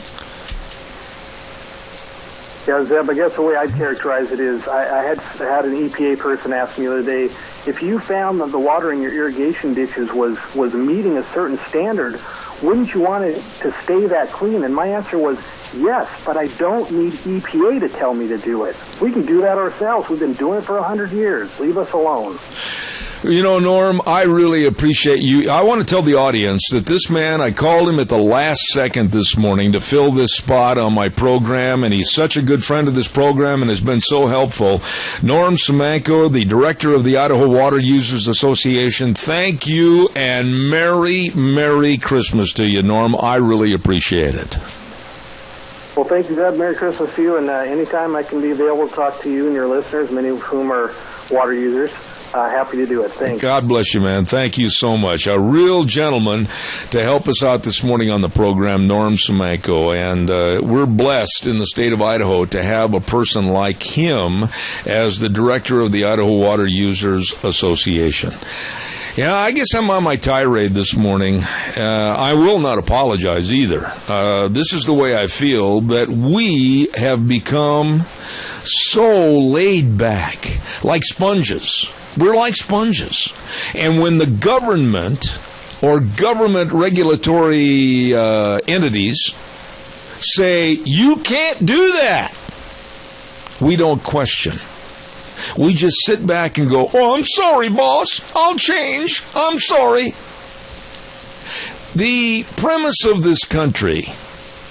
Yeah, Zeb, I guess the way I'd characterize it is I had an EPA person ask me the other day, if you found that the water in your irrigation ditches was meeting a certain standard, wouldn't you want it to stay that clean? And my answer was, yes, but I don't need EPA to tell me to do it. We can do that ourselves. We've been doing it for 100 years. Leave us alone. You know, Norm, I really appreciate you. I want to tell the audience that this man, I called him at the last second this morning to fill this spot on my program, and he's such a good friend of this program and has been so helpful. Norm Simanko, the director of the Idaho Water Users Association, thank you, and Merry, Merry Christmas to you, Norm. I really appreciate it. Well, thank you, Zeb. Merry Christmas to you, and anytime I can be available to talk to you and your listeners, many of whom are water users, happy to do it. Thanks. God bless you, man. Thank you so much. A real gentleman to help us out this morning on the program, Norm Simanko. And we're blessed in the state of Idaho to have a person like him as the director of the Idaho Water Users Association. Yeah, I guess I'm on my tirade this morning. I will not apologize either. This is the way I feel, that we have become so laid back, like sponges. We're like sponges. And when the government or government regulatory entities say, you can't do that, we don't question. We just sit back and go, oh, I'm sorry, boss. I'll change. I'm sorry. The premise of this country,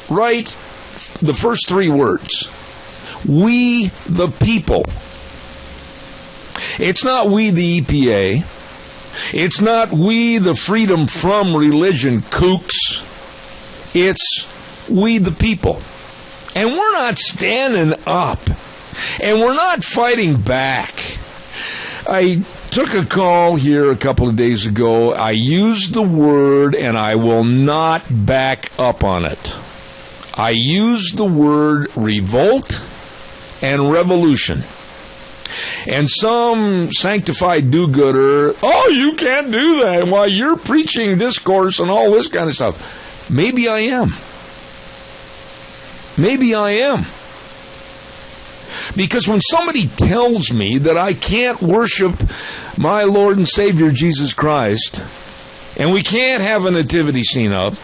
right? The first three words. We the people. It's not we the EPA. It's not we the freedom from religion kooks. It's we the people. And we're not standing up. And we're not fighting back. I took a call here a couple of days ago. I used the word, and I will not back up on it. I used the word revolt and revolution. And some sanctified do-gooder, oh, you can't do that while you're preaching discourse and all this kind of stuff. Maybe I am. Maybe I am. Because when somebody tells me that I can't worship my Lord and Savior Jesus Christ, and we can't have a nativity scene up,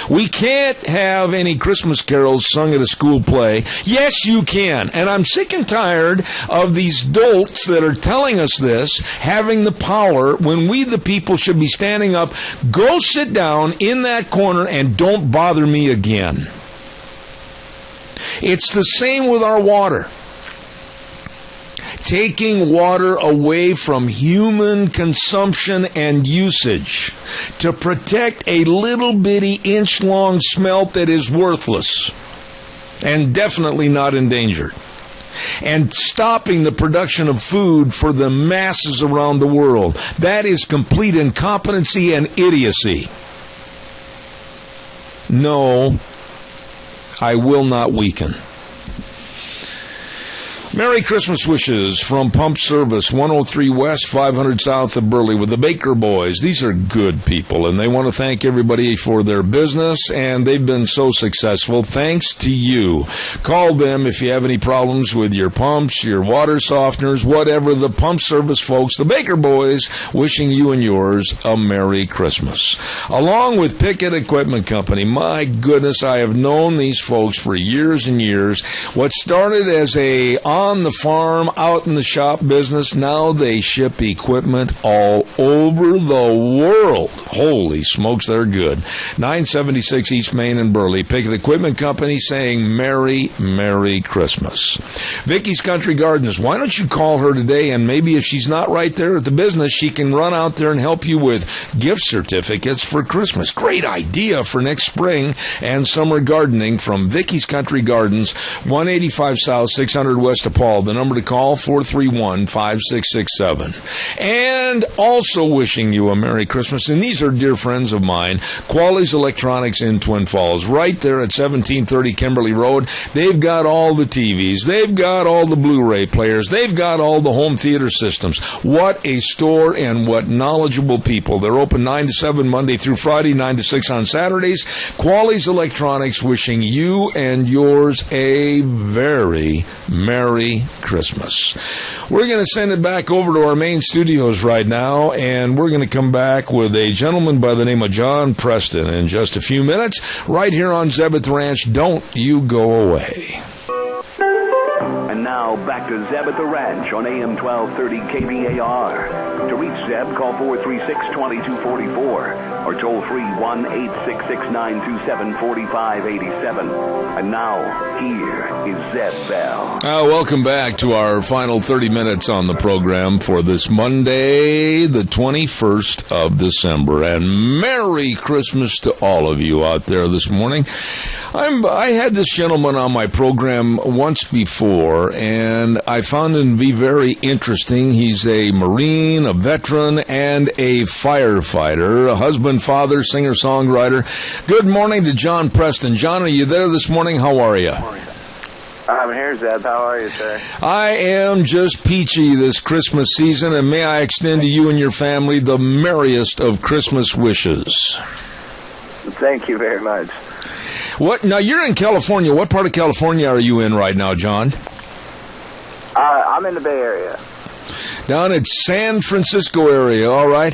we can't have any Christmas carols sung at a school play. Yes, you can. And I'm sick and tired of these dolts that are telling us this, having the power, when we the people should be standing up. Go sit down in that corner and don't bother me again. It's the same with our water. Taking water away from human consumption and usage to protect a little bitty inch-long smelt that is worthless and definitely not endangered. And stopping the production of food for the masses around the world. That is complete incompetency and idiocy. No, I will not weaken. Merry Christmas wishes from Pump Service, 103 West, 500 South of Burley, with the Baker Boys. These are good people, and they want to thank everybody for their business, and they've been so successful thanks to you. Call them if you have any problems with your pumps, your water softeners, whatever. The Pump Service folks, the Baker Boys, wishing you and yours a Merry Christmas. Along with Pickett Equipment Company, my goodness, I have known these folks for years and years. What started as a on the farm, out in the shop business, now they ship equipment all over the world. Holy smokes, they're good. 976 East Main in Burley. Pickett Equipment Company saying Merry, Merry Christmas. Vicky's Country Gardens, why don't you call her today, and maybe if she's not right there at the business, she can run out there and help you with gift certificates for Christmas. Great idea for next spring and summer gardening from Vicky's Country Gardens, 185 South, 600 West of Paul. The number to call, 431-5667. And also wishing you a Merry Christmas. And these are dear friends of mine, Quality's Electronics in Twin Falls, right there at 1730 Kimberly Road. They've got all the TVs. They've got all the Blu-ray players. They've got all the home theater systems. What a store and what knowledgeable people. They're open 9 to 7 Monday through Friday, 9 to 6 on Saturdays. Quality's Electronics wishing you and yours a very Merry Christmas. We're going to send it back over to our main studios right now, and we're going to come back with a gentleman by the name of John Preston in just a few minutes, right here on Zeb at the Ranch. Don't you go away. And now, back to Zeb at the Ranch on AM 1230 KBAR. To reach Zeb, call 436-2244 or toll free 1-866-927-4587. And now, here is Zeb Bell. Welcome back to our final 30 minutes on the program for this Monday, the 21st of December. And Merry Christmas to all of you out there this morning. I had this gentleman on my program once before, and I found him to be very interesting. He's a Marine, a veteran, and a firefighter, a husband, father, singer-songwriter. Good morning to John Preston. John, are you there this morning? How are you? I'm here, Zeb. How are you, sir? I am just peachy this Christmas season, and may I extend to you and your family the merriest of Christmas wishes. Thank you very much. What? Now, you're in California. What part of California are you in right now, John? I'm in the Bay Area. Down at San Francisco area, all right.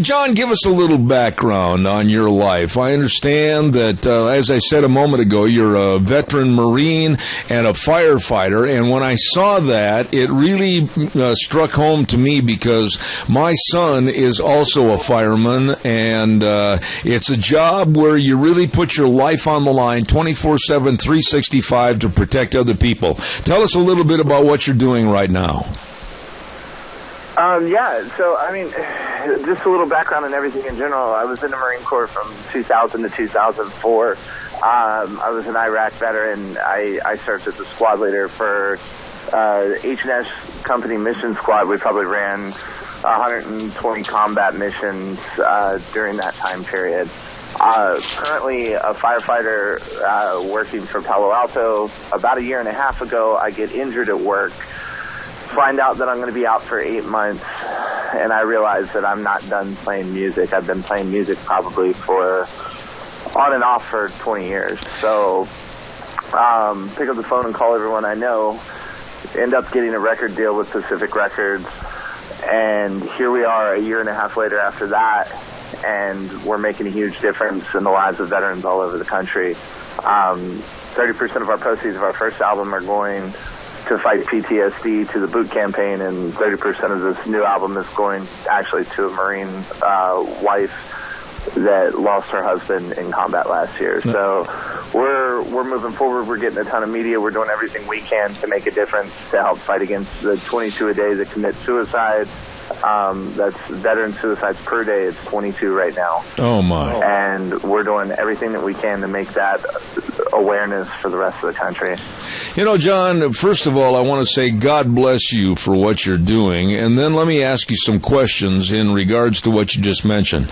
John, give us a little background on your life. I understand that, as I said a moment ago, you're a veteran Marine and a firefighter, and when I saw that, it really struck home to me because my son is also a fireman, and it's a job where you really put your life on the line 24/7, 365 to protect other people. Tell us a little bit about what you're doing right now. So, I mean, just a little background on everything in general. I was in the Marine Corps from 2000 to 2004. I was an Iraq veteran. I served as a squad leader for H&S Company Mission Squad. We probably ran 120 combat missions during that time period. Currently a firefighter working for Palo Alto. About a year and a half ago, I get injured at work. find out that I'm going to be out for 8 months, and I realize that I'm not done playing music. I've been playing music probably for on and off for 20 years. So pick up the phone and call everyone I know, end up getting a record deal with Pacific Records, and here we are a year and a half later after that, and we're making a huge difference in the lives of veterans all over the country. 30% of our proceeds of our first album are going to fight PTSD, to the boot campaign, and 30% of this new album is going actually to a Marine wife that lost her husband in combat last year. So we're moving forward. We're getting a ton of media. We're doing everything we can to make a difference to help fight against the 22 a day that commit suicide. That's veteran suicides per day. It's 22 right now. Oh, my. And we're doing everything that we can to make that awareness for the rest of the country. You know, John, first of all, I want to say God bless you for what you're doing. And then let me ask you some questions in regards to what you just mentioned.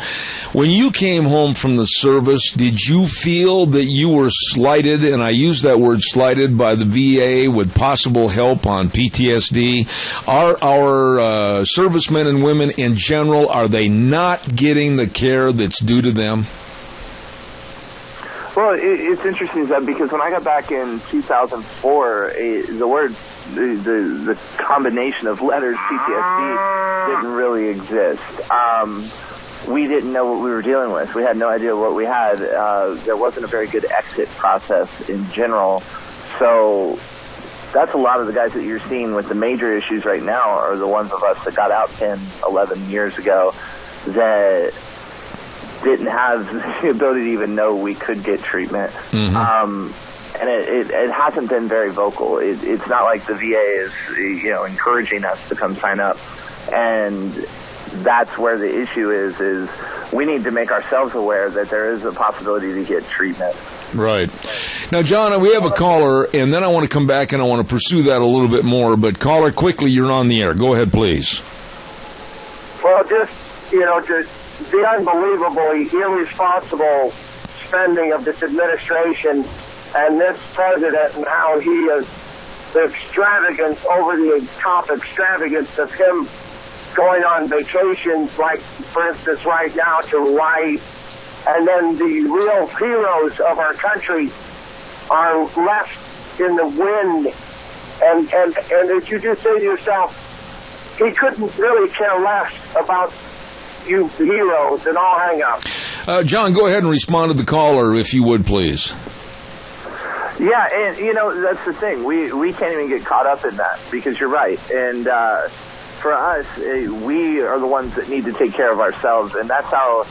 When you came home from the service, did you feel that you were slighted, and I use that word slighted, by the VA with possible help on PTSD? Are our servicemen and women in general, are they not getting the care that's due to them? Well, it's interesting, Zeb, because when I got back in 2004, the combination of letters PTSD didn't really exist. We didn't know what we were dealing with. We had no idea what we had. There wasn't a very good exit process in general. So that's a lot of the guys that you're seeing with the major issues right now are the ones of us that got out 10, 11 years ago that didn't have the ability to even know we could get treatment. Mm-hmm. And it hasn't been very vocal. It's not like the VA is, encouraging us to come sign up. And that's where the issue is we need to make ourselves aware that there is a possibility to get treatment. Right. Now, John, we have a caller, and then I want to come back and I want to pursue that a little bit more. But caller, quickly, you're on the air. Go ahead, please. Well, just the unbelievably irresponsible spending of this administration and this president, and how he is the extravagance over the top extravagance of him going on vacations, like, for instance, right now to Hawaii, and then the real heroes of our country are left in the wind. And as you just say to yourself, he couldn't really care less about you heroes, and I'll hang up. John, go ahead and respond to the caller, if you would, please. Yeah, and, that's the thing. We can't even get caught up in that, because you're right. And for us, we are the ones that need to take care of ourselves, and that's how,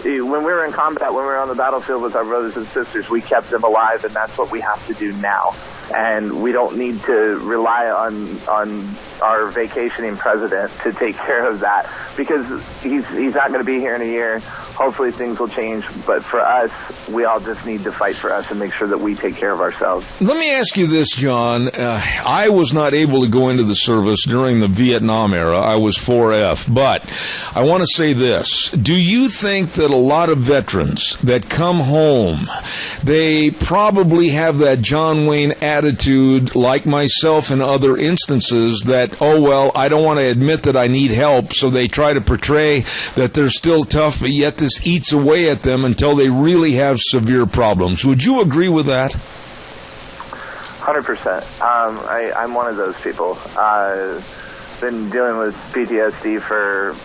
when we were in combat, when we were on the battlefield with our brothers and sisters, we kept them alive, and that's what we have to do now. And we don't need to rely on our vacationing president to take care of that, because he's not going to be here in a year. Hopefully things will change, but for us, we all just need to fight for us and make sure that we take care of ourselves. Let me ask you this, John. I was not able to go into the service during the Vietnam era. I was 4F, but I want to say this. Do you think that a lot of veterans that come home, they probably have that John Wayne attitude, like myself in other instances, that, oh, well, I don't want to admit that I need help, so they try to portray that they're still tough, but yet this eats away at them until they really have severe problems. Would you agree with that? 100%. I'm one of those people. I've been dealing with PTSD for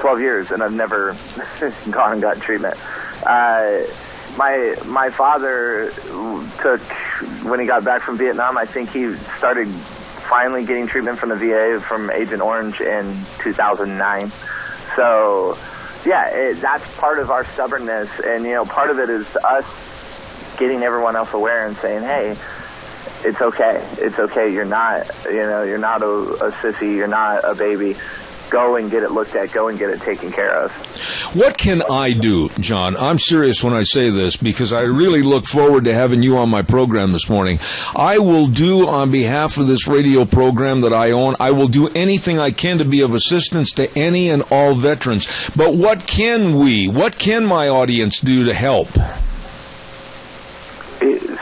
12 years, and I've never gone and got treatment. My father took, when he got back from Vietnam, I think he started finally getting treatment from the VA from Agent Orange in 2009. So, yeah, that's part of our stubbornness, and, part of it is us getting everyone else aware and saying, hey, it's okay. It's okay. You're not a sissy. You're not a baby. Go and get it looked at. Go and get it taken care of. What can I do, John? I'm serious when I say this, because I really look forward to having you on my program this morning. I will do, on behalf of this radio program that I own, I will do anything I can to be of assistance to any and all veterans. But what can my audience do to help?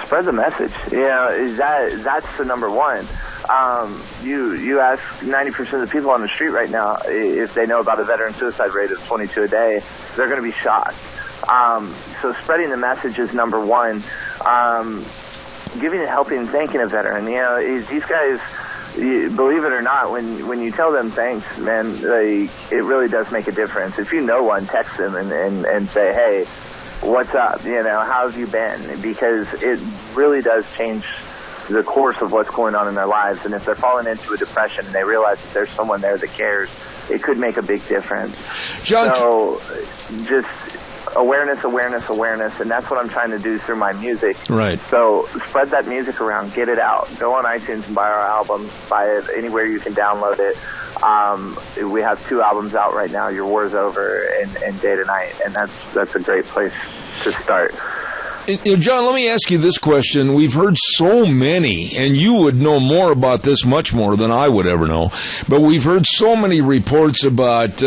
Spread the message. That's the number one. You ask 90% of the people on the street right now if they know about a veteran suicide rate of 22 a day, they're going to be shocked. So spreading the message is number one. Giving a helping and thanking a veteran. You know, these guys, believe it or not, when you tell them thanks, man, it really does make a difference. If you know one, text them and say, hey, what's up? You know, how have you been? Because it really does change the course of what's going on in their lives. And if they're falling into a depression and they realize that there's someone there that cares, it could make a big difference. John, so just awareness, and that's what I'm trying to do through my music. Right. So spread that music around, get it out. Go on iTunes and buy our album, buy it anywhere you can download it. We have 2 albums out right now, Your War's Over and Day to Night, and that's a great place to start. John, let me ask you this question. We've heard so many, and you would know more about this, much more than I would ever know, but we've heard so many reports about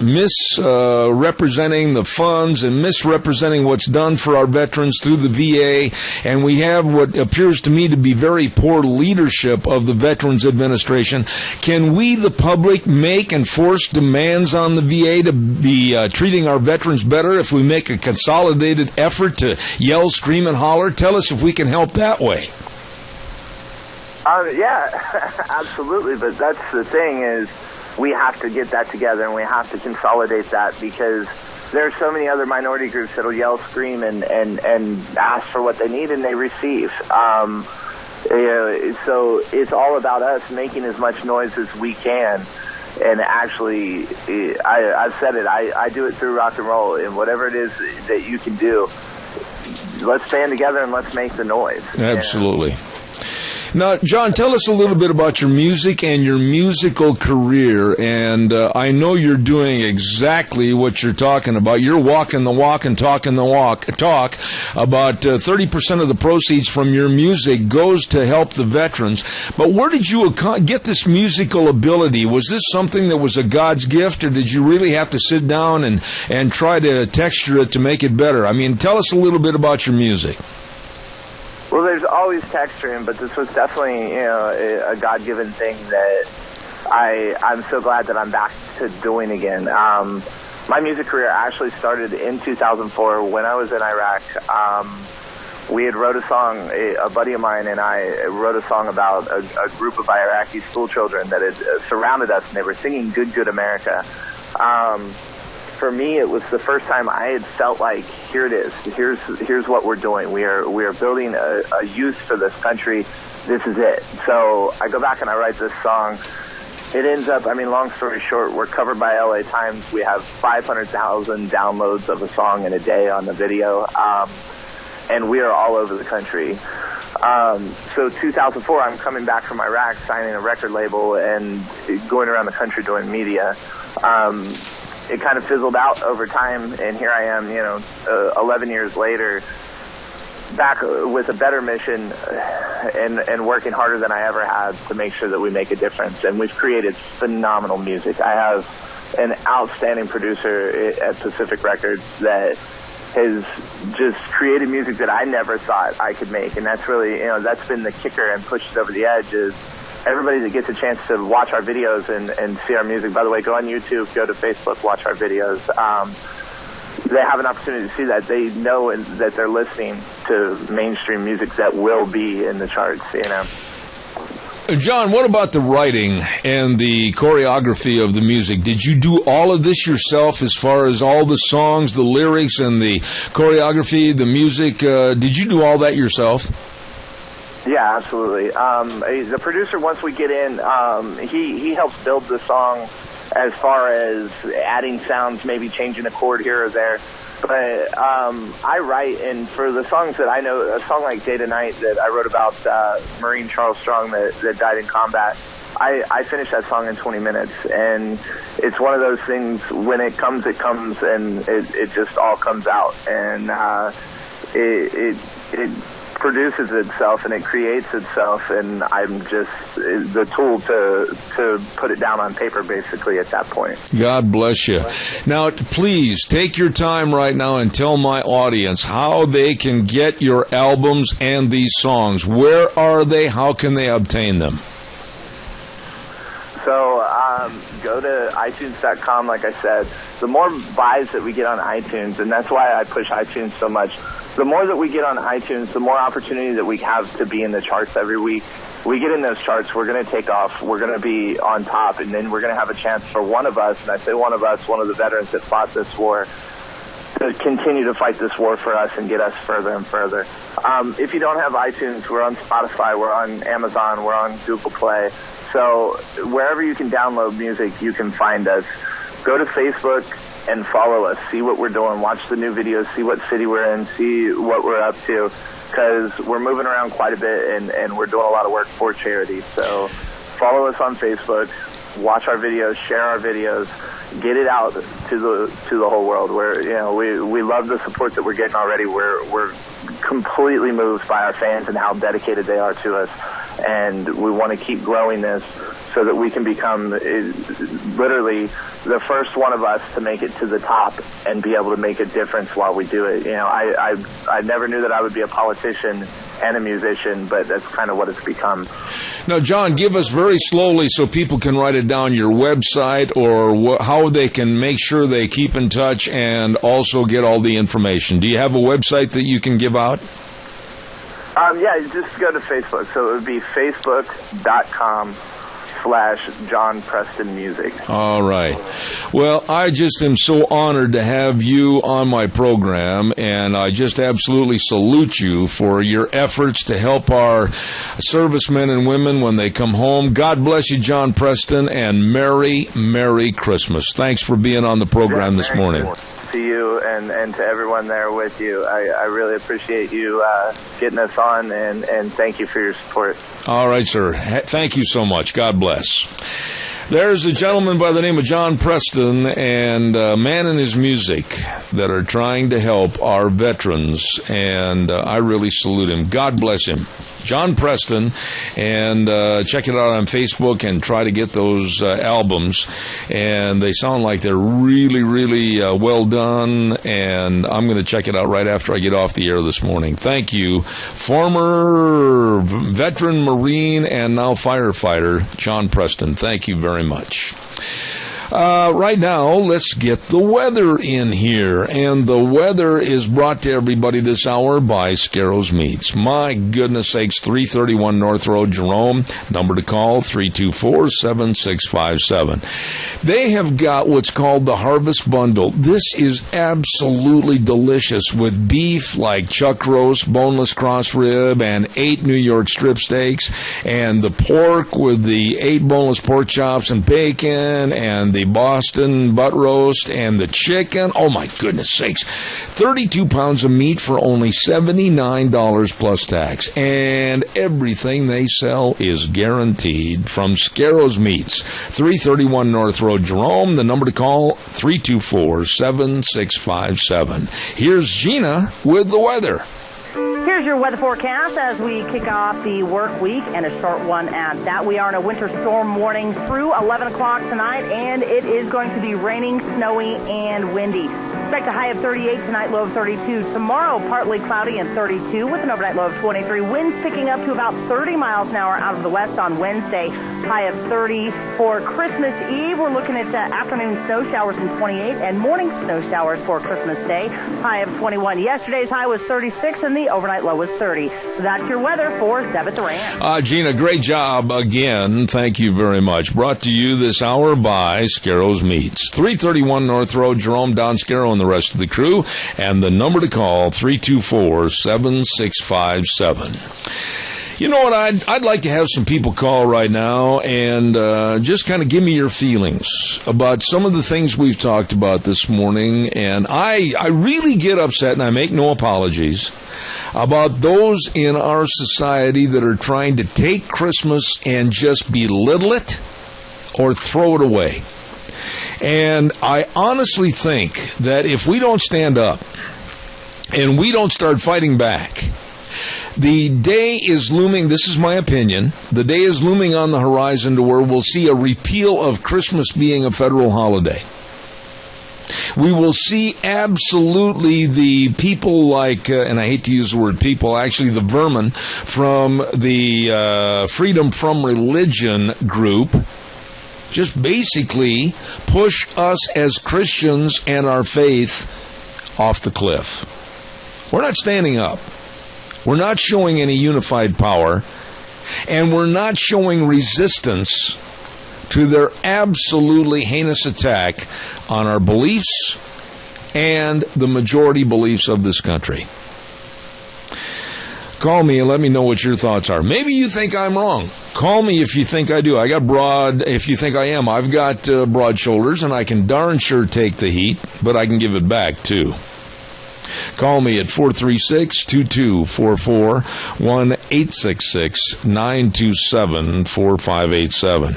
misrepresenting the funds and misrepresenting what's done for our veterans through the VA, and we have what appears to me to be very poor leadership of the Veterans Administration. Can we, the public, make and force demands on the VA to be treating our veterans better if we make a consolidated effort to yell, scream, and holler? Tell us if we can help that way. Yeah, absolutely. But that's the thing is we have to get that together and we have to consolidate that because there are so many other minority groups that will yell, scream, and ask for what they need and they receive. So it's all about us making as much noise as we can. And actually, I've said it, I do it through rock and roll, and whatever it is that you can do, let's stand together and let's make the noise. Absolutely. Now, John, tell us a little bit about your music and your musical career. And I know you're doing exactly what you're talking about. You're walking the walk and talking the talk. About 30% of the proceeds from your music goes to help the veterans. But where did you get this musical ability? Was this something that was a God's gift, or did you really have to sit down and try to texture it to make it better? I mean, tell us a little bit about your music. Well, there's always texturing, but this was definitely, a God-given thing that I'm so glad that I'm back to doing again. My music career actually started in 2004 when I was in Iraq. We had wrote a song, a buddy of mine and I wrote a song about a group of Iraqi school children that had surrounded us, and they were singing Good, Good America. For me, it was the first time I had felt like, here it is. Here's what we're doing. We are building a youth for this country. This is it. So I go back and I write this song. It ends up, long story short, we're covered by LA Times. We have 500,000 downloads of a song in a day on the video. And we are all over the country. So 2004, I'm coming back from Iraq, signing a record label and going around the country doing media. It kind of fizzled out over time, and here I am, 11 years later, back with a better mission and working harder than I ever had to make sure that we make a difference. And we've created phenomenal music. I have an outstanding producer at Pacific Records that has just created music that I never thought I could make. And that's really, that's been the kicker and pushed over the edge is everybody that gets a chance to watch our videos and see our music. By the way, go on YouTube, go to Facebook, watch our videos. They have an opportunity to see that. They know that they're listening to mainstream music that will be in the charts, John, what about the writing and the choreography of the music? Did you do all of this yourself as far as all the songs, the lyrics, and the choreography, the music? Did you do all that yourself? Yeah, absolutely. The producer, once we get in, he helps build the song as far as adding sounds, maybe changing a chord here or there. But I write, and for the songs that I know, a song like Day to Night that I wrote about Marine Charles Strong that died in combat, I finished that song in 20 minutes. And it's one of those things, when it comes, and it just all comes out. And it produces itself and it creates itself, and I'm just the tool to put it down on paper basically at that point. God bless you. Now, please take your time right now and tell my audience how they can get your albums and these songs. Where are they? How can they obtain them? Go to iTunes.com, like I said. The more buys that we get on iTunes, and that's why I push iTunes so much, the more that we get on iTunes, the more opportunity that we have to be in the charts every week. We get in those charts, we're going to take off, we're going to be on top, and then we're going to have a chance for one of us, and I say one of us, one of the veterans that fought this war, to continue to fight this war for us and get us further and further. If you don't have iTunes, we're on Spotify, we're on Amazon, we're on Google Play. So wherever you can download music, you can find us. Go to Facebook and follow us. See what we're doing. Watch the new videos. See what city we're in. See what we're up to. Because we're moving around quite a bit, and we're doing a lot of work for charity. So follow us on Facebook. Watch our videos. Share our videos. Get it out to the whole world. We love the support that we're getting already. We're completely moved by our fans and how dedicated they are to us, and we want to keep growing this so that we can become literally the first one of us to make it to the top and be able to make a difference while we do it. I never knew that I would be a politician and a musician, but that's kind of what it's become. Now, John, give us very slowly so people can write it down, your website or how they can make sure they keep in touch and also get all the information. Do you have a website that you can give out? Yeah, just go to Facebook. So it would be facebook.com/John Preston Music. All right. Well, I just am so honored to have you on my program, and I just absolutely salute you for your efforts to help our servicemen and women when they come home. God bless you, John Preston, and Merry, Merry Christmas. Thanks for being on the program this morning. To you and to everyone there with you. I really appreciate you getting us on, and thank you for your support. All right, sir. Thank you so much. God bless. There's a gentleman by the name of John Preston and a man and his music that are trying to help our veterans, and I really salute him. God bless him. John Preston, and check it out on Facebook and try to get those albums, and they sound like they're really, really well done, and I'm going to check it out right after I get off the air this morning. Thank you, former veteran Marine and now firefighter John Preston. Thank you very much. Right now, let's get the weather in here. And the weather is brought to everybody this hour by Scarrows Meats. My goodness sakes, 331 North Road, Jerome. Number to call, 324-7657. They have got what's called the Harvest Bundle. This is absolutely delicious with beef like chuck roast, boneless cross rib, and 8 New York strip steaks, and the pork with the 8 boneless pork chops and bacon, and the Boston butt roast, and the chicken. Oh my goodness sakes. 32 pounds of meat for only $79 plus tax. And everything they sell is guaranteed from Scarrows Meats. 331 North Road, Jerome. The number to call, 324-7657. Here's Gina with the weather. Here's your weather forecast as we kick off the work week, and a short one at that. We are in a winter storm warning through 11 o'clock tonight, and it is going to be raining, snowy, and windy. Expect a high of 38 tonight, low of 32. Tomorrow, partly cloudy and 32 with an overnight low of 23. Winds picking up to about 30 miles an hour out of the west on Wednesday, high of 30. For Christmas Eve, we're looking at afternoon snow showers in 28 and morning snow showers for Christmas Day, high of 21. Yesterday's high was 36 and the overnight low was 30. That's your weather for Zebeth Duran. Gina, great job again. Thank you very much. Brought to you this hour by Scarrows Meats. 331 North Road, Jerome, Don Scarrow, and the rest of the crew. And the number to call, 324-7657. You know what? I'd like to have some people call right now and just kind of give me your feelings about some of the things we've talked about this morning. And I really get upset, and I make no apologies, about those in our society that are trying to take Christmas and just belittle it or throw it away. And I honestly think that if we don't stand up and we don't start fighting back, the day is looming, this is my opinion, the day is looming on the horizon to where we'll see a repeal of Christmas being a federal holiday. We will see absolutely the people like, and I hate to use the word people, actually the vermin from the Freedom from Religion group just basically push us as Christians and our faith off the cliff. We're not standing up. We're not showing any unified power, and we're not showing resistance to their absolutely heinous attack on our beliefs and the majority beliefs of this country. Call me and let me know what your thoughts are. Maybe you think I'm wrong. Call me if you think I do. If you think I am, I've got broad shoulders, and I can darn sure take the heat, but I can give it back too. Call me at 436-2244, 1-866-927-4587.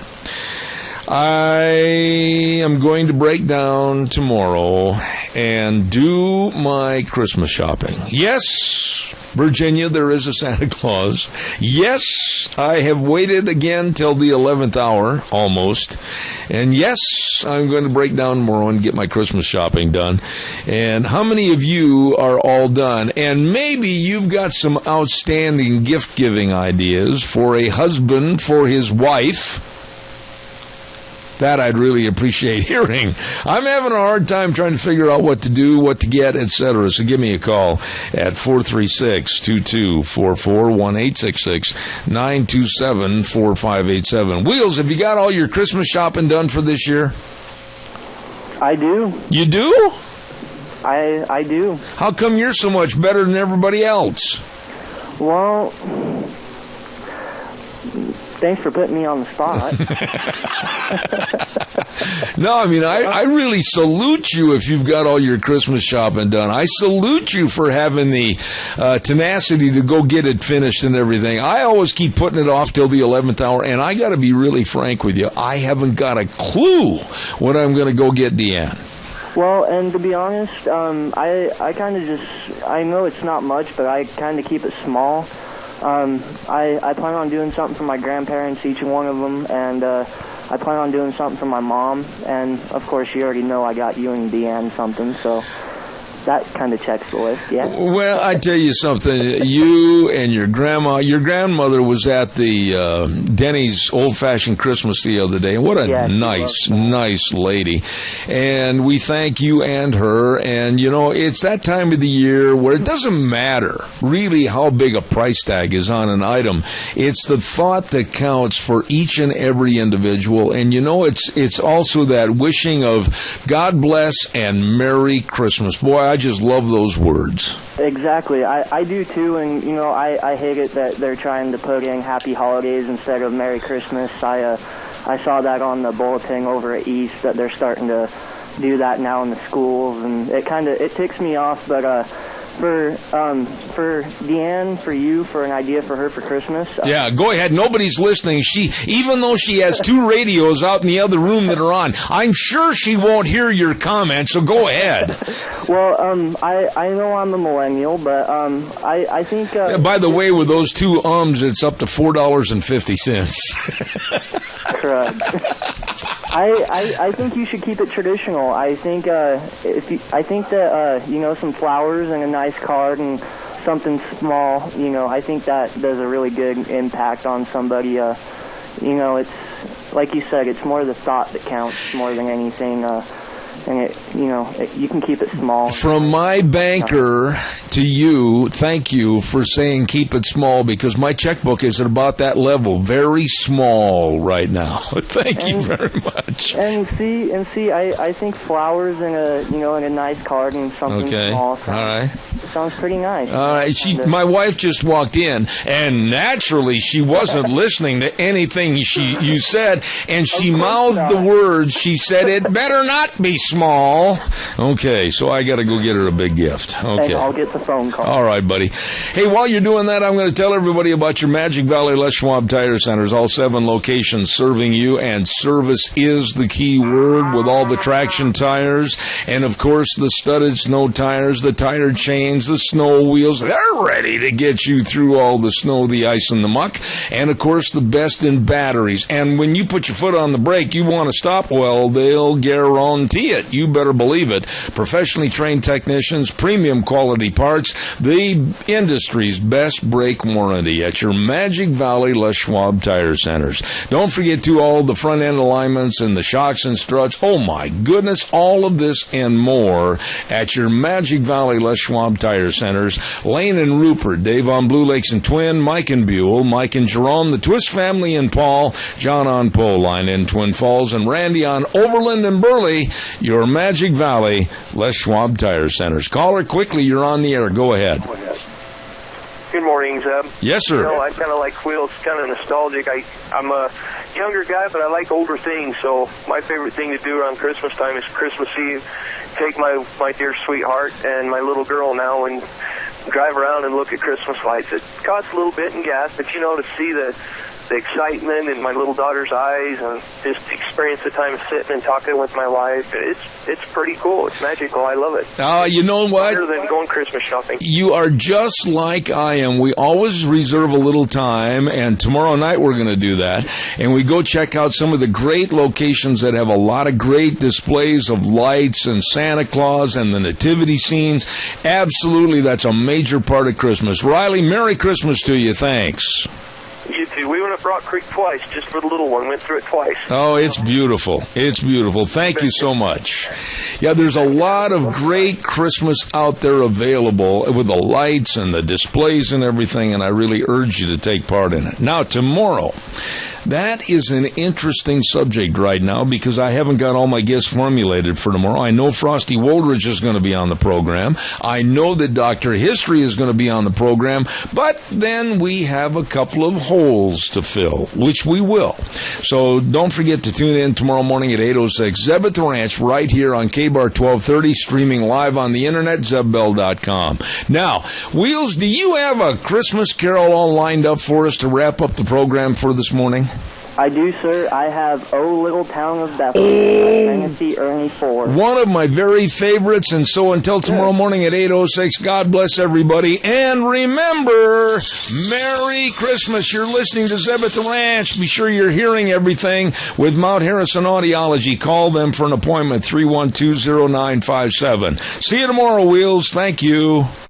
I am going to break down tomorrow and do my Christmas shopping. Yes, Virginia, there is a Santa Claus. Yes, I have waited again till the 11th hour, almost. And yes, I'm going to break down tomorrow and get my Christmas shopping done. And how many of you are all done? And maybe you've got some outstanding gift-giving ideas for a husband, for his wife. That I'd really appreciate hearing. I'm having a hard time trying to figure out what to do, what to get, etc. So give me a call at 436-2244, 1-866-927-4587. Wheels, have you got all your Christmas shopping done for this year? I do. You do? I do. How come you're so much better than everybody else? Well, thanks for putting me on the spot. No, I mean, I really salute you if you've got all your Christmas shopping done. I salute you for having the tenacity to go get it finished and everything. I always keep putting it off till the 11th hour, and I got to be really frank with you. I haven't got a clue what I'm going to go get, Deanne. Well, and to be honest, I kind of just, I know it's not much, but I kind of keep it small. I plan on doing something for my grandparents, each one of them, and I plan on doing something for my mom. And, of course, you already know I got you and Deanne something, so that kind of checks the list, yeah. Well, I tell you something. You and your grandmother was at the Denny's old-fashioned Christmas the other day. What a nice lady. And we thank you and her. And, you know, it's that time of the year where it doesn't matter really how big a price tag is on an item. It's the thought that counts for each and every individual. And, you know, it's also that wishing of God bless and Merry Christmas. Boy, I just love those words. Exactly. I do too, and, you know, I hate it that they're trying to put in Happy Holidays instead of Merry Christmas. I saw that on the bulletin over at East, that they're starting to do that now in the schools, and it ticks me off, but for Deanne, for you, for an idea for her for Christmas. Yeah, go ahead. Nobody's listening. Even though she has two radios out in the other room that are on, I'm sure she won't hear your comments, so go ahead. Well, I know I'm a millennial, but I think... by the way, with those two it's up to $4.50. Correct. I think you should keep it traditional. I think that you know, some flowers and a nice card and something small, you know, I think that does a really good impact on somebody. You know, it's like you said, it's more the thought that counts more than anything. And you can keep it small. From my banker to you, thank you for saying keep it small, because my checkbook is at about that level, very small right now. Thank you very much. And see, I think flowers and a nice card and something small. Sounds pretty nice. All right. My wife just walked in, and naturally she wasn't listening to anything you said, and she mouthed the words. She said, "It better not be small." Okay, so I got to go get her a big gift. Okay. And I'll get the phone call. All right, buddy. Hey, while you're doing that, I'm going to tell everybody about your Magic Valley Les Schwab Tire Centers. All 7 locations serving you, and service is the key word, with all the traction tires and, of course, the studded snow tires, the tire chains, the snow wheels. They're ready to get you through all the snow, the ice, and the muck. And, of course, the best in batteries. And when you put your foot on the brake, you want to stop, well, they'll guarantee it. You better believe it. Professionally trained technicians, premium quality parts, the industry's best brake warranty at your Magic Valley Les Schwab Tire Centers. Don't forget to all the front end alignments and the shocks and struts. Oh my goodness, all of this and more at your Magic Valley Les Schwab Tire Centers. Lane and Rupert, Dave on Blue Lakes and Twin, Mike and Buell, Mike and Jerome, the Twist family and Paul, John on Poline in Twin Falls, and Randy on Overland and Burley, your Magic Valley Les Schwab Tire Centers. Caller, quickly, you're on the air. Go ahead. Good morning, Zeb. Yes, sir. You know, I kind of like Wheels, kind of nostalgic. I'm a younger guy, but I like older things, so my favorite thing to do around Christmas time is Christmas Eve. Take my dear sweetheart and my little girl now and drive around and look at Christmas lights. It costs a little bit in gas, but, you know, to see the excitement in my little daughter's eyes and just experience the time of sitting and talking with my wife, it's pretty cool. It's magical. I love it. You know what? Better than going Christmas shopping. You are just like I am. We always reserve a little time, and tomorrow night we're going to do that. And we go check out some of the great locations that have a lot of great displays of lights and Santa Claus and the nativity scenes. Absolutely, that's a major part of Christmas. Riley, Merry Christmas to you. Thanks. You too. We went up Rock Creek twice, just for the little one. Went through it twice. Oh, it's beautiful. It's beautiful. Thank you so much. Yeah, there's a lot of great Christmas out there available with the lights and the displays and everything, and I really urge you to take part in it. Now, tomorrow, that is an interesting subject right now because I haven't got all my guests formulated for tomorrow. I know Frosty Woldridge is going to be on the program. I know that Dr. History is going to be on the program, but then we have a couple of holes to fill, which we will. So don't forget to tune in tomorrow morning at 8:06. Zeb at the Ranch right here on KBAR 1230, streaming live on the internet, zebbell.com. Now, Wheels, do you have a Christmas carol all lined up for us to wrap up the program for this morning? I do, sir. I have "Oh Little Town of Bethlehem" by Tennessee Ernie Ford. One of my very favorites, and so until tomorrow morning at 8:06, God bless everybody, and remember, Merry Christmas. You're listening to Zeb at the Ranch. Be sure you're hearing everything with Mount Harrison Audiology. Call them for an appointment, 312-0957. See you tomorrow, Wheels. Thank you.